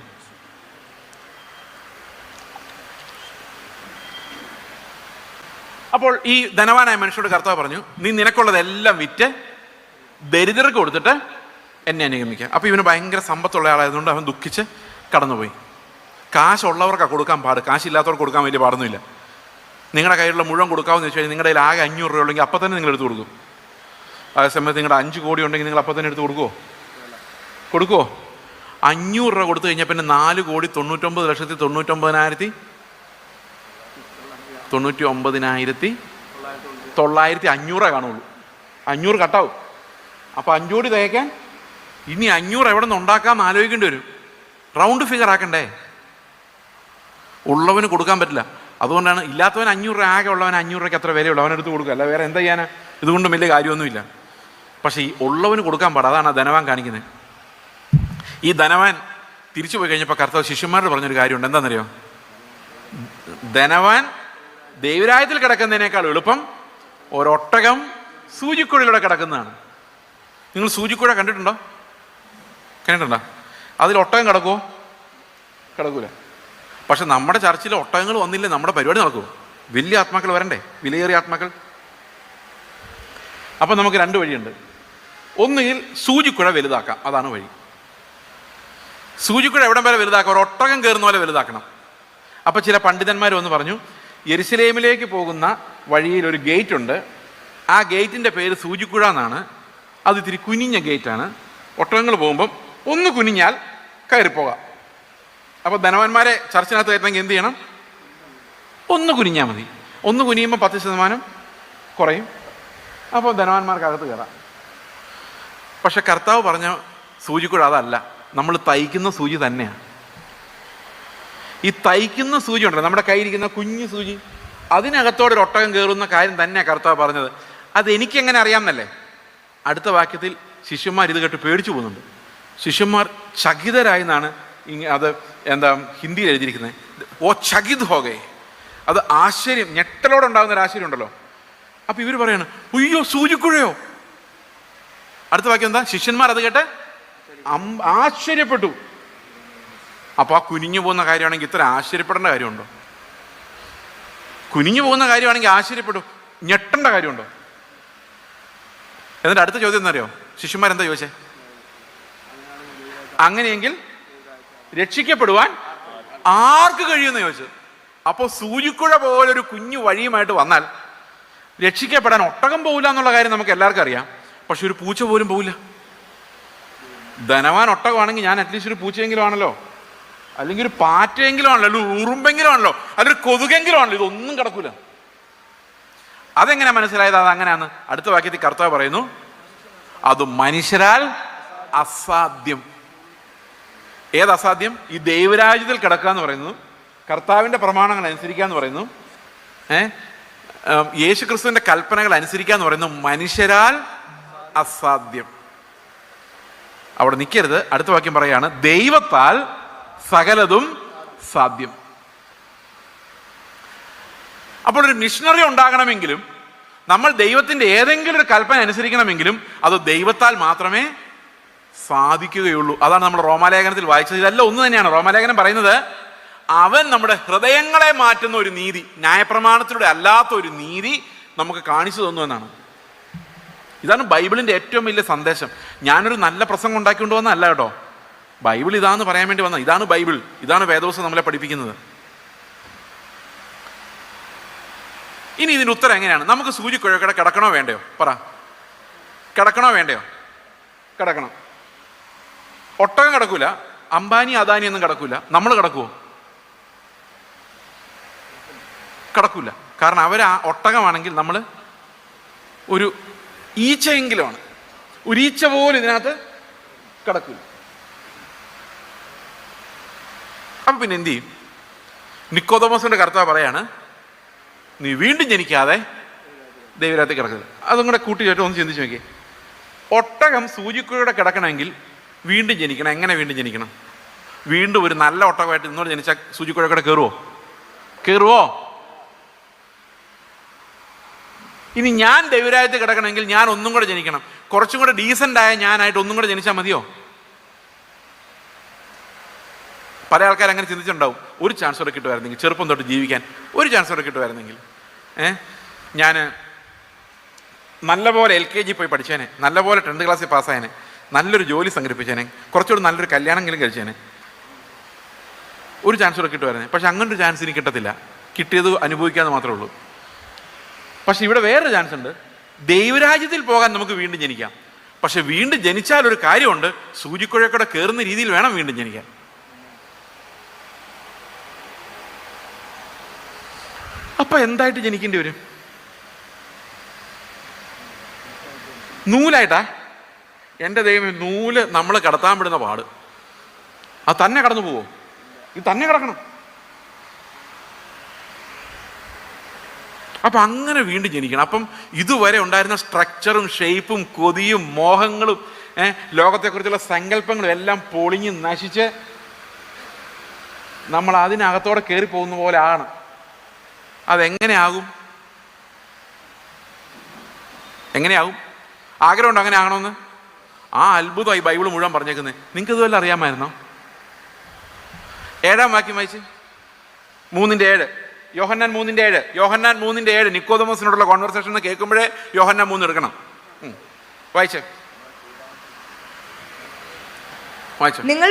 അപ്പോൾ ഈ ധനവാനായ മനുഷ്യരോട് കർത്താവ് പറഞ്ഞു, നീ നിനക്കുള്ളതെല്ലാം വിറ്റ് ദരിദ്രർക്ക് കൊടുത്തിട്ട് എന്നെ അനുഗമിക്കുക. അപ്പോൾ ഇവന് ഭയങ്കര സമ്പത്തുള്ള ആളായതുകൊണ്ട് അവൻ ദുഃഖിച്ച് കടന്നുപോയി. കാശുള്ളവർക്കാണ് കൊടുക്കാൻ പാട്, കാശില്ലാത്തവർക്ക് കൊടുക്കാൻ വലിയ പാടൊന്നുമില്ല. നിങ്ങളുടെ കയ്യിലുള്ള മുഴുവൻ കൊടുക്കാമെന്ന് വെച്ച് കഴിഞ്ഞാൽ നിങ്ങളുടെ കയ്യിൽ ആകെ 500 രൂപ ഉള്ളെങ്കിൽ അപ്പം തന്നെ നിങ്ങൾ എടുത്ത് കൊടുക്കും. അതേസമയത്ത് നിങ്ങളുടെ 5 കോടി ഉണ്ടെങ്കിൽ നിങ്ങൾ അപ്പം തന്നെ എടുത്ത് കൊടുക്കുമോ? കൊടുക്കുമോ? 500 രൂപ കൊടുത്തു കഴിഞ്ഞാൽ പിന്നെ 4,99,99,900 കാണുള്ളൂ. 500 കട്ടാവും. അപ്പോൾ 5 കോടി തയ്ക്കാൻ ഇനി 500 എവിടെ നിന്ന് ഉണ്ടാക്കാമെന്ന് ആലോചിക്കേണ്ടി വരും. Round figure ആക്കണ്ടേ? ഉള്ളവന് കൊടുക്കാൻ പറ്റില്ല. അതുകൊണ്ടാണ് ഇല്ലാത്തവൻ 500 രൂപ, ആകെ ഉള്ളവൻ 500 രൂപയ്ക്ക് അത്ര വിലയുള്ളൂ, അവനെടുത്ത് കൊടുക്കുക. അല്ല വേറെ എന്താ ചെയ്യാനാ? ഇതുകൊണ്ടും വലിയ കാര്യമൊന്നുമില്ല. പക്ഷേ ഈ ഉള്ളവന് കൊടുക്കാൻ പാടില്ല. അതാണ് ധനവാൻ കാണിക്കുന്നത്. ഈ ധനവാൻ തിരിച്ചു പോയി കഴിഞ്ഞപ്പോൾ കർത്താവ് ശിഷ്യന്മാരോട് പറഞ്ഞൊരു കാര്യമുണ്ട്. എന്താണെന്നറിയോ? ധനവാൻ ദൈവരാജ്യത്തിൽ കിടക്കുന്നതിനേക്കാൾ എളുപ്പം ഒരൊട്ടകം സൂചിക്കുഴയിലൂടെ കിടക്കുന്നതാണ്. നിങ്ങൾ സൂചിക്കുഴ കണ്ടിട്ടുണ്ടോ? അതിൽ ഒട്ടകം കിടക്കുമോ? കിടക്കൂല. പക്ഷെ നമ്മുടെ ചർച്ചിൽ ഒട്ടകങ്ങൾ വന്നില്ലേ നമ്മുടെ പരിപാടി നടക്കുമോ? വലിയ ആത്മാക്കൾ വരണ്ടേ, വിലയേറിയ ആത്മാക്കൾ. അപ്പം നമുക്ക് 2 വഴിയുണ്ട്. ഒന്നുകിൽ സൂചിക്കുഴ വലുതാക്കാം, അതാണ് വഴി. സൂചിക്കുഴ എവിടം വരെ വലുതാക്കാം? ഒരു ഒട്ടകം കയറുന്ന പോലെ വലുതാക്കണം. അപ്പം ചില പണ്ഡിതന്മാർ വന്ന് പറഞ്ഞു, യെരുശലേമിലേക്ക് പോകുന്ന വഴിയിൽ ഒരു ഗേറ്റ് ഉണ്ട്, ആ ഗേറ്റിൻ്റെ പേര് സൂചിക്കുഴ എന്നാണ്. അത് ഇത്തിരി കുനിഞ്ഞ ഗേറ്റാണ്. ഒട്ടകങ്ങൾ പോകുമ്പം ഒന്ന് കുനിഞ്ഞാൽ കയറിപ്പോകാം. അപ്പോൾ ധനവാന്മാരെ ചർച്ചിനകത്ത് കയറ്റണമെങ്കിൽ എന്ത് ചെയ്യണം? ഒന്ന് കുനിഞ്ഞാൽ മതി. ഒന്ന് കുനിയുമ്പോൾ 10% കുറയും. അപ്പോൾ ധനവാന്മാർക്കകത്ത് കയറാം. പക്ഷെ കർത്താവ് പറഞ്ഞ സൂചിക്കുഴ അതല്ല, നമ്മൾ തയ്ക്കുന്ന സൂചി തന്നെയാണ്. ഈ തയ്ക്കുന്ന സൂചി ഉണ്ടല്ലോ, നമ്മുടെ കയ്യിരിക്കുന്ന കുഞ്ഞു സൂചി, അതിനകത്തോടെ ഒരു ഒട്ടകം കയറുന്ന കാര്യം തന്നെയാണ് കർത്താവ് പറഞ്ഞത്. അത് എനിക്കെങ്ങനെ അറിയാമെന്നല്ലേ? അടുത്ത വാക്യത്തിൽ ശിഷ്യന്മാർ ഇത് കേട്ട് പേടിച്ചു പോകുന്നുണ്ട്. ശിഷ്യന്മാർ ചകിതരായി എന്നാണ് അത് ഹിന്ദിയിൽ എഴുതിയിരിക്കുന്നത്. ഓ ചകിത് ഹോകെ, അത് ആശ്ചര്യം, ഞെട്ടലോടെ ഉണ്ടാകുന്ന ഒരു ആശ്ചര്യം ഉണ്ടല്ലോ. അപ്പം ഇവർ പറയാണ്, ഉയ്യോ സൂചിക്കുഴയോ? അടുത്ത വാക്യം എന്താ? ശിഷ്യന്മാർ അത് കേട്ട് ആശ്ചര്യപ്പെട്ടു. അപ്പോൾ ആ കുനിഞ്ഞു പോകുന്ന കാര്യമാണെങ്കിൽ ഇത്ര ആശ്ചര്യപ്പെടേണ്ട കാര്യമുണ്ടോ? കുനിഞ്ഞു പോകുന്ന കാര്യമാണെങ്കിൽ ആശ്ചര്യപ്പെട്ടു, ഞെട്ടേണ്ട കാര്യമുണ്ടോ? എന്നിട്ട് അടുത്ത ചോദ്യം എന്നറിയോ? ശിഷ്യന്മാരെന്താ ചോദിച്ചേ? അങ്ങനെയെങ്കിൽ രക്ഷിക്കപ്പെടുവാൻ ആർക്ക് കഴിയുമെന്ന് ചോദിച്ചത്. അപ്പോൾ സൂചിക്കുഴ പോലൊരു കുഞ്ഞു വഴിയുമായിട്ട് വന്നാൽ രക്ഷിക്കപ്പെടാൻ ഒട്ടകം പോകില്ല എന്നുള്ള കാര്യം നമുക്ക് എല്ലാവർക്കും അറിയാം. പക്ഷെ ഒരു പൂച്ച പോലും പോകില്ല. ധനവാൻ ഒട്ടകമാണെങ്കിൽ ഞാൻ അറ്റ്ലീസ്റ്റ് ഒരു പൂച്ചയെങ്കിലും ആണല്ലോ, അല്ലെങ്കിൽ ഒരു പാറ്റയെങ്കിലും ആണല്ലോ, അല്ലെങ്കിൽ ഉറുമ്പെങ്കിലും ആണല്ലോ, അല്ലെങ്കിൽ കൊതുകെങ്കിലും ആണല്ലോ. ഇതൊന്നും കിടക്കൂല. അതെങ്ങനെ മനസ്സിലായത് അത് അങ്ങനെയാന്ന്? അടുത്ത വാക്യത്തിൽ കർത്താവ് പറയുന്നു, അത് മനുഷ്യരാൽ അസാധ്യം. ഏത് അസാധ്യം? ഈ ദൈവരാജ്യത്തിൽ കിടക്കുക എന്ന് പറയുന്നു, കർത്താവിൻ്റെ പ്രമാണങ്ങൾ അനുസരിക്കുക എന്ന് പറയുന്നു, യേശു ക്രിസ്തുവിൻ്റെ കൽപ്പനകൾ അനുസരിക്കുക എന്ന് പറയുന്നു, മനുഷ്യരാൽ അസാധ്യം. അവിടെ നിൽക്കരുത്. അടുത്ത വാക്യം പറയാണ്, ദൈവത്താൽ സകലതും സാധ്യം. അപ്പോൾ ഒരു മിഷണറി ഉണ്ടാകണമെങ്കിലും, നമ്മൾ ദൈവത്തിൻ്റെ ഏതെങ്കിലും ഒരു കൽപ്പന അനുസരിക്കണമെങ്കിലും അത് ദൈവത്താൽ മാത്രമേ സാധിക്കുകയുള്ളൂ. അതാണ് നമ്മൾ റോമാലേഖനത്തിൽ വായിച്ചത്. ഇതെല്ലാം ഒന്ന് തന്നെയാണ്. റോമാലേഖനം പറയുന്നത് അവൻ നമ്മുടെ ഹൃദയങ്ങളെ മാറ്റുന്ന ഒരു നീതി, ന്യായപ്രമാണത്തിലൂടെ അല്ലാത്ത ഒരു നീതി നമുക്ക് കാണിച്ചു തന്നു എന്നാണ്. ഇതാണ് ബൈബിളിൻ്റെ ഏറ്റവും വലിയ സന്ദേശം. ഞാനൊരു നല്ല പ്രസംഗം ഉണ്ടാക്കിക്കൊണ്ട് വന്നതല്ല കേട്ടോ. ബൈബിൾ ഇതാന്ന് പറയാൻ വേണ്ടി വന്ന, ഇതാണ് ബൈബിൾ, ഇതാണ് വേദോസം നമ്മളെ പഠിപ്പിക്കുന്നത്. ഇനി ഇതിൻ്റെ ഉത്തരം എങ്ങനെയാണ്? നമുക്ക് സൂചിക്കുഴക്കട കിടക്കണോ വേണ്ടയോ? പറ, കിടക്കണോ വേണ്ടയോ? കിടക്കണം. ഒട്ടകം കിടക്കൂല, അംബാനി അദാനി ഒന്നും കിടക്കൂല. നമ്മൾ കിടക്കുവോ? കിടക്കൂല. കാരണം അവർ ആ ഒട്ടകമാണെങ്കിൽ നമ്മൾ ഒരു ഈച്ചയെങ്കിലുമാണ്. ഒരു ഈച്ച പോലും ഇതിനകത്ത് കിടക്കൂല. അപ്പം പിന്നെ എന്ത് ചെയ്യും? നിക്കോദോമസിന്റെ കർത്താവ് പറയാണ്, നീ വീണ്ടും ജനിക്കാതെ ദൈവരാജ്യത്തിൽ കിടക്കുക. അതും കൂടെ കൂട്ടിയിട്ട് ഒന്ന് ചിന്തിച്ച് നോക്കിയേ. ഒട്ടകം സൂചിക്കുഴയുടെ കിടക്കണമെങ്കിൽ വീണ്ടും ജനിക്കണം. എങ്ങനെ വീണ്ടും ജനിക്കണം? വീണ്ടും ഒരു നല്ല ഒട്ടകമായിട്ട് ഇന്നോട് ജനിച്ചാൽ സൂചിക്കുഴക്കട കയറുവോ? ഇനി ഞാൻ ദൈവരാജ്യത്തിൽ കിടക്കണമെങ്കിൽ ഞാൻ ഒന്നും കൂടെ ജനിക്കണം. കുറച്ചും കൂടെ ഡീസൻ്റ് ആയ ഞാനായിട്ട് ഒന്നും കൂടെ ജനിച്ചാൽ മതിയോ? പല ആൾക്കാർ അങ്ങനെ ചിന്തിച്ചിട്ടുണ്ടാവും. ഒരു ചാൻസ് കൂടെ കിട്ടുമായിരുന്നെങ്കിൽ, ചെറുപ്പം തൊട്ട് ജീവിക്കാൻ ഒരു ചാൻസ് കൂടെ കിട്ടുമായിരുന്നെങ്കിൽ. ഞാൻ നല്ലപോലെ LKG പോയി പഠിച്ചേനെ, നല്ലപോലെ 10th ക്ലാസ്സിൽ പാസ്സായേനെ, നല്ലൊരു ജോലി സംഘടിപ്പിച്ചേനെ, കുറച്ചുകൂടി നല്ലൊരു കല്യാണമെങ്കിലും കഴിച്ചേനെ, ഒരു ചാൻസ് കൂടെ കിട്ടുമായിരുന്നേ. പക്ഷെ അങ്ങനൊരു ചാൻസ് ഇനി കിട്ടത്തില്ല. കിട്ടിയത് അനുഭവിക്കാമെന്ന് മാത്രമേ ഉള്ളൂ. പക്ഷെ ഇവിടെ വേറൊരു ചാൻസ് ഉണ്ട്. ദൈവരാജ്യത്തിൽ പോകാൻ നമുക്ക് വീണ്ടും ജനിക്കാം. പക്ഷെ വീണ്ടും ജനിച്ചാൽ ഒരു കാര്യമുണ്ട്, സൂചിക്കുഴക്കൂടെ കയറുന്ന രീതിയിൽ വേണം വീണ്ടും ജനിക്കാൻ. അപ്പൊ എന്തായിട്ട് ജനിക്കേണ്ടി വരും? നൂലായിട്ടാ? എൻ്റെ ദൈവമേ, നൂല് നമ്മൾ കടത്താൻ വിടുന്ന പാട്. അത് തന്നെ കടന്നു പോവോ? ഇത് തന്നെ കിടക്കണം. അപ്പം അങ്ങനെ വീണ്ടും ജനിക്കണം. അപ്പം ഇതുവരെ ഉണ്ടായിരുന്ന സ്ട്രക്ചറും ഷേപ്പും കൊതിയും മോഹങ്ങളും ലോകത്തെക്കുറിച്ചുള്ള സങ്കല്പങ്ങളും എല്ലാം പൊളിഞ്ഞ് നശിച്ച് നമ്മൾ അതിനകത്തോടെ കയറി പോകുന്ന പോലെ ആണ്. അതെങ്ങനെയാകും? എങ്ങനെയാകും? ആഗ്രഹമുണ്ടോ അങ്ങനെ ആകണമെന്ന്? ആ അത്ഭുതമായി ബൈബിൾ മുഴുവൻ പറഞ്ഞേക്കുന്നത്. നിങ്ങൾക്ക് ഇതുവല്ല അറിയാമായിരുന്നോ? 7-ാം വാക്യം വായിച്ച്, 3:7, യോഹന്നാൻ 3:7. യോഹന്നാൻ 3:7 നിക്കോദമോസിനോടുള്ള കോൺവെർസേഷൻ കേൾക്കുമ്പോഴേ യോഹന്നാൻ 3 എടുക്കണം. വായിച്ചേ, വായിച്ചോ. നിങ്ങൾ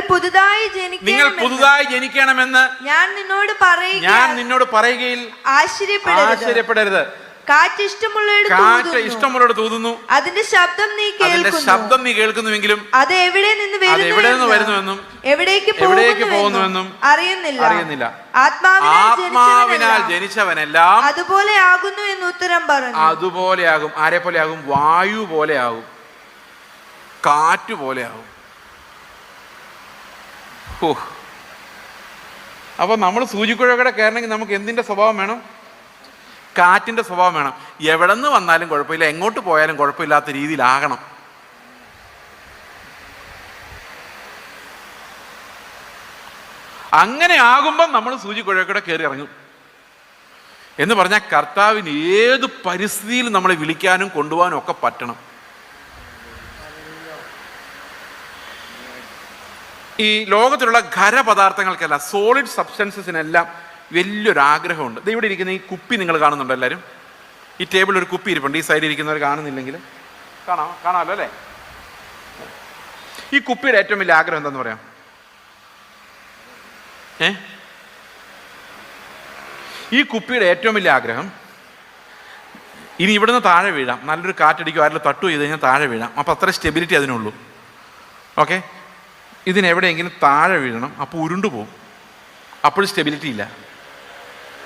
പുതുതായി ജനിക്കണമെന്ന് ഞാൻ നിന്നോട് പറയുകയിൽ ആശ്ചര്യപ്പെടരുത്. കാറ്റ് ഇഷ്ടമുള്ളവരോട് തൂതുന്നു, അതിന്റെ ശബ്ദം നീ കേൾക്കുന്നുവെങ്കിലും അത് എവിടെ നിന്ന് വരുന്നുവെന്നും എവിടേക്ക് പോകുന്നുവെന്നും അറിയുന്നില്ല. ആത്മാവിനാൽ ജനിച്ചവനെല്ലാം അതുപോലെ ആകുന്നു എന്ന് ഉത്തരം പറഞ്ഞു. അതുപോലെയാകും. ആരെ പോലെയാകും? വായു പോലെയാകും, കാറ്റ് പോലെയാകും. അപ്പൊ നമ്മൾ സൂചിക്കുഴയുടെ കയറണമെങ്കിൽ നമുക്ക് എന്തിന്റെ സ്വഭാവം വേണം? കാറ്റിന്റെ സ്വഭാവം വേണം. എവിടെ നിന്ന് വന്നാലും കുഴപ്പമില്ല, എങ്ങോട്ട് പോയാലും കുഴപ്പമില്ലാത്ത രീതിയിലാകണം. അങ്ങനെ ആകുമ്പം നമ്മൾ സൂചിക്കുഴയുടെ കയറി ഇറങ്ങും. എന്ന് പറഞ്ഞാൽ കർത്താവിന് ഏത് പരിസ്ഥിതിയിലും നമ്മളെ വിളിക്കാനും കൊണ്ടുപോകാനും ഒക്കെ പറ്റണം. ഈ ലോകത്തിലുള്ള ഖരപദാർത്ഥങ്ങൾക്കെല്ലാം, സോളിഡ് സബ്സ്റ്റൻസസിനെല്ലാം വലിയൊരു ആഗ്രഹമുണ്ട്. ഇത് ഇവിടെ ഇരിക്കുന്ന ഈ കുപ്പി നിങ്ങൾ കാണുന്നുണ്ടോ? എല്ലാവരും ഈ ടേബിളിൽ ഒരു കുപ്പി ഇരിപ്പുണ്ട്. ഈ സൈഡിൽ ഇരിക്കുന്നവർ കാണുന്നില്ലെങ്കിൽ കാണാമല്ലോ അല്ലേ? ഈ കുപ്പിയുടെ ഏറ്റവും വലിയ ആഗ്രഹം എന്താന്ന് പറയാം? ഈ കുപ്പിയുടെ ഏറ്റവും വലിയ ആഗ്രഹം, ഇനി ഇവിടുന്ന് താഴെ വീഴാം, നല്ലൊരു കാറ്റടിക്കും, ആരെങ്കിലും തട്ടു ചെയ്ത് കഴിഞ്ഞാൽ താഴെ വീഴാം. അപ്പം അത്ര സ്റ്റെബിലിറ്റി അതിനുള്ളൂ. ഓക്കെ, ഇതിനെവിടെയെങ്കിലും താഴെ വീഴണം, അപ്പോൾ ഉരുണ്ടു പോകും, അപ്പോഴും സ്റ്റെബിലിറ്റി ഇല്ല.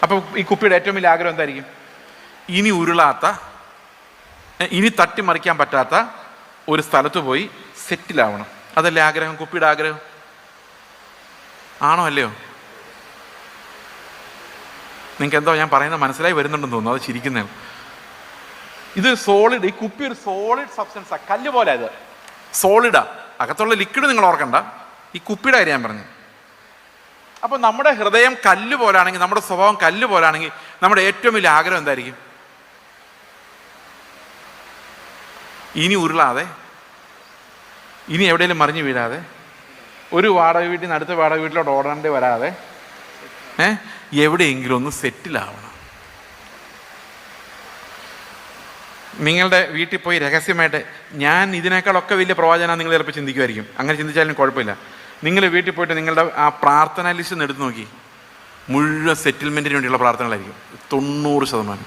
അപ്പോൾ ഈ കുപ്പിയുടെ ഏറ്റവും വലിയ ആഗ്രഹം എന്തായിരിക്കും? ഇനി ഉരുളാത്ത, ഇനി തട്ടിമറിക്കാൻ പറ്റാത്ത ഒരു സ്ഥലത്ത് പോയി സെറ്റിലാവണം. അതല്ലേ ആഗ്രഹം? കുപ്പിയുടെ ആഗ്രഹം ആണോ അല്ലയോ? നിങ്ങൾക്ക് എന്തോ ഞാൻ പറയുന്നത് മനസ്സിലായി വരുന്നുണ്ടെന്ന് തോന്നുന്നു, അത് ചിരിക്കുന്നതാണ്. ഇത് സോളിഡ്, ഈ കുപ്പി ഒരു സോളിഡ് സബ്സ്റ്റൻസാണ്, കല്ല് പോലെ. ഇത് സോളിഡാ, അകത്തുള്ള ലിക്വിഡ് നിങ്ങൾ ഓർക്കണ്ട, ഈ കുപ്പിയുടെ കാര്യം ഞാൻ പറഞ്ഞു. അപ്പോൾ നമ്മുടെ ഹൃദയം കല്ല് പോലാണെങ്കിൽ, നമ്മുടെ സ്വഭാവം കല്ല് പോലാണെങ്കിൽ, നമ്മുടെ ഏറ്റവും വലിയ ആഗ്രഹം എന്തായിരിക്കും? ഇനി ഉരുളാതെ, ഇനി എവിടെയെങ്കിലും മറിഞ്ഞു വീഴാതെ, ഒരു വാടക വീട്ടിൽ നിന്ന് അടുത്ത വാടക വീട്ടിലോട്ട് ഓടേണ്ടി വരാതെ എവിടെയെങ്കിലും ഒന്ന് സെറ്റിലാവണം. നിങ്ങളുടെ വീട്ടിൽ പോയി രഹസ്യമായിട്ട്, ഞാൻ ഇതിനേക്കാളൊക്കെ വലിയ പ്രവാചകനാണ് നിങ്ങൾ ചിലപ്പോൾ ചിന്തിക്കുമായിരിക്കും. അങ്ങനെ ചിന്തിച്ചാലും കുഴപ്പമില്ല. നിങ്ങൾ വീട്ടിൽ പോയിട്ട് നിങ്ങളുടെ ആ പ്രാർത്ഥന ലിസ്റ്റ് ഒന്ന് എടുത്ത് നോക്കി, മുഴുവൻ സെറ്റിൽമെൻറ്റിന് വേണ്ടിയുള്ള പ്രാർത്ഥനകളായിരിക്കും 90%.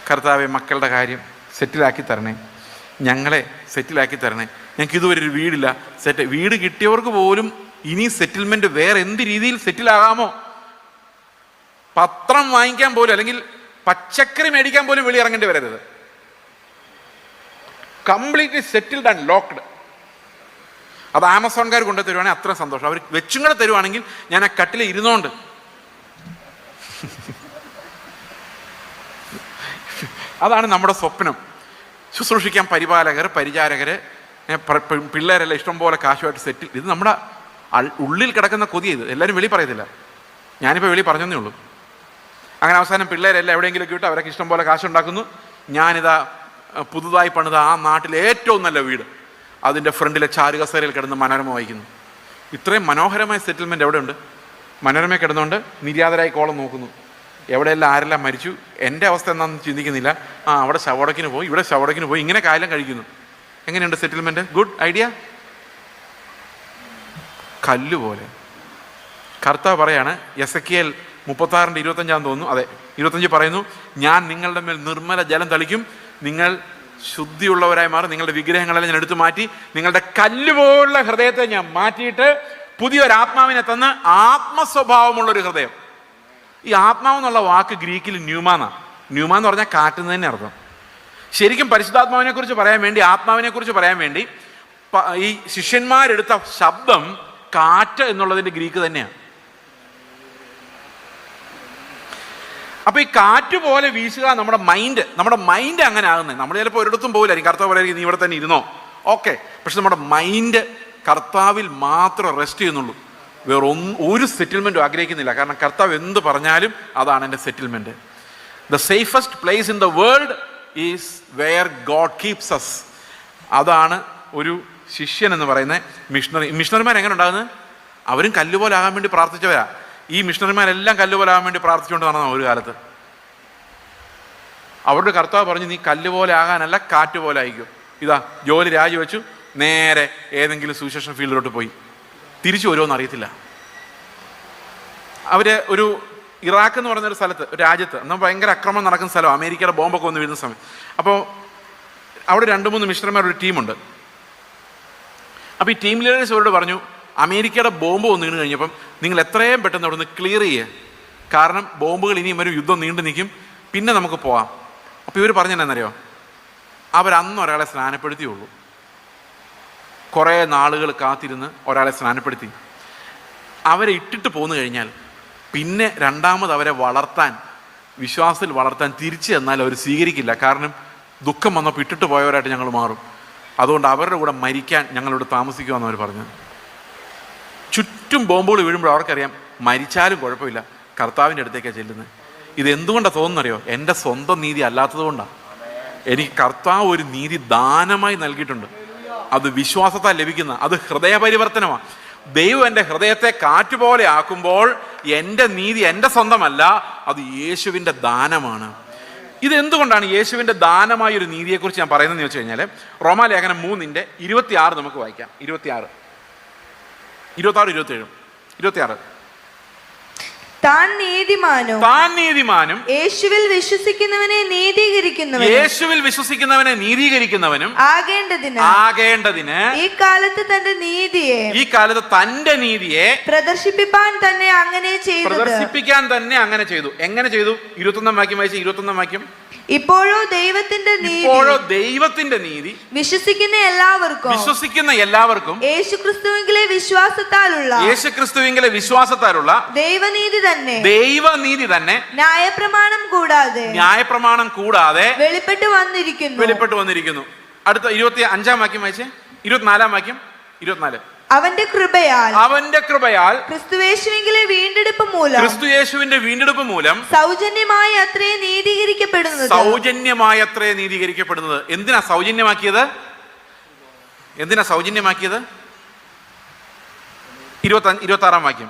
കർത്താവെ, മക്കളുടെ കാര്യം സെറ്റിലാക്കി തരണേ, ഞങ്ങളെ സെറ്റിലാക്കി തരണേ, ഞങ്ങൾക്ക് ഇതുവരെ ഒരു വീടില്ല, വീട് കിട്ടിയവർക്ക് പോലും ഇനി സെറ്റിൽമെൻറ്റ് വേറെ എന്ത് രീതിയിൽ സെറ്റിലാകാമോ, പത്രം വാങ്ങിക്കാൻ പോലും അല്ലെങ്കിൽ പച്ചക്കറി മേടിക്കാൻ പോലും വെളിയിറങ്ങേണ്ടി വരരുത്. Completely settled and locked. അത് ആമസോൺകാർ കൊണ്ടു തരുവാണെങ്കിൽ അത്ര സന്തോഷം. അവർ വെച്ചും കൂടെ തരുവാണെങ്കിൽ ഞാൻ ആ കട്ടിൽ ഇരുന്നോണ്ട് അതാണ് നമ്മുടെ സ്വപ്നം. ശുശ്രൂഷിക്കാൻ പരിപാലകർ, പരിചാരകര്, പിള്ളേരെല്ലാം ഇഷ്ടംപോലെ കാശുമായിട്ട് സെറ്റിൽ. ഇത് നമ്മുടെ ഉള്ളിൽ കിടക്കുന്ന കൊതിയത്. എല്ലാവരും വെളി പറയത്തില്ല, ഞാനിപ്പോൾ വെളി പറഞ്ഞതേ ഉള്ളൂ. അങ്ങനെ അവസാനം പിള്ളേരെല്ലാം എവിടെയെങ്കിലും കിട്ടും, അവരൊക്കെ ഇഷ്ടംപോലെ കാശുണ്ടാക്കുന്നു. ഞാനിതാ പുതുതായി പണിത ആ നാട്ടിലെ ഏറ്റവും നല്ല വീട്, അതിൻ്റെ ഫ്രണ്ടിലെ ചാരുകസേരയിൽ കിടന്ന് മനോരമ വായിക്കുന്നു. ഇത്രയും മനോഹരമായ സെറ്റിൽമെൻറ്റ് എവിടെയുണ്ട്? മനോരമയിൽ കിടന്നുകൊണ്ട് നിര്യാതരായി കോളം നോക്കുന്നു, എവിടെയെല്ലാം ആരെല്ലാം മരിച്ചു, എൻ്റെ അവസ്ഥ എന്താണെന്ന് ചിന്തിക്കുന്നില്ല. അവിടെ ശവടക്കിന് പോയി, ഇവിടെ ശവടക്കിന് പോയി, ഇങ്ങനെ കാലം കഴിക്കുന്നു. എങ്ങനെയുണ്ട് സെറ്റിൽമെൻറ്റ്? Good idea? കല്ലുപോലെ. കർത്താവ് പറയാണ്, എസെക്കിയേൽ 36:25 തോന്നുന്നു, അതെ 25 പറയുന്നു, ഞാൻ നിങ്ങളുടെ മേൽ നിർമ്മല ജലം തളിക്കും, നിങ്ങൾ ശുദ്ധിയുള്ളവരായി മാറും. നിങ്ങളുടെ വിഗ്രഹങ്ങളെല്ലാം ഞാൻ എടുത്തു മാറ്റി നിങ്ങളുടെ കല്ലുപോലുള്ള ഹൃദയത്തെ ഞാൻ മാറ്റിയിട്ട് പുതിയൊരു ആത്മാവിനെ തന്ന് ആത്മസ്വഭാവമുള്ളൊരു ഹൃദയം. ഈ ആത്മാവ് എന്നുള്ള വാക്ക് ഗ്രീക്കിൽ ന്യൂമാന്നാണ്. ന്യൂമ എന്ന് പറഞ്ഞാൽ കാറ്റുന്ന തന്നെ അർത്ഥം. ശരിക്കും പരിശുദ്ധാത്മാവിനെ കുറിച്ച് പറയാൻ വേണ്ടി, ആത്മാവിനെ കുറിച്ച് പറയാൻ വേണ്ടി ഈ ശിഷ്യന്മാരെടുത്ത ശബ്ദം കാറ്റ് എന്നുള്ളതിന്റെ ഗ്രീക്ക് തന്നെയാണ്. അപ്പൊ ഈ കാറ്റ് പോലെ വീശുക നമ്മുടെ മൈൻഡ് അങ്ങനെ ആകുന്നത്. നമ്മൾ ചിലപ്പോൾ ഒരിടത്തും പോകില്ലായിരിക്കും. കർത്താവ് പറയുക നീ ഇവിടെ തന്നെ ഇരുന്നോ, ഓക്കെ. പക്ഷെ നമ്മുടെ മൈൻഡ് കർത്താവിൽ മാത്രം റെസ്റ്റ് ചെയ്യുന്നുള്ളൂ. വേറെ ഒരു സെറ്റിൽമെന്റും ആഗ്രഹിക്കുന്നില്ല. കാരണം കർത്താവ് എന്ത് പറഞ്ഞാലും അതാണ് എൻ്റെ settlement. The safest place in the world is where God keeps us. അതാണ് ഒരു ശിഷ്യൻ എന്ന് പറയുന്ന മിഷണറിമാർ എങ്ങനെ ഉണ്ടാകുന്നത്? അവരും കല്ലുപോലെ ആകാൻ വേണ്ടി പ്രാർത്ഥിച്ചവരാ. ഈ മിഷണറിമാരെല്ലാം കല്ലുപോലെ ആകാൻ വേണ്ടി പ്രാർത്ഥിച്ചുകൊണ്ട് നടന്ന ഒരു കാലത്ത് അവരുടെ കർത്താവ് പറഞ്ഞു, നീ കല്ലുപോലെ ആകാനല്ല കാറ്റ് പോലെ ആയിക്കോ. ഇതാ ജോലി രാജിവെച്ചു, നേരെ ഏതെങ്കിലും സുവിശേഷ ഫീൽഡിലോട്ട് പോയി. തിരിച്ചു വരുമോന്ന് അറിയത്തില്ല. അവര് ഒരു ഇറാഖ് എന്ന് പറയുന്ന ഒരു സ്ഥലത്ത്, ഒരു രാജ്യത്ത് എന്നാൽ ഭയങ്കര അക്രമം നടക്കുന്ന സ്ഥലം, അമേരിക്കയുടെ ബോംബൊക്കെ വന്ന് വീഴുന്ന സമയം. അപ്പോൾ അവിടെ 2-3 മിഷണറിമാർ ഒരു ടീമുണ്ട്. അപ്പോൾ ഈ ടീം ലീഡേഴ്സ് അവരോട് പറഞ്ഞു, അമേരിക്കയുടെ ബോംബ് വന്ന് വീണ് കഴിഞ്ഞപ്പം നിങ്ങൾ എത്രയും പെട്ടെന്ന് അവിടെ നിന്ന് ക്ലിയർ ചെയ്യുക. കാരണം ബോംബുകൾ ഇനിയും വരും, യുദ്ധം നീണ്ടു നിൽക്കും, പിന്നെ നമുക്ക് പോവാം. അപ്പോൾ ഇവർ പറഞ്ഞെന്നറിയോ, അവരന്ന് ഒരാളെ സ്നാനപ്പെടുത്തിയുള്ളൂ. കുറേ നാളുകൾ കാത്തിരുന്ന് ഒരാളെ സ്നാനപ്പെടുത്തി. അവരെ ഇട്ടിട്ട് പോന്നു കഴിഞ്ഞാൽ പിന്നെ രണ്ടാമത് അവരെ വിശ്വാസത്തിൽ വളർത്താൻ തിരിച്ചു ചെന്നാൽ അവർ സ്വീകരിക്കില്ല. കാരണം ദുഃഖം വന്നപ്പോൾ ഇട്ടിട്ട് പോയവരായിട്ട് ഞങ്ങൾ മാറും. അതുകൊണ്ട് അവരുടെ കൂടെ മരിക്കാൻ ഞങ്ങളിവിടെ താമസിക്കുമെന്ന് അവർ പറഞ്ഞു. ചുറ്റും ബോംബുകൾ വീഴുമ്പോൾ അവർക്കറിയാം മരിച്ചാലും കുഴപ്പമില്ല, കർത്താവിൻ്റെ അടുത്തേക്കാണ് ചെല്ലുന്നത്. ഇതെന്തുകൊണ്ടാണ് തോന്നുന്നറിയോ? എൻ്റെ സ്വന്തം നീതി അല്ലാത്തത് കൊണ്ടാണ്. എനിക്ക് കർത്താവ് ഒരു നീതി ദാനമായി നൽകിയിട്ടുണ്ട്. അത് വിശ്വാസത്താൽ ലഭിക്കുന്ന, അത് ഹൃദയപരിവർത്തനമാണ്. ദൈവം എൻ്റെ ഹൃദയത്തെ കാറ്റുപോലെ ആക്കുമ്പോൾ എൻ്റെ നീതി എൻ്റെ സ്വന്തമല്ല, അത് യേശുവിൻ്റെ ദാനമാണ്. ഇതെന്തുകൊണ്ടാണ് യേശുവിൻ്റെ ദാനമായ ഒരു നീതിയെക്കുറിച്ച് ഞാൻ പറയുന്നതെന്ന് വെച്ച് കഴിഞ്ഞാൽ, റോമാലേഖനം 3:26 നമുക്ക് വായിക്കാം. 26, 27. താൻ നീതിമാനും യേശുവിൽ വിശ്വസിക്കുന്നവനെ നീതീകരിക്കുന്നവനും ആകേണ്ടതിന് ഈ കാലത്ത് തന്റെ നീതിയെ പ്രദർശിപ്പിക്കാൻ തന്നെ അങ്ങനെ ചെയ്തു. എങ്ങനെ ചെയ്തു? 21 വാക്യം വായിച്ച. 21 വാക്യം. ഇപ്പോഴോ ദൈവത്തിന്റെ നീതി വിശ്വസിക്കുന്ന എല്ലാവർക്കും യേശുക്രിസ്തുവിലെ വിശ്വാസത്താലുള്ള ദൈവനീതി തന്നെ ന്യായപ്രമാണം കൂടാതെ വെളിപ്പെട്ടു വന്നിരിക്കുന്നു. അടുത്ത 25 വാക്യം വായിച്ചേ. 24 വാക്യം. 24. അവന്റെ കൃപയാൽ ക്രിസ്തുയേശുവിന്റെ വീണ്ടെടുപ്പ് മൂലം സൗജന്യമായി അത്രേ നീതീകരിക്കപ്പെടുന്നത്. എന്തിനാ സൗജന്യമാക്കിയത്? 26 വാക്യം.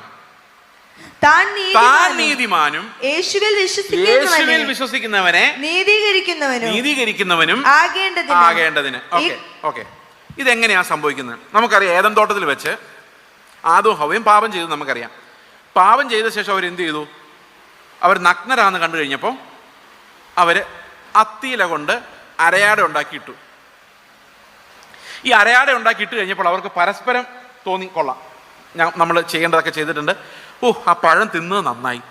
താൻ നീതിമാനും യേശുവിൽ വിശ്വസിക്കുന്നവനെ നീതീകരിക്കുന്നവനും ആകേണ്ടതിന്. ഓക്കെ. ഇതെങ്ങനെയാ സംഭവിക്കുന്നത്? നമുക്കറിയാം, ഏദൻ തോട്ടത്തിൽ വെച്ച് ആദവും ഹവ്വയും പാപം ചെയ്തു. നമുക്കറിയാം. പാപം ചെയ്ത ശേഷം അവർ എന്ത് ചെയ്തു? അവർ നഗ്നരാന്ന് കണ്ടു കഴിഞ്ഞപ്പോൾ അവർ അത്തിയില കൊണ്ട് അരയാട ഉണ്ടാക്കിയിട്ടു. ഈ അരയാട ഉണ്ടാക്കിയിട്ട് കഴിഞ്ഞപ്പോൾ അവർക്ക് പരസ്പരം തോന്നി, കൊള്ളാം, നമ്മൾ ചെയ്യേണ്ടതൊക്കെ ചെയ്തിട്ടുണ്ട്, ആ പഴം തിന്നത് നന്നായി,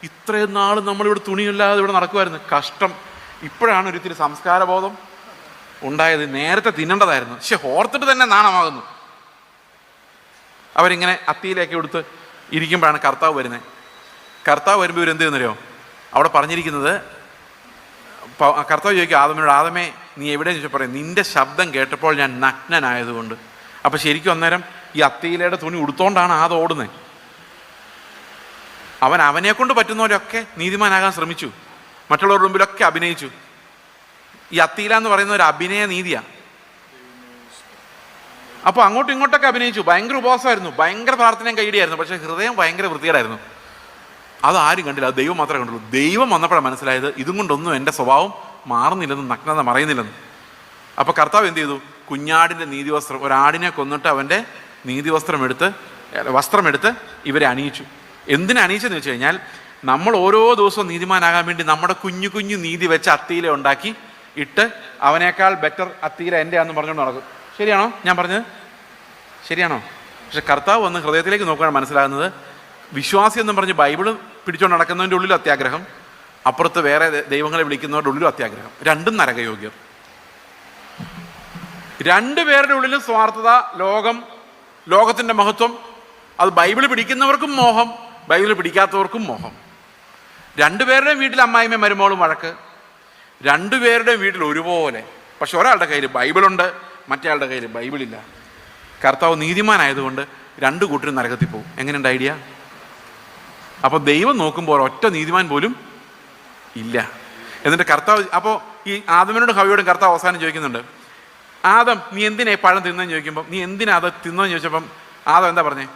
ഇത്രയും നാൾ നമ്മളിവിടെ തുണിയില്ലാതെ ഇവിടെ നടക്കുമായിരുന്നു, കഷ്ടം, ഇപ്പോഴാണ് ഒരിത്തിരി സംസ്കാരബോധം ഉണ്ടായത്, നേരത്തെ തിന്നേണ്ടതായിരുന്നു, പക്ഷെ ഓർത്തിട്ട് തന്നെ നാണമാകുന്നു. അവരിങ്ങനെ അത്തിയിലേക്ക് കൊടുത്ത് ഇരിക്കുമ്പോഴാണ് കർത്താവ് വരുന്നത്. കർത്താവ് വരുമ്പോൾ ഇവരെന്ത് ചെയ്യുന്നറിയോ? അവിടെ പറഞ്ഞിരിക്കുന്നത്, കർത്താവ് ചോദിക്കും ആദമിനോട്, ആദമേ നീ എവിടെയെന്ന് ചോദിച്ചാൽ പറയും, നിന്റെ ശബ്ദം കേട്ടപ്പോൾ ഞാൻ നഗ്നനായതുകൊണ്ട്. അപ്പം ശരിക്കും അന്നേരം ഈ അത്തിയിലയുടെ തുണി ഉടുത്തോണ്ടാണ് ആദം ഓടുന്നത്. അവനെ കൊണ്ട് പറ്റുന്ന പോലെയൊക്കെ നീതിമാനാകാൻ ശ്രമിച്ചു, മറ്റുള്ളവരുടെ മുമ്പിലൊക്കെ അഭിനയിച്ചു. ഈ അത്തിയില എന്ന് പറയുന്ന ഒരു അഭിനയ നീതിയാണ്. അപ്പോൾ അങ്ങോട്ടും ഇങ്ങോട്ടൊക്കെ അഭിനയിച്ചു. ഭയങ്കര ഉപവാസമായിരുന്നു, ഭയങ്കര പ്രാർത്ഥനയും കൈയിടിയായിരുന്നു, പക്ഷേ ഹൃദയം ഭയങ്കര വൃത്തികേടായിരുന്നു. അതാരും കണ്ടില്ല, അത് ദൈവം മാത്രമേ കണ്ടുള്ളൂ. ദൈവം വന്നപ്പോഴാണ് മനസ്സിലായത്, ഇതും കൊണ്ടൊന്നും എൻ്റെ സ്വഭാവം മാറുന്നില്ലെന്നും നഗ്നത മറയുന്നില്ലെന്നും. അപ്പോൾ കർത്താവ് എന്ത് ചെയ്തു? കുഞ്ഞാടിൻ്റെ നീതിവസ്ത്രം, ഒരാടിനെ കൊന്നിട്ട് അവൻ്റെ വസ്ത്രമെടുത്ത് ഇവരെ അണിയിച്ചു. എന്തിനാ അണിയിച്ചെന്ന് വെച്ച് കഴിഞ്ഞാൽ, നമ്മൾ ഓരോ ദിവസവും നീതിമാനാകാൻ വേണ്ടി നമ്മുടെ കുഞ്ഞു കുഞ്ഞു നീതി വെച്ച് അത്തിയില ഉണ്ടാക്കി ഇട്ട് അവനേക്കാൾ ബെറ്റർ അത്തീര എൻ്റെ ആണെന്ന് പറഞ്ഞുകൊണ്ട് നടക്കും. ശരിയാണോ ഞാൻ പറഞ്ഞത്? ശരിയാണോ? പക്ഷെ കർത്താവ് വന്ന് ഹൃദയത്തിലേക്ക് നോക്കുകയാണ് മനസ്സിലാകുന്നത്, വിശ്വാസി എന്നും പറഞ്ഞ് ബൈബിൾ പിടിച്ചുകൊണ്ട് നടക്കുന്നതിൻ്റെ ഉള്ളിലും അത്യാഗ്രഹം, അപ്പുറത്ത് വേറെ ദൈവങ്ങളെ വിളിക്കുന്നവരുടെ ഉള്ളിലും അത്യാഗ്രഹം. രണ്ടും നരകയോഗ്യർ. രണ്ടുപേരുടെ ഉള്ളിലും സ്വാർത്ഥത, ലോകത്തിൻ്റെ മഹത്വം. അത് ബൈബിൾ പിടിക്കുന്നവർക്കും മോഹം, ബൈബിൾ പിടിക്കാത്തവർക്കും മോഹം. രണ്ടുപേരുടെയും വീട്ടിൽ അമ്മായിമ്മയും മരുമോളും വഴക്ക്, രണ്ടുപേരുടെയും വീട്ടിൽ ഒരുപോലെ. പക്ഷെ ഒരാളുടെ കയ്യിൽ ബൈബിളുണ്ട്, മറ്റേയാളുടെ കയ്യിൽ ബൈബിളില്ല. കർത്താവ് നീതിമാനായതുകൊണ്ട് രണ്ടു കൂട്ടരും നരകത്തിൽ പോകും. എങ്ങനെയുണ്ട് ഐഡിയ? അപ്പോൾ ദൈവം നോക്കുമ്പോൾ ഒറ്റ നീതിമാൻ പോലും ഇല്ല. എന്നിട്ട് കർത്താവ്, അപ്പോൾ ഈ ആദമിനോടും ഹവ്വയോടും കർത്താവ് അവസാനം ചോദിക്കുന്നുണ്ട്, ആദം നീ എന്തിനാ ഈ പഴം തിന്നെന്ന് ചോദിക്കുമ്പോൾ, നീ എന്തിനാ അത് തിന്നെന്ന് ചോദിച്ചപ്പം ആദം എന്താ പറഞ്ഞേ?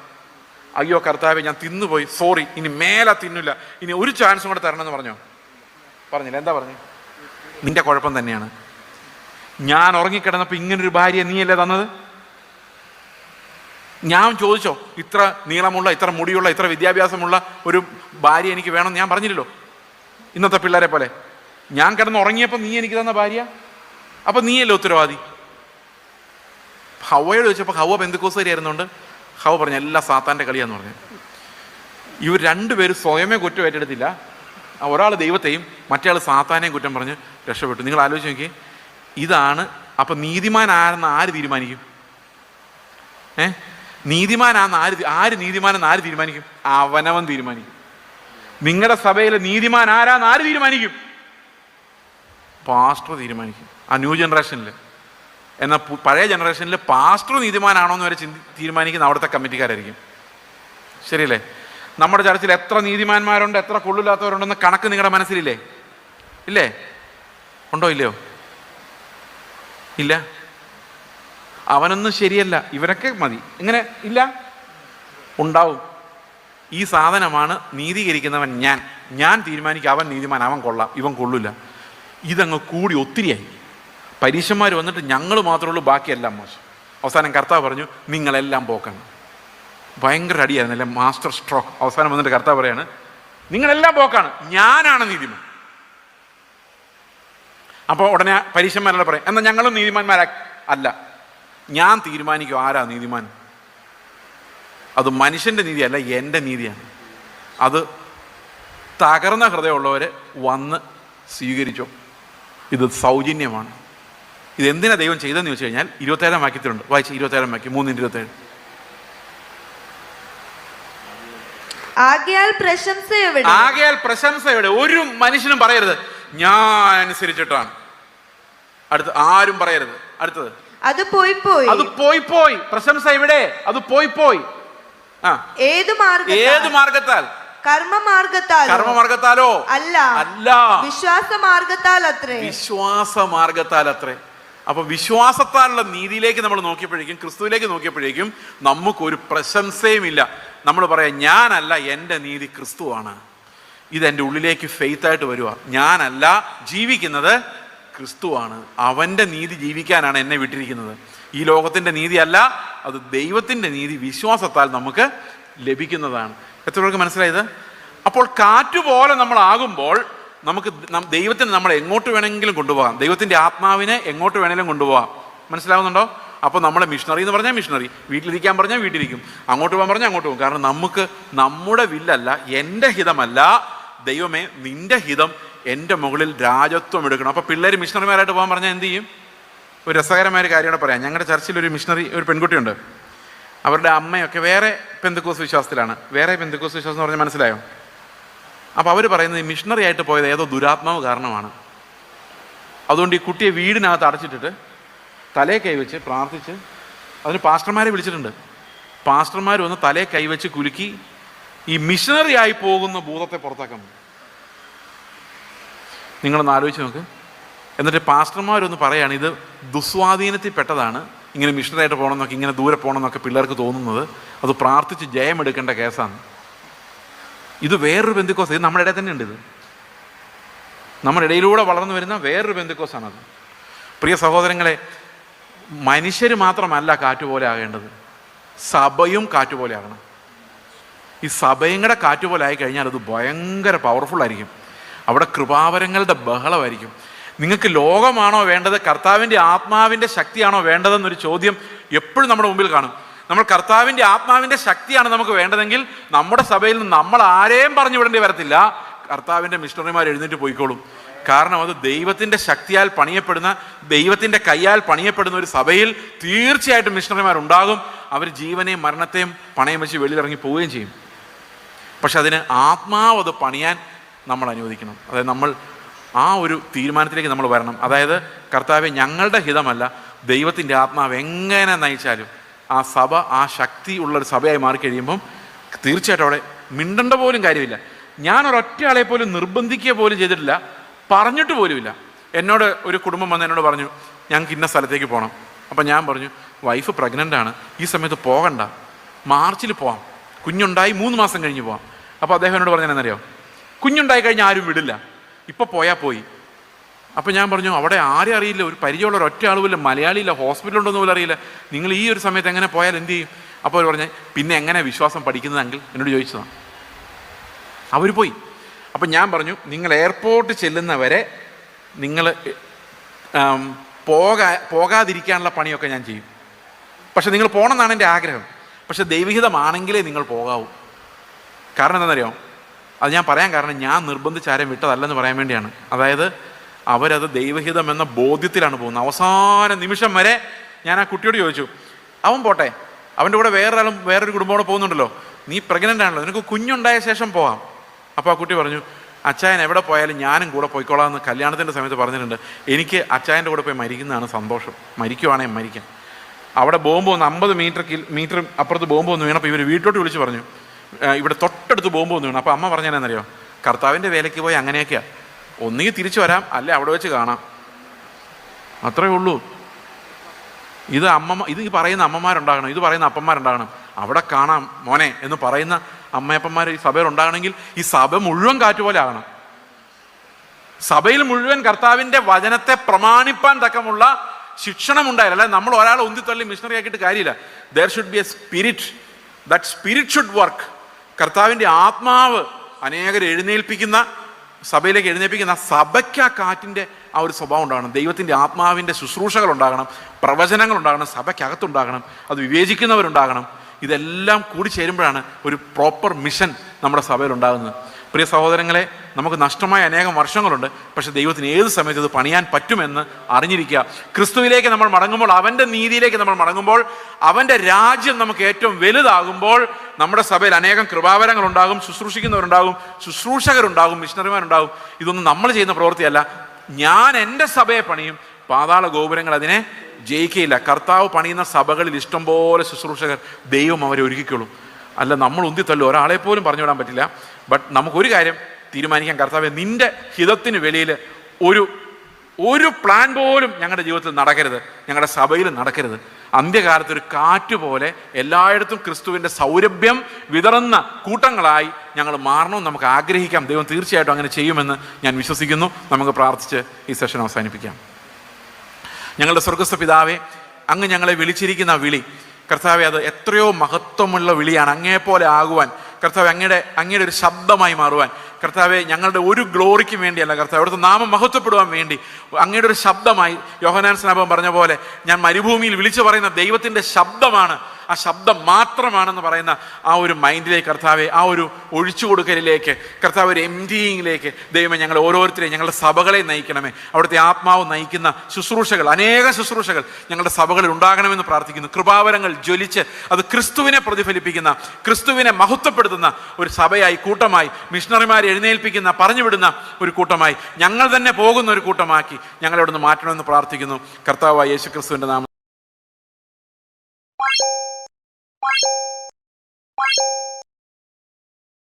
അയ്യോ കർത്താവെ, ഞാൻ തിന്നുപോയി, സോറി, ഇനി മേലെ തിന്നില്ല, ഇനി ഒരു ചാൻസും കൂടെ തരണമെന്ന് പറഞ്ഞില്ല. എന്താ പറഞ്ഞു? നിന്റെ കുഴപ്പം തന്നെയാണ്. ഞാൻ ഉറങ്ങിക്കിടന്നപ്പോൾ ഇങ്ങനൊരു ഭാര്യ നീയല്ലേ തന്നത്? ഞാൻ ചോദിച്ചോ ഇത്ര നീളമുള്ള, ഇത്ര മുടിയുള്ള, ഇത്ര വിദ്യാഭ്യാസമുള്ള ഒരു ഭാര്യ എനിക്ക് വേണം? ഞാൻ പറഞ്ഞില്ലല്ലോ. ഇന്നത്തെ പിള്ളേരെ പോലെ ഞാൻ കിടന്ന് ഉറങ്ങിയപ്പോൾ നീ എനിക്ക് തന്ന ഭാര്യ, അപ്പം നീയല്ലേ ഉത്തരവാദി. ഹവ്വയോട് ചോദിച്ചപ്പോൾ ഹവ്വ പെന്തക്കോസ്തുകാരിയായിരുന്നുകൊണ്ട് ഹവ്വ പറഞ്ഞു എല്ലാം സാത്താൻ്റെ കളിയാന്ന് പറഞ്ഞു. ഇവർ രണ്ടുപേരും സ്വയമേ കുറ്റം ഏറ്റെടുത്തില്ല. ഒരാൾ ദൈവത്തെയും മറ്റേ സാത്താനെയും കുറ്റം പറഞ്ഞ് രക്ഷപ്പെട്ടു. നിങ്ങൾ ആലോചിച്ച് നോക്കി, ഇതാണ്. അപ്പം നീതിമാനാണെന്ന് ആര് തീരുമാനിക്കും? നീതിമാനാണെന്ന് ആര് നീതിമാനെന്ന് ആര് തീരുമാനിക്കും? അവനവൻ തീരുമാനിക്കും. നിങ്ങളുടെ സഭയിലെ നീതിമാൻ ആരാന്ന് ആര് തീരുമാനിക്കും? പാസ്റ്റർ തീരുമാനിക്കും. ആ ന്യൂ ജനറേഷനിൽ. എന്നാൽ പഴയ ജനറേഷനിൽ പാസ്റ്റർ നീതിമാനാണോ എന്ന് വരെ തീരുമാനിക്കുന്ന അവിടുത്തെ കമ്മിറ്റിക്കാരായിരിക്കും. ശരിയല്ലേ? നമ്മുടെ ചർച്ചിൽ എത്ര നീതിമാന്മാരുണ്ട്, എത്ര കൊള്ളില്ലാത്തവരുണ്ടെന്ന് കണക്ക് നിങ്ങളുടെ മനസ്സിലില്ലേ? ഇല്ലേ? ഉണ്ടോ ഇല്ലയോ? ഇല്ല. അവനൊന്നും ശരിയല്ല, ഇവരൊക്കെ മതി. ഇങ്ങനെ ഇല്ല, ഉണ്ടാവും. ഈ സാധനമാണ് നീതീകരിക്കുന്നവൻ. ഞാൻ തീരുമാനിക്കും അവൻ നീതിമാൻ, അവൻ കൊള്ളാം, ഇവൻ കൊള്ളില്ല. ഇതങ്ങ് കൂടി ഒത്തിരിയായി. പരീക്ഷന്മാർ വന്നിട്ട് ഞങ്ങൾ മാത്രമേ ഉള്ളൂ, ബാക്കിയെല്ലാം മോശം. അവസാനം കർത്താവ് പറഞ്ഞു നിങ്ങളെല്ലാം പോക്കാണ്. ഭയങ്കര അടിയായിരുന്നു, അല്ലെ? Master stroke. അവസാനം വന്നിട്ട് കർത്താവ് പറയാണ് നിങ്ങളെല്ലാം പോക്കാണ്, ഞാനാണ് നീതിമാൻ. അപ്പോൾ ഉടനെ പരീക്ഷന്മാരോട് പറയും എന്നാൽ ഞങ്ങളും നീതിമാന്മാരാ. അല്ല, ഞാൻ തീരുമാനിക്കും ആരാ നീതിമാൻ. അത് മനുഷ്യൻ്റെ നീതിയല്ല, എൻ്റെ നീതിയാണ്. അത് തകർന്ന ഹൃദയമുള്ളവർ വന്ന് സ്വീകരിച്ചോ. ഇത് സൗജന്യമാണ്. ഇതെന്തിനാ ദൈവം ചെയ്തെന്ന് ചോദിച്ചു കഴിഞ്ഞാൽ 27 വാക്യത്തിലുണ്ട്. വായിച്ച് 27 വാക്യം, 3:27. ആകയാൽ പ്രശംസ എവിടെ? ഒരു മനുഷ്യനും പറയരുത് ഞാൻ അനുസരിച്ചിട്ടാണ്. അടുത്ത് ആരും പറയരുത്. അടുത്തത് അത് പോയി. പ്രശംസ എവിടെ? അത് പോയി. ഏത് മാർഗത്താൽ? കർമ്മമാർഗത്താലോ? അല്ല, വിശ്വാസമാർഗത്താൽ അത്രേ. അപ്പൊ വിശ്വാസത്താലുള്ള നീതിയിലേക്ക് നമ്മൾ നോക്കിയപ്പോഴേക്കും, ക്രിസ്തുവിലേക്ക് നോക്കിയപ്പോഴേക്കും നമുക്കൊരു പ്രശംസയും ഇല്ല. നമ്മൾ പറയാം ഞാനല്ല, എൻ്റെ നീതി ക്രിസ്തുവാണ്. ഇതെൻ്റെ ഉള്ളിലേക്ക് ഫെയ്ത്തായിട്ട് വരിക. ഞാനല്ല ജീവിക്കുന്നത്, ക്രിസ്തുവാണ്. അവൻ്റെ നീതി ജീവിക്കാനാണ് എന്നെ വിട്ടിരിക്കുന്നത്. ഈ ലോകത്തിൻ്റെ നീതിയല്ല, അത് ദൈവത്തിൻ്റെ നീതി വിശ്വാസത്താൽ നമുക്ക് ലഭിക്കുന്നതാണ്. എത്ര പേർക്ക് മനസ്സിലായത്? അപ്പോൾ കാറ്റുപോലെ നമ്മളാകുമ്പോൾ നമുക്ക് ദൈവത്തിന് നമ്മളെ എങ്ങോട്ട് വേണമെങ്കിലും കൊണ്ടുപോകാം. ദൈവത്തിൻ്റെ ആത്മാവിനെ എങ്ങോട്ട് വേണമെങ്കിലും കൊണ്ടുപോകാം. മനസ്സിലാവുന്നുണ്ടോ? അപ്പോൾ നമ്മളെ മിഷണറി എന്ന് പറഞ്ഞാൽ മിഷണറി, വീട്ടിലിരിക്കാൻ പറഞ്ഞാൽ വീട്ടിലിരിക്കും, അങ്ങോട്ട് പോകാൻ പറഞ്ഞാൽ അങ്ങോട്ട് പോകും. കാരണം നമുക്ക് നമ്മുടെ വില്ലല്ല, എൻ്റെ ഹിതമല്ല, ദൈവമേ നിൻ്റെ ഹിതം എൻ്റെ മുകളിൽ രാജത്വം എടുക്കണം. അപ്പോൾ പിള്ളേർ മിഷണറിമാരായിട്ട് പോകാൻ പറഞ്ഞാൽ എന്ത് ചെയ്യും? ഒരു രസകരമായ കാര്യമാണ് പറയാം. ഞങ്ങളുടെ ചർച്ചിൽ ഒരു മിഷണറി, ഒരു പെൺകുട്ടിയുണ്ട്. അവരുടെ അമ്മയൊക്കെ വേറെ പെന്തക്കോസ് വിശ്വാസത്തിലാണ്. വേറെ പെന്തക്കോസ് വിശ്വാസം എന്ന് പറഞ്ഞാൽ മനസ്സിലായോ? അപ്പോൾ അവർ പറയുന്നത് ഈ മിഷണറി ആയിട്ട് പോയത് ഏതോ ദുരാത്മാവ് കാരണമാണ്. അതുകൊണ്ട് ഈ കുട്ടിയെ വീടിനകത്ത് അടച്ചിട്ടിട്ട് തലയെ കൈവച്ച് പ്രാർത്ഥിച്ച്, അതിന് പാസ്റ്റർമാരെ വിളിച്ചിട്ടുണ്ട്. പാസ്റ്റർമാർ വന്ന് തലയെ കൈവച്ച് കുലുക്കി ഈ മിഷണറി ആയി പോകുന്ന ഭൂതത്തെ പുറത്താക്കാൻ. നിങ്ങളൊന്ന് ആലോചിച്ച് നോക്ക്. എന്നിട്ട് പാസ്റ്റർമാരൊന്ന് പറയാണ് ഇത് ദുസ്വാധീനത്തിൽ പെട്ടതാണ്, ഇങ്ങനെ മിഷണറിയായിട്ട് പോകണമെന്നൊക്കെ, ഇങ്ങനെ ദൂരെ പോകണമെന്നൊക്കെ പിള്ളേർക്ക് തോന്നുന്നത്, അത് പ്രാർത്ഥിച്ച് ജയമെടുക്കേണ്ട കേസാണ്. ഇത് വേറൊരു ബന്ധുക്കോസ്. ഇത് നമ്മുടെ ഇടയിൽ തന്നെ ഉണ്ട്. ഇത് നമ്മുടെ ഇടയിലൂടെ വളർന്നു വരുന്ന വേറൊരു ബന്ധുക്കോസാണത്. പ്രിയ സഹോദരങ്ങളെ, മനുഷ്യർ മാത്രമല്ല കാറ്റുപോലെ ആകേണ്ടത്, സഭയും കാറ്റുപോലെ ആകണം. ഈ സഭയും കൂടെ കാറ്റുപോലെ ആയിക്കഴിഞ്ഞാൽ അത് ഭയങ്കര പവർഫുള്ളായിരിക്കും. അവിടെ കൃപാവരങ്ങളുടെ ബഹളമായിരിക്കും. നിങ്ങൾക്ക് ലോകമാണോ വേണ്ടത്, കർത്താവിൻ്റെ ആത്മാവിൻ്റെ ശക്തിയാണോ വേണ്ടതെന്നൊരു ചോദ്യം എപ്പോഴും നമ്മുടെ മുമ്പിൽ കാണും. നമ്മൾ കർത്താവിൻ്റെ ആത്മാവിൻ്റെ ശക്തിയാണ് നമുക്ക് വേണ്ടതെങ്കിൽ നമ്മുടെ സഭയിൽ നിന്ന് നമ്മൾ ആരെയും പറഞ്ഞു വിടേണ്ടി വരത്തില്ല. കർത്താവിൻ്റെ മിഷണറിമാർ എഴുന്നേറ്റ് പോയിക്കോളും. കാരണം അത് ദൈവത്തിൻ്റെ ശക്തിയാൽ പണിയപ്പെടുന്ന, ദൈവത്തിൻ്റെ കയ്യാൽ പണിയപ്പെടുന്ന ഒരു സഭയിൽ തീർച്ചയായിട്ടും മിഷണറിമാരുണ്ടാകും. അവർ ജീവനെയും മരണത്തെയും പണയം വെച്ച് വെളിയിലിറങ്ങി പോവുകയും ചെയ്യും. പക്ഷെ അതിന് ആത്മാവ് അത് പണിയാൻ നമ്മൾ അനുവദിക്കണം. അതായത് നമ്മൾ ആ ഒരു തീരുമാനത്തിലേക്ക് നമ്മൾ വരണം. അതായത് കർത്താവെ, ഞങ്ങളുടെ ഹിതമല്ല, ദൈവത്തിൻ്റെ ആത്മാവ് എങ്ങനെ നയിച്ചാലും ആ സഭ ആ ശക്തി ഉള്ളൊരു സഭയായി മാറിക്കഴിയുമ്പം തീർച്ചയായിട്ടും അവിടെ മിണ്ടേണ്ട പോലും കാര്യമില്ല. ഞാൻ ഒരൊറ്റ ആളെ പോലും നിർബന്ധിക്കുക പോലും ചെയ്തിട്ടില്ല, പറഞ്ഞിട്ട് പോലുമില്ല. എന്നോട് ഒരു കുടുംബം വന്ന് എന്നോട് പറഞ്ഞു, ഞങ്ങൾക്ക് ഇന്ന സ്ഥലത്തേക്ക് പോകണം. അപ്പം ഞാൻ പറഞ്ഞു, വൈഫ് പ്രഗ്നൻ്റ് ആണ്, ഈ സമയത്ത് പോകണ്ട, മാർച്ചിൽ പോവാം, കുഞ്ഞുണ്ടായി 3 മാസം കഴിഞ്ഞ് പോവാം. അപ്പോൾ അദ്ദേഹം എന്നോട് പറഞ്ഞതെന്നറിയോ, കുഞ്ഞുണ്ടായി കഴിഞ്ഞാൽ ആരും വിടില്ല, ഇപ്പോൾ പോയാൽ പോയി. അപ്പോൾ ഞാൻ പറഞ്ഞു, അവിടെ ആരും അറിയില്ല, ഒരു പരിചയമുള്ള ഒരൊറ്റ ആളുമില്ല, മലയാളിയില്ല, ഹോസ്പിറ്റലുണ്ടോന്ന് പോലും അറിയില്ല, നിങ്ങൾ ഈ ഒരു സമയത്ത് എങ്ങനെ പോയാൽ എന്ത് ചെയ്യും? അപ്പോൾ അവർ പറഞ്ഞ്, പിന്നെ എങ്ങനെ വിശ്വാസം പഠിക്കുന്നതെങ്കിൽ എന്നോട് ചോദിച്ചതാണ്. അവർ പോയി. അപ്പം ഞാൻ പറഞ്ഞു, നിങ്ങൾ എയർപോർട്ട് ചെല്ലുന്നവരെ നിങ്ങൾ പോകാതിരിക്കാനുള്ള പണിയൊക്കെ ഞാൻ ചെയ്യും. പക്ഷെ നിങ്ങൾ പോകണമെന്നാണ് എൻ്റെ ആഗ്രഹം. പക്ഷെ ദൈവഹിതമാണെങ്കിലേ നിങ്ങൾ പോകാവൂ. കാരണം എന്താണെന്നറിയോ? അത് ഞാൻ പറയാൻ കാരണം, ഞാൻ നിർബന്ധിച്ച് ആരെയും വിട്ടതല്ലെന്ന് പറയാൻ വേണ്ടിയാണ്. അതായത് അവരത് ദൈവഹിതം എന്ന ബോധ്യത്തിലാണ് പോകുന്നത്. അവസാന നിമിഷം വരെ ഞാൻ ആ കുട്ടിയോട് ചോദിച്ചു, അവൻ പോട്ടെ, അവൻ്റെ കൂടെ വേറൊരു കുടുംബത്തോടെ പോകുന്നുണ്ടല്ലോ, നീ പ്രഗ്നൻ്റ് ആണല്ലോ, നിനക്ക് കുഞ്ഞുണ്ടായ ശേഷം പോകാം. അപ്പോൾ ആ കുട്ടി പറഞ്ഞു, അച്ചായൻ എവിടെ പോയാലും ഞാനും കൂടെ പോയിക്കോളാം എന്ന് കല്യാണത്തിൻ്റെ സമയത്ത് പറഞ്ഞിട്ടുണ്ട്. എനിക്ക് അച്ചായൻ്റെ കൂടെ പോയി മരിക്കുന്നതാണ് സന്തോഷം, മരിക്കുവാണെങ്കിൽ മരിക്കാം. അവിടെ ബോംബ് വന്ന് 50 മീറ്റർ അപ്പുറത്ത് ബോംബ് വന്ന് വീണപ്പോൾ ഇവർ വീട്ടിലോട്ട് വിളിച്ച് പറഞ്ഞു, ഇവിടെ തൊട്ടടുത്ത് ബോംബ് വന്ന് വീണു. അപ്പോൾ അമ്മ പറഞ്ഞതെന്നറിയോ, കർത്താവിൻ്റെ വേലയ്ക്ക് പോയി അങ്ങനെയൊക്കെയാണ്, ഒന്നുകിൽ തിരിച്ചു വരാം, അല്ലെ അവിടെ വെച്ച് കാണാം, അത്രയേ ഉള്ളൂ. ഇത് ഈ പറയുന്ന അമ്മമാരുണ്ടാകണം, ഇത് പറയുന്ന അപ്പന്മാരുണ്ടാകണം. അവിടെ കാണാം മോനെ എന്ന് പറയുന്ന അമ്മയപ്പന്മാർ ഈ സഭയിൽ ഉണ്ടാകണമെങ്കിൽ ഈ സഭ മുഴുവൻ കാറ്റുപോലെ ആകണം. സഭയിൽ മുഴുവൻ കർത്താവിൻ്റെ വചനത്തെ പ്രമാണിപ്പാൻ തക്കമുള്ള ശിക്ഷണം ഉണ്ടായില്ല. അല്ലെ നമ്മൾ ഒരാളെ ഉന്തിത്തള്ളി മിഷണറി ആക്കിയിട്ട് കാര്യമില്ല. There should be A spirit, that spirit should work. കർത്താവിൻ്റെ ആത്മാവ് അനേകരെ എഴുന്നേൽപ്പിക്കുന്ന, സഭയിലേക്ക് എഴുന്നേൽപ്പിക്കുന്ന സഭയ്ക്ക് ആ കാറ്റിൻ്റെ ആ ഒരു സ്വഭാവം ഉണ്ടാകണം. ദൈവത്തിൻ്റെ ആത്മാവിൻ്റെ ശുശ്രൂഷകൾ ഉണ്ടാകണം, പ്രവചനങ്ങൾ ഉണ്ടാകണം, സഭയ്ക്കകത്തുണ്ടാകണം, അത് വിവേചിക്കുന്നവരുണ്ടാകണം. ഇതെല്ലാം കൂടി ചേരുമ്പോഴാണ് ഒരു പ്രോപ്പർ മിഷൻ നമ്മുടെ സഭയിൽ ഉണ്ടാകുന്നത്. പ്രിയ സഹോദരങ്ങളെ, നമുക്ക് നഷ്ടമായ അനേകം വർഷങ്ങളുണ്ട്. പക്ഷെ ദൈവത്തിന് ഏത് സമയത്ത് ഇത് പണിയാൻ പറ്റുമെന്ന് അറിഞ്ഞിരിക്കുക. ക്രിസ്തുവിലേക്ക് നമ്മൾ മടങ്ങുമ്പോൾ, അവൻ്റെ നീതിയിലേക്ക് നമ്മൾ മടങ്ങുമ്പോൾ, അവൻ്റെ രാജ്യം നമുക്ക് ഏറ്റവും വലുതാകുമ്പോൾ നമ്മുടെ സഭയിൽ അനേകം കൃപാവരങ്ങൾ ഉണ്ടാകും, ശുശ്രൂഷിക്കുന്നവരുണ്ടാകും, ശുശ്രൂഷകരുണ്ടാകും, മിഷണറിമാരുണ്ടാകും. ഇതൊന്നും നമ്മൾ ചെയ്യുന്ന പ്രവൃത്തിയല്ല. ഞാൻ എൻ്റെ സഭയെ പണിയും, പാതാള ഗോപുരങ്ങൾ അതിനെ ജയിക്കുകയില്ല. കർത്താവ് പണിയുന്ന സഭകളിൽ ഇഷ്ടംപോലെ ശുശ്രൂഷകർ, ദൈവം അവരെ ഒരുക്കിക്കോളും. അല്ല നമ്മൾ ഉന്തിത്തള്ളു, ഒരാളെ പോലും പറഞ്ഞു വിടാൻ പറ്റില്ല. ബട്ട് നമുക്കൊരു കാര്യം തീരുമാനിക്കാൻ, കർത്താവെ, നിൻ്റെ ഹിതത്തിന് വെളിയിൽ ഒരു പ്ലാൻ പോലും ഞങ്ങളുടെ ജീവിതത്തിൽ നടക്കരുത്, ഞങ്ങളുടെ സഭയിൽ നടക്കരുത്. അന്ത്യകാലത്ത് ഒരു കാറ്റ് പോലെ എല്ലായിടത്തും ക്രിസ്തുവിൻ്റെ സൗരഭ്യം വിതറുന്ന കൂട്ടങ്ങളായി ഞങ്ങൾ മാറണമെന്ന് നമുക്ക് ആഗ്രഹിക്കാം. ദൈവം തീർച്ചയായിട്ടും അങ്ങനെ ചെയ്യുമെന്ന് ഞാൻ വിശ്വസിക്കുന്നു. നമുക്ക് പ്രാർത്ഥിച്ച് ഈ സെഷൻ അവസാനിപ്പിക്കാം. ഞങ്ങളുടെ സ്വർഗ്ഗസ്ഥ പിതാവേ, അങ്ങ് ഞങ്ങളെ വിളിച്ചിരിക്കുന്ന വിളി കർത്താവെ, അത് എത്രയോ മഹത്വമുള്ള വിളിയാണ്. അങ്ങേപ്പോലെ ആകുവാൻ കർത്താവെ, അങ്ങയുടെ ഒരു ശബ്ദമായി മാറുവാൻ കർത്താവെ, ഞങ്ങളുടെ ഒരു ഗ്ലോറിക്ക് വേണ്ടിയല്ല കർത്താവ്, അവിടുത്തെ നാമം മഹത്വപ്പെടുവാൻ വേണ്ടി അങ്ങയുടെ ഒരു ശബ്ദമായി, യോഹന്നാൻ സ്നാപകൻ പറഞ്ഞ പോലെ, ഞാൻ മരുഭൂമിയിൽ വിളിച്ചു പറയുന്ന ദൈവത്തിൻ്റെ ശബ്ദമാണ്, ആ ശബ്ദം മാത്രമാണെന്ന് പറയുന്ന ആ ഒരു മൈൻഡിലേക്ക് കർത്താവെ, ആ ഒരു ഒഴിച്ചു കൊടുക്കലിലേക്ക് കർത്താവ്, ഒരു എംറ്റിയിങ്ങിലേക്ക് ദൈവമേ ഞങ്ങൾ ഓരോരുത്തരെയും, ഞങ്ങളുടെ സഭകളെ നയിക്കണമേ. അവിടുത്തെ ആത്മാവ് നയിക്കുന്ന ശുശ്രൂഷകൾ, അനേക ശുശ്രൂഷകൾ ഞങ്ങളുടെ സഭകളിൽ ഉണ്ടാകണമെന്ന് പ്രാർത്ഥിക്കുന്നു. കൃപാവരങ്ങൾ ജ്വലിച്ച് അത് ക്രിസ്തുവിനെ പ്രതിഫലിപ്പിക്കുന്ന, ക്രിസ്തുവിനെ മഹത്വപ്പെടുത്തുന്ന ഒരു സഭയായി, കൂട്ടമായി, മിഷണറിമാരെ എഴുന്നേൽപ്പിക്കുന്ന, പറഞ്ഞുവിടുന്ന ഒരു കൂട്ടമായി, ഞങ്ങൾ തന്നെ പോകുന്ന ഒരു കൂട്ടമാക്കി ഞങ്ങളെ അവിടുന്ന് മാറ്റണമെന്ന് പ്രാർത്ഥിക്കുന്നു. കർത്താവായ യേശു ക്രിസ്തുവിൻ്റെ നാമം.